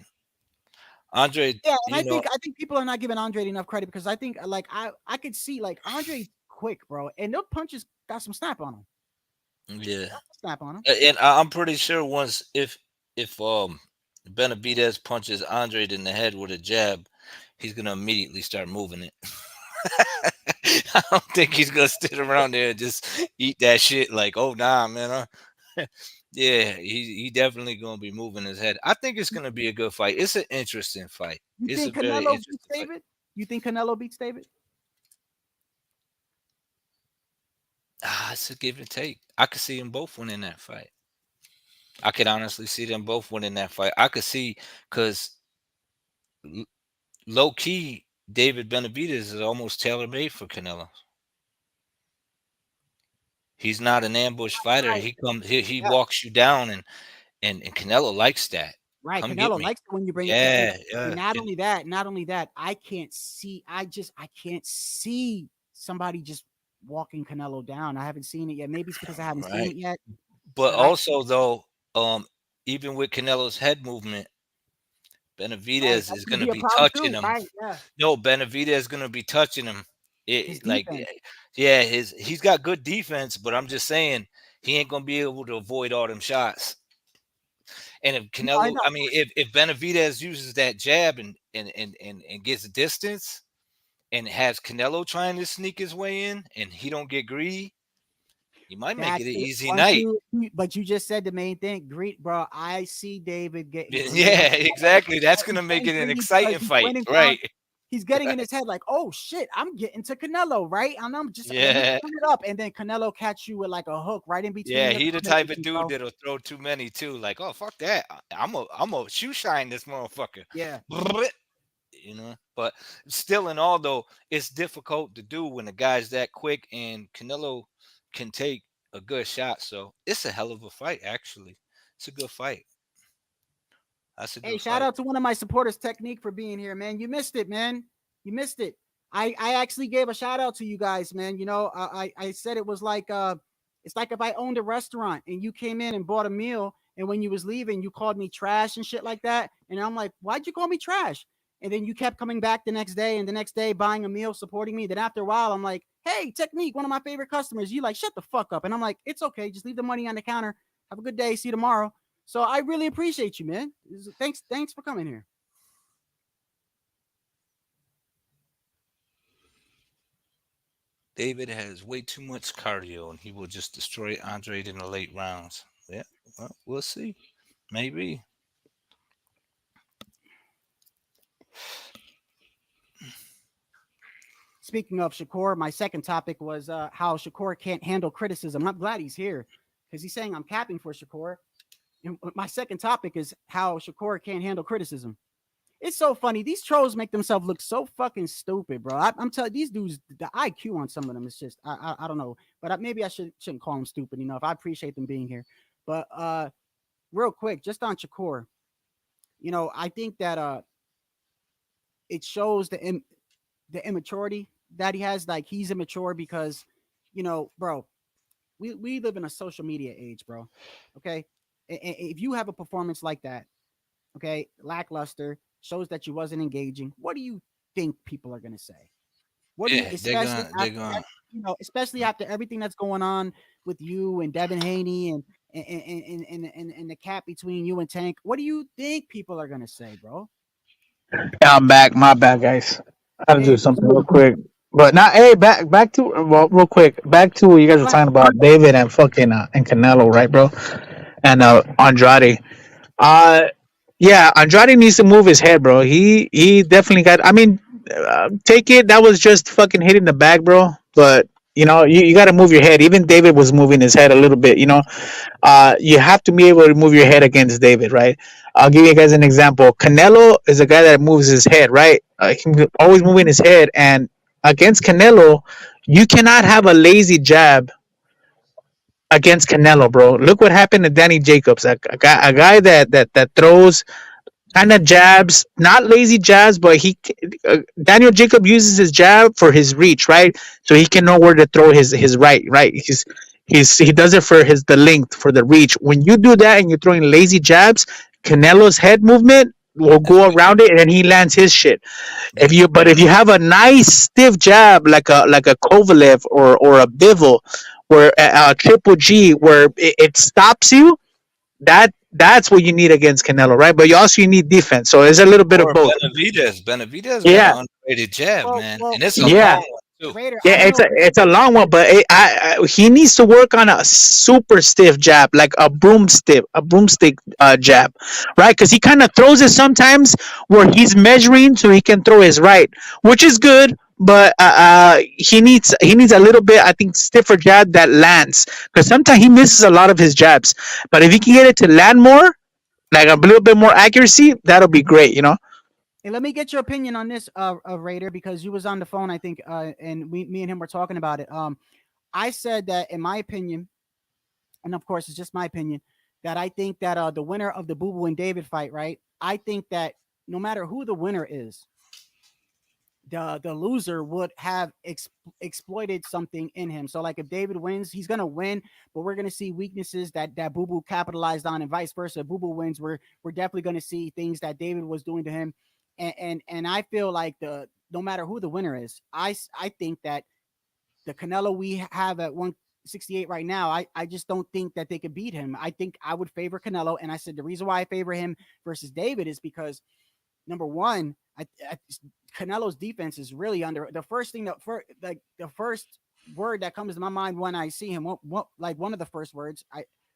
Andre, Yeah, and I think people are not giving Andre enough credit because I think like I could see like Andre quick, bro, and those punches got some snap on him. yeah, Snap on him. and I'm pretty sure once if Benavidez punches Andre in the head with a jab, he's gonna immediately start moving it. I don't think he's gonna sit around there and just eat that shit like, oh nah, man. Yeah, he definitely gonna be moving his head. I think it's gonna be a good fight. It's an interesting fight. You It's a think very Canelo interesting beats fight. David? You think Canelo beats David? It's a give and take. I could see them both winning that fight. I could honestly see them both winning that fight. I could see because low key, David Benavidez is almost tailor made for Canelo. He's not an ambush fighter. Right. He walks you down, and Canelo likes that. Right. Come get Canelo me. likes it when you bring it. Yeah, And yeah. not only that, I can't see somebody just walking Canelo down. I haven't seen it yet. Maybe it's because I haven't seen Right. it yet. But But also though, even with Canelo's head movement, Right, Benavidez that's is gonna gonna be a be problem touching too. him. Right. Yeah. No, Benavidez is gonna be touching him. His It like, defense. yeah, he's got good defense, but I'm just saying he ain't gonna be able to avoid all them shots. And if No, I Canelo, know. I mean, if Benavidez uses that jab and gets distance and has Canelo trying to sneak his way in, and he don't get greedy, he might make it That's an it. easy Once night. but you just said the main thing. Greed, bro. I see David getting greedy. Yeah, exactly. That's gonna He's make getting it an greedy because exciting he's fight, winning rounds. right? he's getting in his head like, oh shit, I'm getting to Canelo, right? And I'm just let me Yeah. turn it up, and then Canelo catch you with like a hook right in between. Yeah, your he the type of combinations, dude bro. that'll throw too many too. Like, oh fuck that. I'm a shoe shine this motherfucker. Yeah. You know, but still in all though, it's difficult to do when the guy's that quick, and Canelo can take a good shot. So it's a hell of a fight, actually. It's a good fight. That's a Hey, good shout fight. out to one of my supporters, Technique, for being here, man. You missed it, man. You missed it. I actually gave a shout out to you guys, man. You know, I said it was like it's like if I owned a restaurant and you came in and bought a meal, and when you was leaving, you called me trash and shit like that. And I'm like, why'd you call me trash? And then you kept coming back the next day and the next day buying a meal, supporting me. Then after a while, I'm like, hey, Technique, one of my favorite customers. You like, shut the fuck up. And I'm like, it's okay. Just leave the money on the counter. Have a good day. See you tomorrow. So I really appreciate you, man. Thanks for coming here. David has way too much cardio, and he will just destroy Andrade in the late rounds. Yeah, well, we'll see. Maybe. Speaking of Shakur, my second topic was how Shakur can't handle criticism. I'm glad he's here because he's saying I'm capping for Shakur. And my second topic is how Shakur can't handle criticism. It's so funny. These trolls make themselves look so fucking stupid, bro. I'm telling these dudes, the IQ on some of them is just I don't know, but maybe I shouldn't call them stupid enough. I appreciate them being here, but real quick, just on Shakur, you know, I think that it shows the immaturity that he has. Like he's immature because, you know, bro, we live in a social media age, bro. Okay, if you have a performance like that, okay, lackluster, shows that you wasn't engaging, what do you think people are gonna say? What do you, Yeah, especially they're after, gonna. you know, especially after everything that's going on with you and Devin Haney and the cap between you and Tank? What do you think people are gonna say, bro? Yeah, I'm back. My bad, guys. I had to do Hey, something real quick. But now, hey, back to well, real quick. Back to what you guys were go ahead. talking about, David and fucking and Canelo, right, bro? And Andrade. Uh, yeah, Andrade needs to move his head, bro. He definitely got. I mean, take it. That was just fucking hitting the bag, bro. But you know, you got to move your head. Even David was moving his head a little bit. You know, you have to be able to move your head against David, right? I'll give you guys an example. Canelo is a guy that moves his head, right? He's always moving his head, and against Canelo, you cannot have a lazy jab against Canelo, bro. Look what happened to Danny Jacobs, a guy that throws kind of jabs, not lazy jabs, but Daniel Jacob uses his jab for his reach, right? So he can know where to throw his right. He does it for the length, for the reach. When you do that and you're throwing lazy jabs, Canelo's head movement will That's go weak. around it and then he lands his shit. Yeah. If you have a nice stiff jab like a Kovalev or a Bivol, where a Triple G, where it stops you, that's what you need against Canelo, right? But you need defense. So it's a little bit of Or both. Benavidez. Benavidez got Yeah, an underrated jab, Well, man, well, and it's a yeah, long one too. Raider, I yeah. don't know. It's a long one, but he needs to work on a super stiff jab, like a broomstick jab, right? Because he kind of throws it sometimes where he's measuring so he can throw his right, which is good. But he needs a little bit, I think, stiffer jab that lands, because sometimes he misses a lot of his jabs. But if he can get it to land more, like a little bit more accuracy, that'll be great, you know? Hey, let me get your opinion on this, Raider, because you was on the phone, I think, and me and him were talking about it. I said that, in my opinion, and of course, it's just my opinion, that I think that the winner of the Boo Boo and David fight, right? I think that no matter who the winner is, the loser would have exploited something in him. So like if David wins, he's gonna win, but we're gonna see weaknesses that Boo Boo capitalized on, and vice versa. Boo Boo wins, we're definitely gonna see things that David was doing to him, and I feel like no matter who the winner is, I think that the Canelo we have at 168 right now, I just don't think that they could beat him. I think I would favor Canelo, and I said the reason why I favor him versus David is because number one, Canelo's defense is really under. The first thing that the first word that comes to my mind when I see him, like one of the first words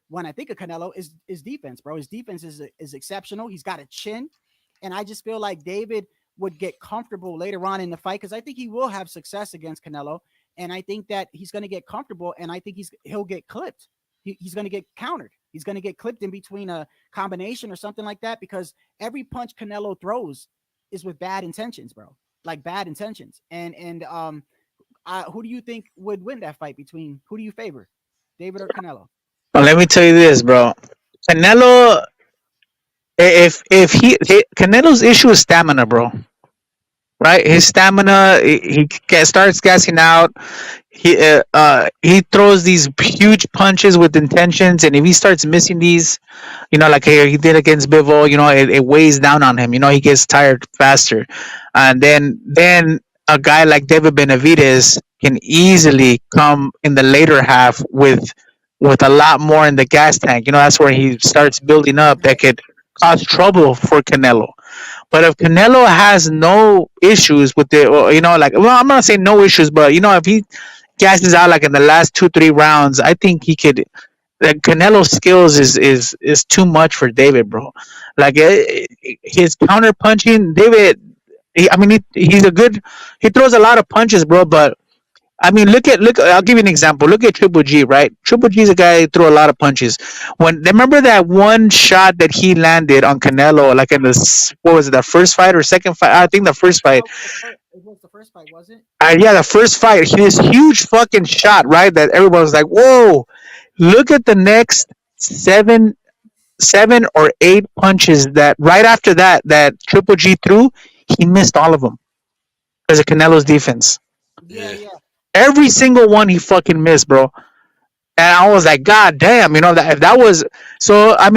when I think of Canelo is defense, bro. His defense is exceptional. He's got a chin, and I just feel like David would get comfortable later on in the fight, because I think he will have success against Canelo, and I think that he's going to get comfortable, and I think he'll get clipped. He's going to get countered. He's going to get clipped in between a combination or something like that, because every punch Canelo throws is with bad intentions, bro. Like bad intentions. Who do you think would win that fight between? Who do you favor, David or Canelo? Well, let me tell you this, bro. Canelo, if Canelo's issue is stamina, bro. Right, his stamina, starts gassing out. He throws these huge punches with intentions, and if he starts missing these, like he did against Bivol, it weighs down on him. He gets tired faster, and then a guy like David Benavidez can easily come in the later half with a lot more in the gas tank. That's where he starts building up. That could cause trouble for Canelo. But if Canelo has no issues with it, or, well, I'm not saying no issues, but if he gasses out like in the last 2-3 rounds, I think he could. Canelo's skills is too much for David, bro. Like his counter punching, David. He's a good. He throws a lot of punches, bro. But look. I'll give you an example. Look at Triple G, right? Triple G's a guy who threw a lot of punches. Remember that one shot that he landed on Canelo, like in what was it, the first fight or second fight? I think the first fight. It was the first fight, was it? Yeah, the first fight. His huge fucking shot, right? That everyone was like, "Whoa!" Look at the next seven or eight punches that right after that Triple G threw. He missed all of them because of Canelo's defense. Yeah, Yeah. yeah. Every single one he fucking missed, bro. And I was like, God damn, that if that was so. I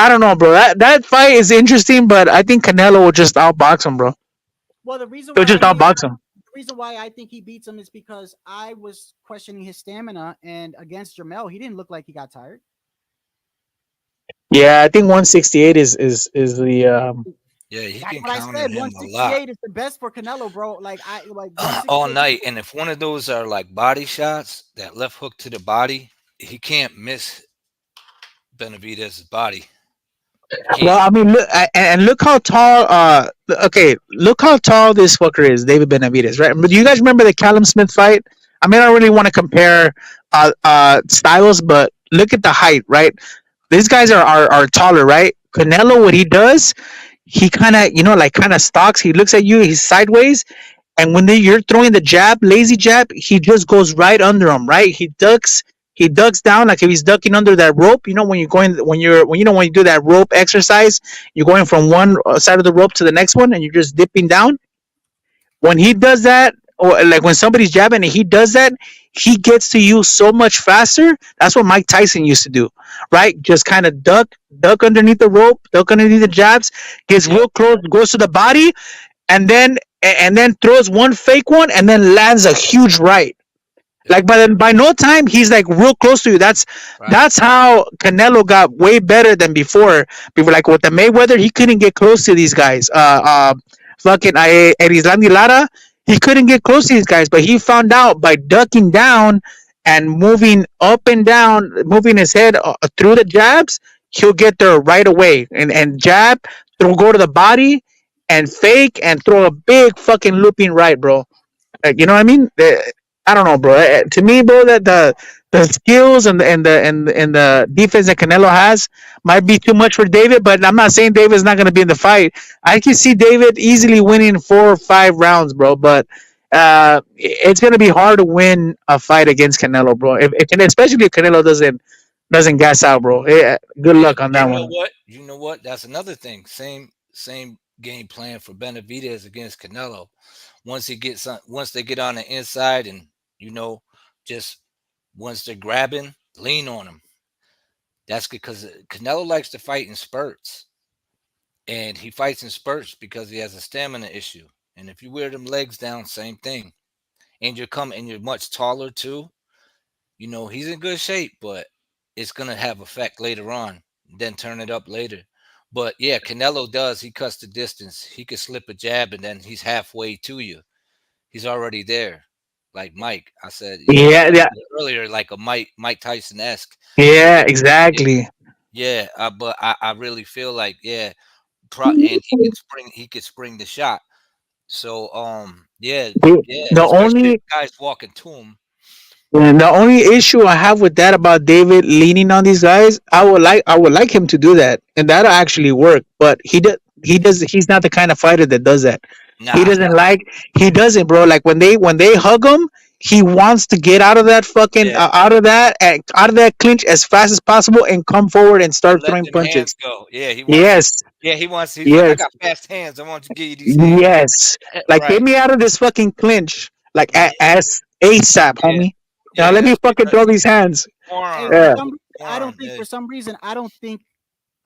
don't know, bro. That fight is interesting, but I think Canelo will just outbox him, bro. Well, the reason He'll why just outbox him. the reason why I think he beats him is because I was questioning his stamina, and against Jamel, he didn't look like he got tired. Yeah, I think 168 is the Yeah, he That's can what I counter said. him a lot 168 is the best for Canelo, bro. Like all 168. night. And if one of those are like body shots, that left hook to the body, he can't miss Benavidez's body. He Well, can't. look and look how tall. Okay, look how tall this fucker is, David Benavidez, right? But do you guys remember the Callum Smith fight? I don't really want to compare styles, but look at the height, right? These guys are taller, right? Canelo, what he does, he kind of like kind of stalks. He looks at you, he's sideways, and when you're throwing the jab, lazy jab, he just goes right under him, right? He ducks down like if he's ducking under that rope. When you're going, when you do that rope exercise, you're going from one side of the rope to the next one, and you're just dipping down. When he does that, or like when somebody's jabbing and he does that, he gets to you so much faster. That's what Mike Tyson used to do, right? Just kind of duck underneath the rope, duck underneath the jabs, gets Yep. real close, goes to the body, and then throws one fake one, and then lands a huge right. Like Yep. by no time he's like real close to you. That's Right. that's how Canelo got way better than before. Before, like with the Mayweather, he couldn't get close to these guys. Fucking Erislandy Lara, he couldn't get close to these guys, but he found out by ducking down and moving up and down, moving his head through the jabs, he'll get there right away. And jab, go to the body, and fake and throw a big fucking looping right, bro. Like, you know what I mean? I don't know, bro. To me, bro, that the skills and the defense that Canelo has might be too much for David. But I'm not saying David's not going to be in the fight. I can see David easily winning 4 or 5 rounds, bro. But it's going to be hard to win a fight against Canelo, bro. Especially if Canelo doesn't gas out, bro. Good Yeah, luck on that you know one. what? You know what? That's another thing. Same game plan for Benavidez against Canelo. Once they get on the inside and just once they're grabbing, lean on them. That's because Canelo likes to fight in spurts, and he fights in spurts because he has a stamina issue. And if you wear them legs down, same thing. And you're much taller too. He's in good shape, but it's gonna have effect later on. Then turn it up later. But yeah, Canelo does. He cuts the distance. He could slip a jab, and then he's halfway to you. He's already there. Like Mike, I said, Yeah, yeah, earlier, like a Mike Tyson esque. yeah, Yeah, exactly. yeah. But I really feel like, yeah, and he could spring the shot. So yeah, The, yeah, the especially if only guys walking to him. And the only issue I have with that about David leaning on these guys, I would like him to do that, and that'll actually work. But he's not the kind of fighter that does that. He Nah, doesn't like he doesn't, bro. Like when they hug him, he wants to get out of that fucking yeah, out of that clinch as fast as possible and come forward and and start let throwing them hands punches. go. Yeah, he wants to. Yes, Yeah, he wants. He's like, I yes, got fast hands. I want to give you these hands. yes. Like get Right. me out of this fucking clinch, like Mhm. as ASAP, Yeah, homie. Now let yeah. me fucking throw these hands. Hey, Forearm, for Yeah. some, I don't forearm. think Yeah, for some reason I don't think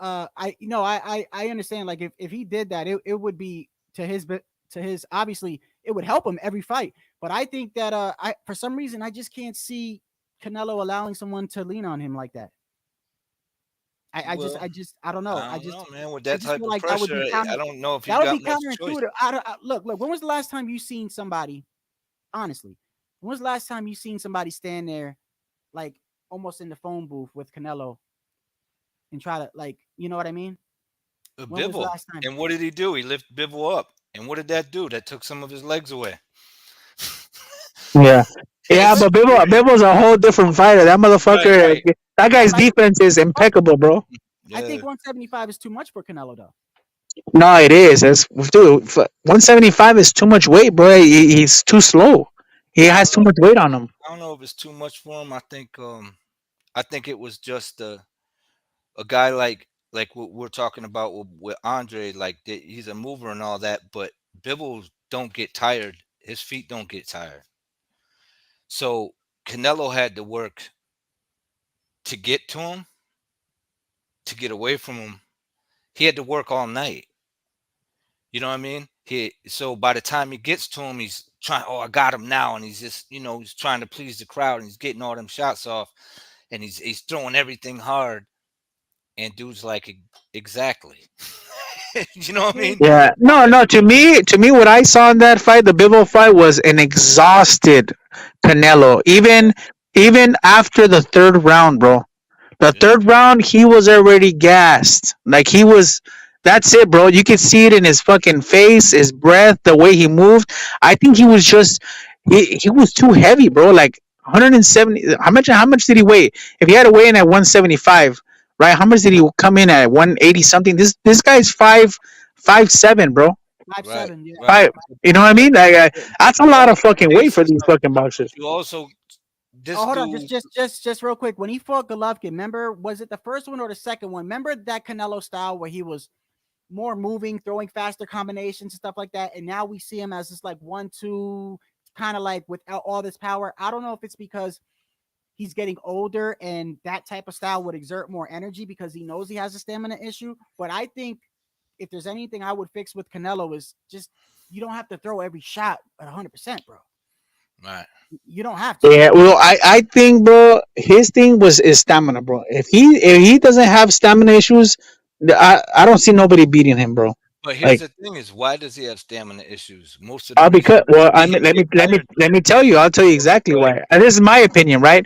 I understand like if he did that it would be to his obviously it would help him every fight. But I think that I for some reason I just can't see Canelo allowing someone to lean on him like that. well, I don't know. I don't know, man. With I that just type feel of like that would pressure, be I don't know if you that would got be much choice. counterintuitive. Look. When was the last time you seen somebody? Honestly, when was the last time you seen somebody stand there, like almost in the phone booth with Canelo and try to like, you know what I mean? When was the Bivol. last time? And what did he do? He lifted Bivol up. And what did that do? That took some of his legs away. Yeah. Yeah, It's but Bibbo's a whole different fighter. That right, motherfucker, right. that I guy's like. defense is impeccable, bro. I Yeah. think 175 is too much for Canelo though. No, it is. It's, dude, 175 is too much weight, bro. He's too slow. He I has don't too know. much weight on him. I don't know if it's too much for him. I think it was just a guy like what we're talking about with Andre, like he's a mover and all that, but Bibbles don't get tired. His feet don't get tired. So Canelo had to work to get to him, to get away from him. He had to work all night. You know what I mean? So by the time he gets to him, he's trying, oh, I got him now, and he's just, he's trying to please the crowd, and he's getting all them shots off, and he's throwing everything hard, and dude's like, exactly. You know what I mean? Yeah. No, no. To me, what I saw in that fight, the Bibbo fight, was an exhausted Canelo. Even after the third round, bro. The Yeah. third round, he was already gassed. Like he was. That's it, bro. You could see it in his fucking face, his breath, the way he moved. I think he was just he was too heavy, bro. Like 170. How much did he weigh? If he had to weigh in at 175, right? How much did he come in at 180 something? This guy's 5'7", bro. Five Right, seven, yeah. right. Five. You know what I mean? Like that's a You lot of also fucking weight pace for these yourself, fucking but boxers. you also this Oh, hold on, dude. just real quick. When he fought Golovkin, remember, was it the first one or the second one? Remember that Canelo style where he was more moving, throwing faster combinations and stuff like that. And now we see him as this like 1-2, kind of like without all this power. I don't know if it's because he's getting older and that type of style would exert more energy because he knows he has a stamina issue. But I think if there's anything I would fix with Canelo is just you don't have to throw every shot at 100%, bro. Right. You don't have to. Yeah, well, I think, bro, his thing was his stamina, bro. If he doesn't have stamina issues, I don't see nobody beating him, bro. But here's Like, the thing: is why does he have stamina issues? Most of the because, reason well, I he mean, let me get let me tired. let me tell you. I'll tell you exactly Go ahead. why. And this is my opinion, right?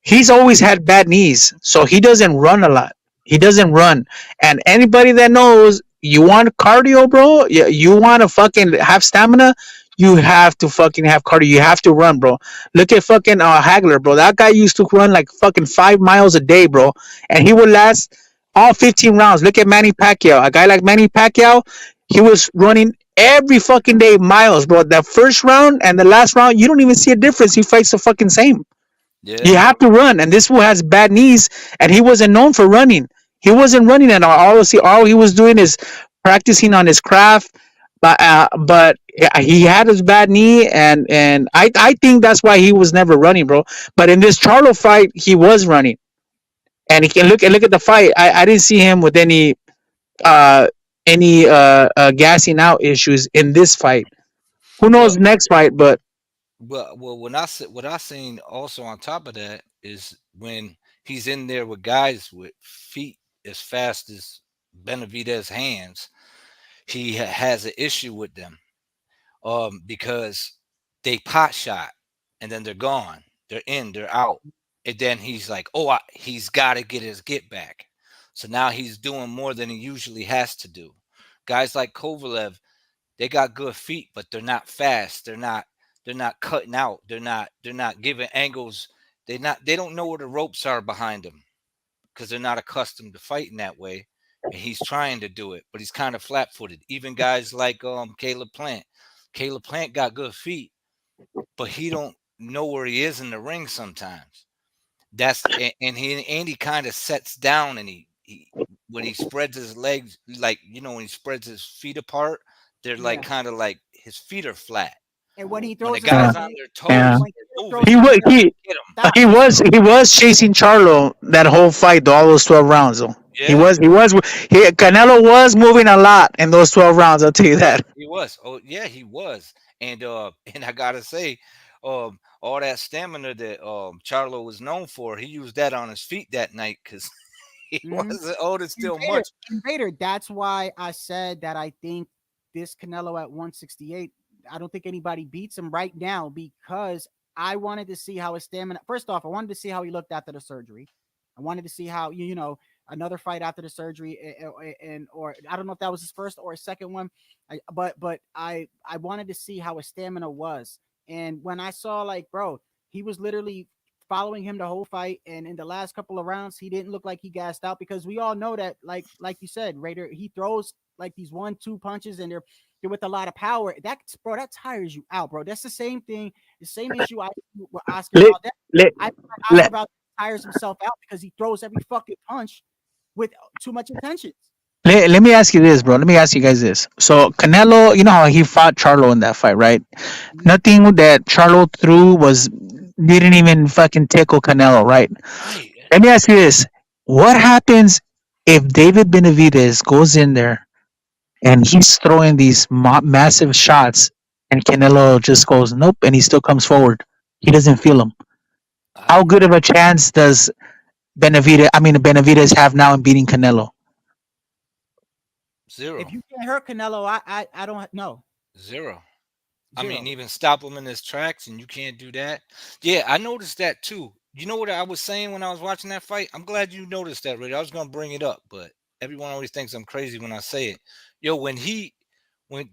He's always had bad knees, so he doesn't run a lot. He doesn't run. And anybody that knows, you want cardio, bro. You want to fucking have stamina. You have to fucking have cardio. You have to run, bro. Look at fucking Hagler, bro. That guy used to run like fucking 5 miles a day, bro, and he would last all 15 rounds. Look at Manny Pacquiao. A guy like Manny Pacquiao, he was running every fucking day miles, bro. That first round and the last round, you don't even see a difference. He fights the fucking same. Yeah. You have to run, and this fool has bad knees, and he wasn't known for running. He wasn't running at all. All he was doing is practicing on his craft. But yeah, he had his bad knee, and I think that's why he was never running, bro. But in this Charlo fight, he was running, and he can look at the fight. I didn't see him with uh any gassing out issues in this fight. Who Well, knows next fight? But when what I seen also on top of that is when he's in there with guys with feet as fast as Benavidez hands, he has an issue with them. Because they pot shot and then they're gone. They're in, they're out. And then he's like, oh, he's got to get his get back. So now he's doing more than he usually has to do. Guys like Kovalev, they got good feet, but they're not fast. They're not cutting out. They're not giving angles. They don't know where the ropes are behind them because they're not accustomed to fighting that way. And he's trying to do it, but he's kind of flat-footed. Even guys like Caleb Plant. Caleb Plant got good feet, but he don't know where he is in the ring sometimes. And he kind of sets down, and he when he spreads his legs, like when he spreads his feet apart, they're like Yeah. kind of like his feet are flat. And when he When the throws his guy's left, on their Yeah. toes, when they're he moving. throws He his was left, Hit him. stop. he was chasing Charlo that whole fight, though, all those 12 rounds. Though Yeah, Canelo was moving a lot in those 12 rounds. I'll tell you he was. that. He was. Oh yeah, he was. And and I gotta say, all that stamina that Charlo was known for, he used that on his feet that night because he Mhm. wasn't holding still Invader, much. Invader. That's why I said that I think this Canelo at 168. I don't think anybody beats him right now because I wanted to see how his stamina. First off, I wanted to see how he looked after the surgery. I wanted to see how another fight after the surgery, and or I don't know if that was his first or his second one, but I wanted to see how his stamina was. And when I saw like, bro, he was literally following him the whole fight, and in the last couple of rounds, he didn't look like he gassed out because we all know that, like you said, Raider, he throws like these 1-2 punches, and they're with a lot of power. That tires you out, bro. That's the same thing, the same issue I see with Oscar Let, Valdez. let, I feel like Oscar let, Valdez tires himself out because he throws every fucking punch with too much intention. let me ask you this, bro. Let me ask you guys this. So Canelo, you know how he fought Charlo in that fight, right? Mhm. Nothing that Charlo threw was didn't even fucking tickle Canelo, right? Right. Let me ask you this: what happens if David Benavidez goes in there and he's throwing these massive shots, and Canelo just goes nope, and he still comes forward? He doesn't feel them. How I good of a chance does Benavidez have now in beating Canelo? If Zero. you can't hurt Canelo, I don't know. Zero. I mean, Zero. even stop him in his tracks, and you can't do that. Yeah, I noticed that too. You know what I was saying when I was watching that fight? I'm glad you noticed that, Ray. I was gonna bring it up, but everyone always thinks I'm crazy when I say it. Yo, when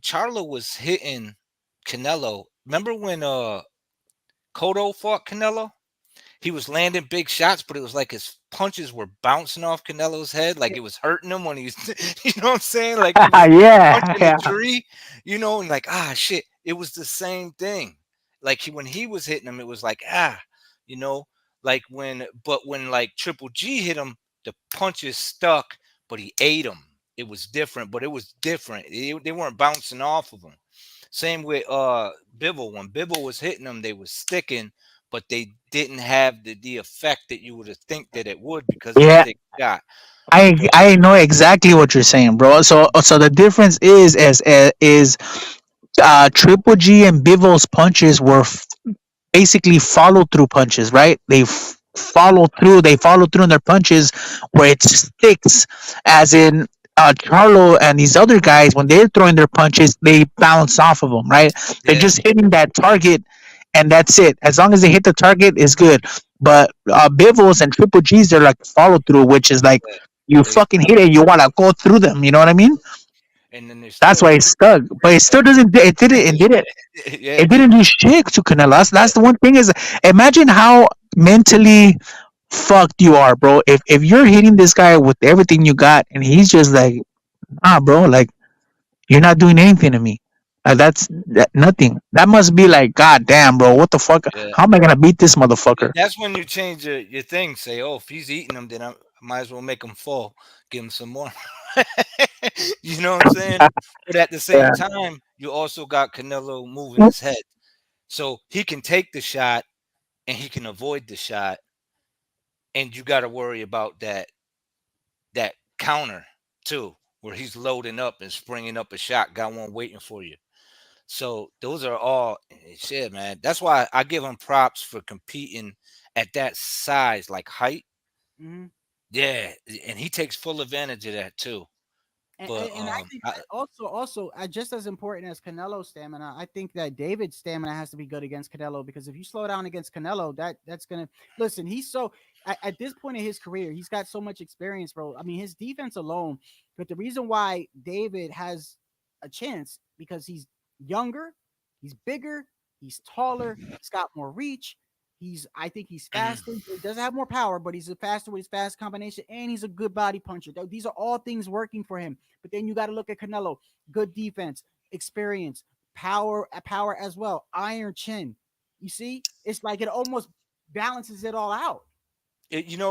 Charlo was hitting Canelo, remember when Cotto fought Canelo? He was landing big shots, but it was like his punches were bouncing off Canelo's head, like it was hurting him when he was, you know what I'm saying? Like he was Yeah, punching a yeah. tree, and like, shit. It was the same thing. Like when he was hitting him, it was like, you know, but when like Triple G hit him, the punches stuck, but he ate them. It was different, but it was different. They weren't bouncing off of him. Same with Bivol. When Bivol was hitting them, they was sticking, but they didn't have the effect that you would have think that it would because of the Yeah, big shot. I But I know exactly what you're saying, bro. So the difference is Triple G and Bivol's punches were basically follow through punches, right? They follow through in their punches where it sticks, as in Charlo and these other guys when they're throwing their punches, they bounce off of them, right? They're yeah, just hitting that target, and that's it. As long as they hit the target, it's good. But Bivos and Triple G's, they're like follow through, which is like yeah, you they fucking hit it, you want to go through them. You know what I mean? and then they That's still why hit. it's stuck. But it still doesn't. Yeah, It it did. didn't do shit to Canelo. Yeah, That's the one thing is, imagine how mentally fucked you are, bro. If you're hitting this guy with everything you got, and he's just like, bro, like you're not doing anything to me. Nothing. That must be like, god damn, bro. What the fuck? yeah. How am I gonna beat this motherfucker? That's when you change your thing. Say, oh, if he's eating them, then I might as well make him fall. Give him some more. You know what I'm saying? But at the same Yeah. time, you also got Canelo moving his head, so he can take the shot and he can avoid the shot, and you got to worry about that counter too, where he's loading up and springing up a shot, got one waiting for you. So those are all shit, man. That's why I give him props for competing at that size, like height. Mhm. Yeah, and he takes full advantage of that too. But And I think that also just as important as Canelo's stamina, I think that David's stamina has to be good against Canelo because if you slow down against Canelo, that's gonna listen. He's so at this point in his career, he's got so much experience, bro. I mean, his defense alone But the reason why David has a chance because he's younger, he's bigger, he's taller, he's got more reach. I think he's faster. He doesn't have more power, but he's a faster with his fast combination, and he's a good body puncher. These are all things working for him. But then you got to look at Canelo: good defense, experience, power as well, iron chin. You see, it's like it almost balances it all out.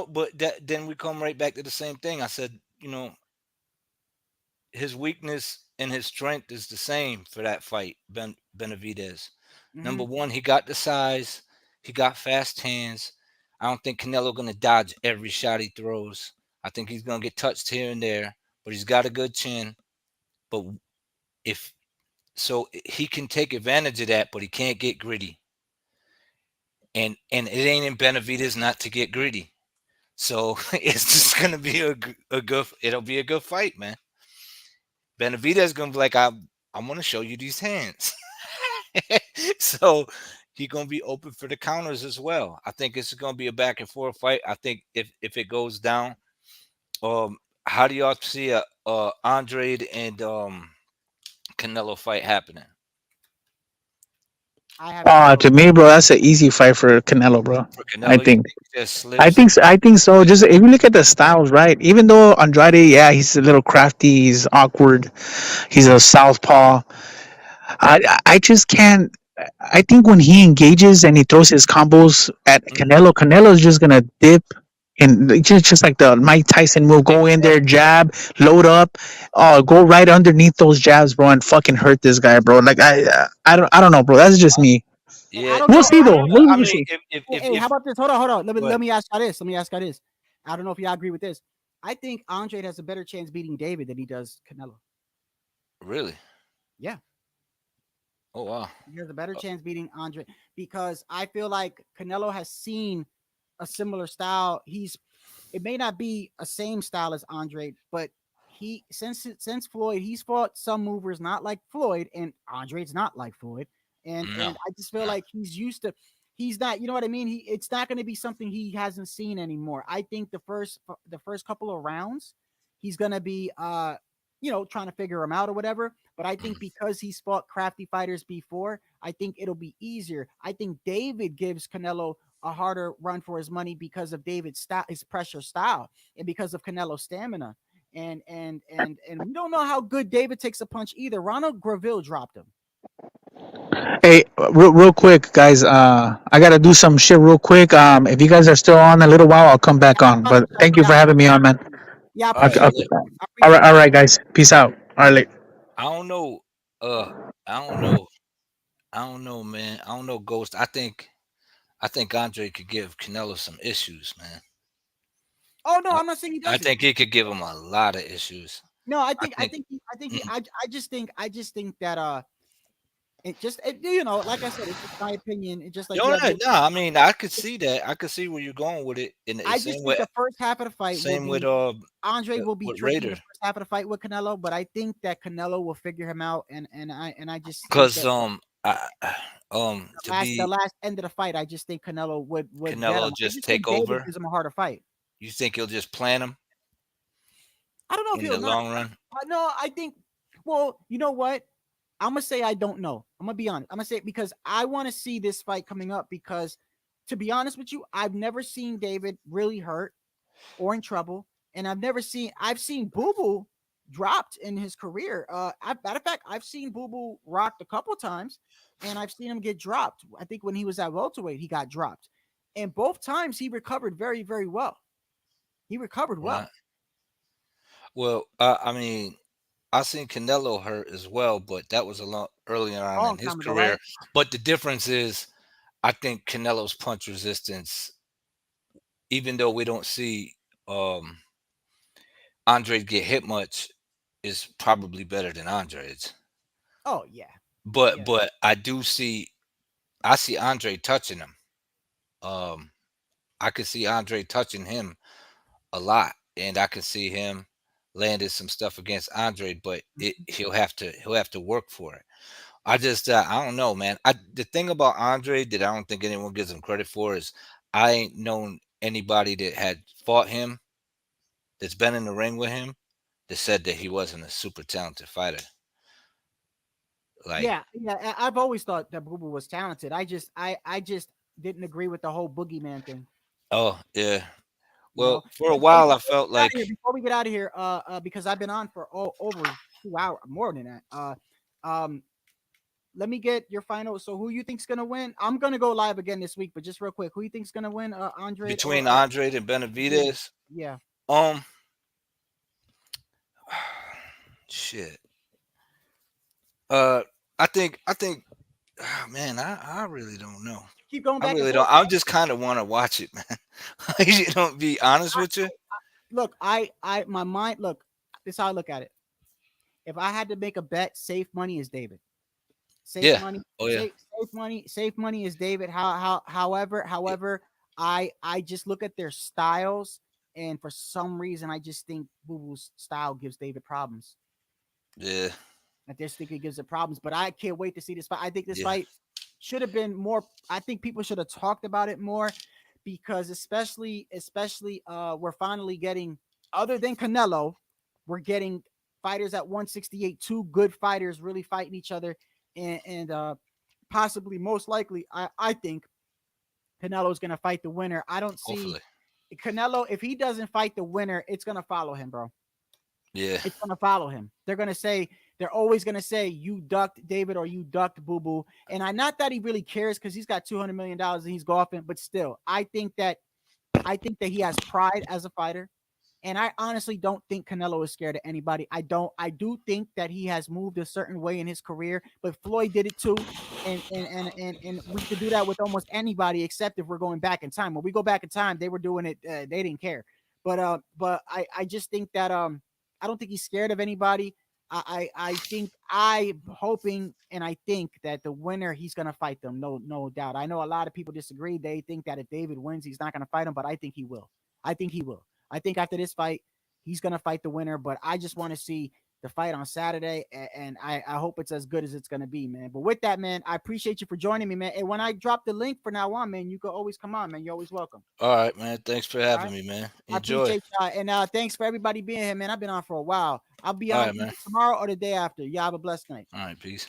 But then we come right back to the same thing. I said, his weakness and his strength is the same for that fight, Benavidez. Number Hmm. one, he got the size, he got fast hands. I don't think Canelo gonna dodge every shot he throws. I think he's gonna get touched here and there, but he's got a good chin. But if so, he can take advantage of that, but he can't get gritty. And it ain't in Benavidez not to get gritty. So it's just gonna be a good. It'll be a good fight, man. Benavidez gonna be like, I'm gonna show you these hands. So he gonna be open for the counters as well. I think it's gonna be a back and forth fight. I think if it goes down, how do y'all see a Andrade and Canelo fight happening? I have Canelo. To me, bro, that's an easy fight for Canelo, bro. For I Canelo, you think. think he just slips? I think so. Just if you look at the styles, right? Even though Andrade, yeah, he's a little crafty, he's awkward, he's a southpaw. I just can't. I think when he engages and he throws his combos at Canelo, Canelo's just gonna dip and just like the Mike Tyson move, go in there, jab, load up, go right underneath those jabs, bro, and fucking hurt this guy, bro. Like I don't know, bro. That's just me. I Yeah, don't We'll know. see I though. don't know. I We'll mean, see. Hey, how about this? Hold on. go Let ahead. me ask you this. Let me ask you this. I don't know if y'all agree with this. I think Andre has a better chance beating David than he does Canelo. Really? Yeah, Oh wow. he has a better chance beating Andre because I feel like Canelo has seen a similar style. It may not be a same style as Andre, but since Floyd, he's fought some movers not like Floyd, and Andre's not like Floyd, No, and I just feel no. like he's used to. He's not, you know what I mean. It's not going to be something he hasn't seen anymore. I think the first couple of rounds, he's going to be trying to figure him out or whatever. But I think because he's fought crafty fighters before, I think it'll be easier. I think David gives Canelo a harder run for his money because of David's style, his pressure style, and because of Canelo's stamina. And we don't know how good David takes a punch either. Ronald Graville dropped him. Hey, real quick, guys. I gotta do some shit real quick. If you guys are still on a little while, I'll come back on. But thank you Yeah, for having me on, man. yeah, I All right, Okay, appreciate okay. you. I All right, appreciate you. guys. Peace out. All right. I don't know. I don't know. I don't know, man. I don't know, Ghost. I think Andre could give Canelo some issues, man. Oh no, I, I'm not saying he I doesn't. think he could give him a lot of issues. No, I I think I think. think he I think he Mm. I just think that like I said, it's just my opinion. It's just like No, you no, have your no. I mean, I could see that. I could see where you're going with it. And the I just same think with the first half of the fight will same with be Andre will be tricky Raider, the first half of the fight with Canelo, but I think that Canelo will figure him out, and I just think because that to the be last end of the fight, I just think Canelo would get Canelo him. I just just think take David over. gives him a harder fight. You think he'll just plan him I don't know if in he'll the not. long run? No, I think. Well, you know what? I'm gonna say I don't know. I'm gonna be honest. I'm gonna say it because I want to see this fight coming up because, to be honest with you, I've never seen David really hurt or in trouble, and I've seen Boo Boo dropped in his career. Matter of fact, I've seen Boo Boo rocked a couple times, and I've seen him get dropped. I think when he was at welterweight, he got dropped, and both times he recovered very, very well. He recovered Right. well. Well, I mean, I seen Canelo hurt as well, but that was a lot earlier on in Long his time ago, career. right? But the difference is, I think Canelo's punch resistance, even though we don't see um Andre get hit much, is probably better than Andre's. Oh yeah, But yeah. I see Andre touching him. Um, I could see Andre touching him a lot, and I could see him landing some stuff against Andre, but he'll have to work for it. I don't know, man. The thing about Andre that I don't think anyone gives him credit for is I ain't known anybody that had fought him that's been in the ring with him that said that he wasn't a super talented fighter. Like, Yeah, I've always thought that Boo Boo was talented. I just didn't agree with the whole boogeyman thing. oh yeah. You Well, know, for a before we while, I felt get out of like here, before we get out of here, because I've been on for over 2 hours, more than that. Um, let me get your final. So, who you think's gonna win? I'm gonna go live again this week, but just real quick, who you think's gonna win? Andrade between or Andrade and yeah, Benavidez, yeah. um, shit. Uh, I think, man, I really don't know. Keep going I back and really forth. don't. I just kind of want to watch it, man. You know, be honest with you. Look, my mind. Look, this is how I look at it. If I had to make a bet, safe money is David. Safe Yeah. money, Oh yeah. safe money is David. However, I just look at their styles, and for some reason, I just think Boo Boo's style gives David problems. Yeah. I just think it gives it problems. But I can't wait to see this fight. I think this Yeah. fight should have been more. I think people should have talked about it more, because especially we're finally getting, other than Canelo, we're getting fighters at 168, two good fighters really fighting each other, and possibly most likely, I think Canelo's gonna fight the winner. I don't see Hopefully. Canelo, if he doesn't fight the winner, it's gonna follow him, bro. Yeah. It's gonna follow him. They're always gonna say you ducked David or you ducked Boo Boo. And not that he really cares, because he's got $200 million and he's golfing, but still, I think that he has pride as a fighter. And I honestly don't think Canelo is scared of anybody. I do think that he has moved a certain way in his career, but Floyd did it too. And we could do that with almost anybody, except if we're going back in time. When we go back in time, they were doing it, they didn't care. But I just think that I don't think he's scared of anybody. I think I'm hoping and I think that the winner, he's gonna fight them, no doubt. I know a lot of people disagree. They think that if David wins, he's not gonna fight him, but I think he will. I think he will. I think after this fight, he's gonna fight the winner. But I just want to see the fight on Saturday, and I hope it's as good as it's gonna be, man. But with that, man, I appreciate you for joining me, man. And when I drop the link for now on, man, you can always come on, man. You're always welcome. All right, man. Thanks for All having right. me, man. I Enjoy. appreciate y'all, and thanks for everybody being here, man. I've been on for a while. I'll be All on right, man. tomorrow or the day after. Y'all have a blessed night. All right, peace.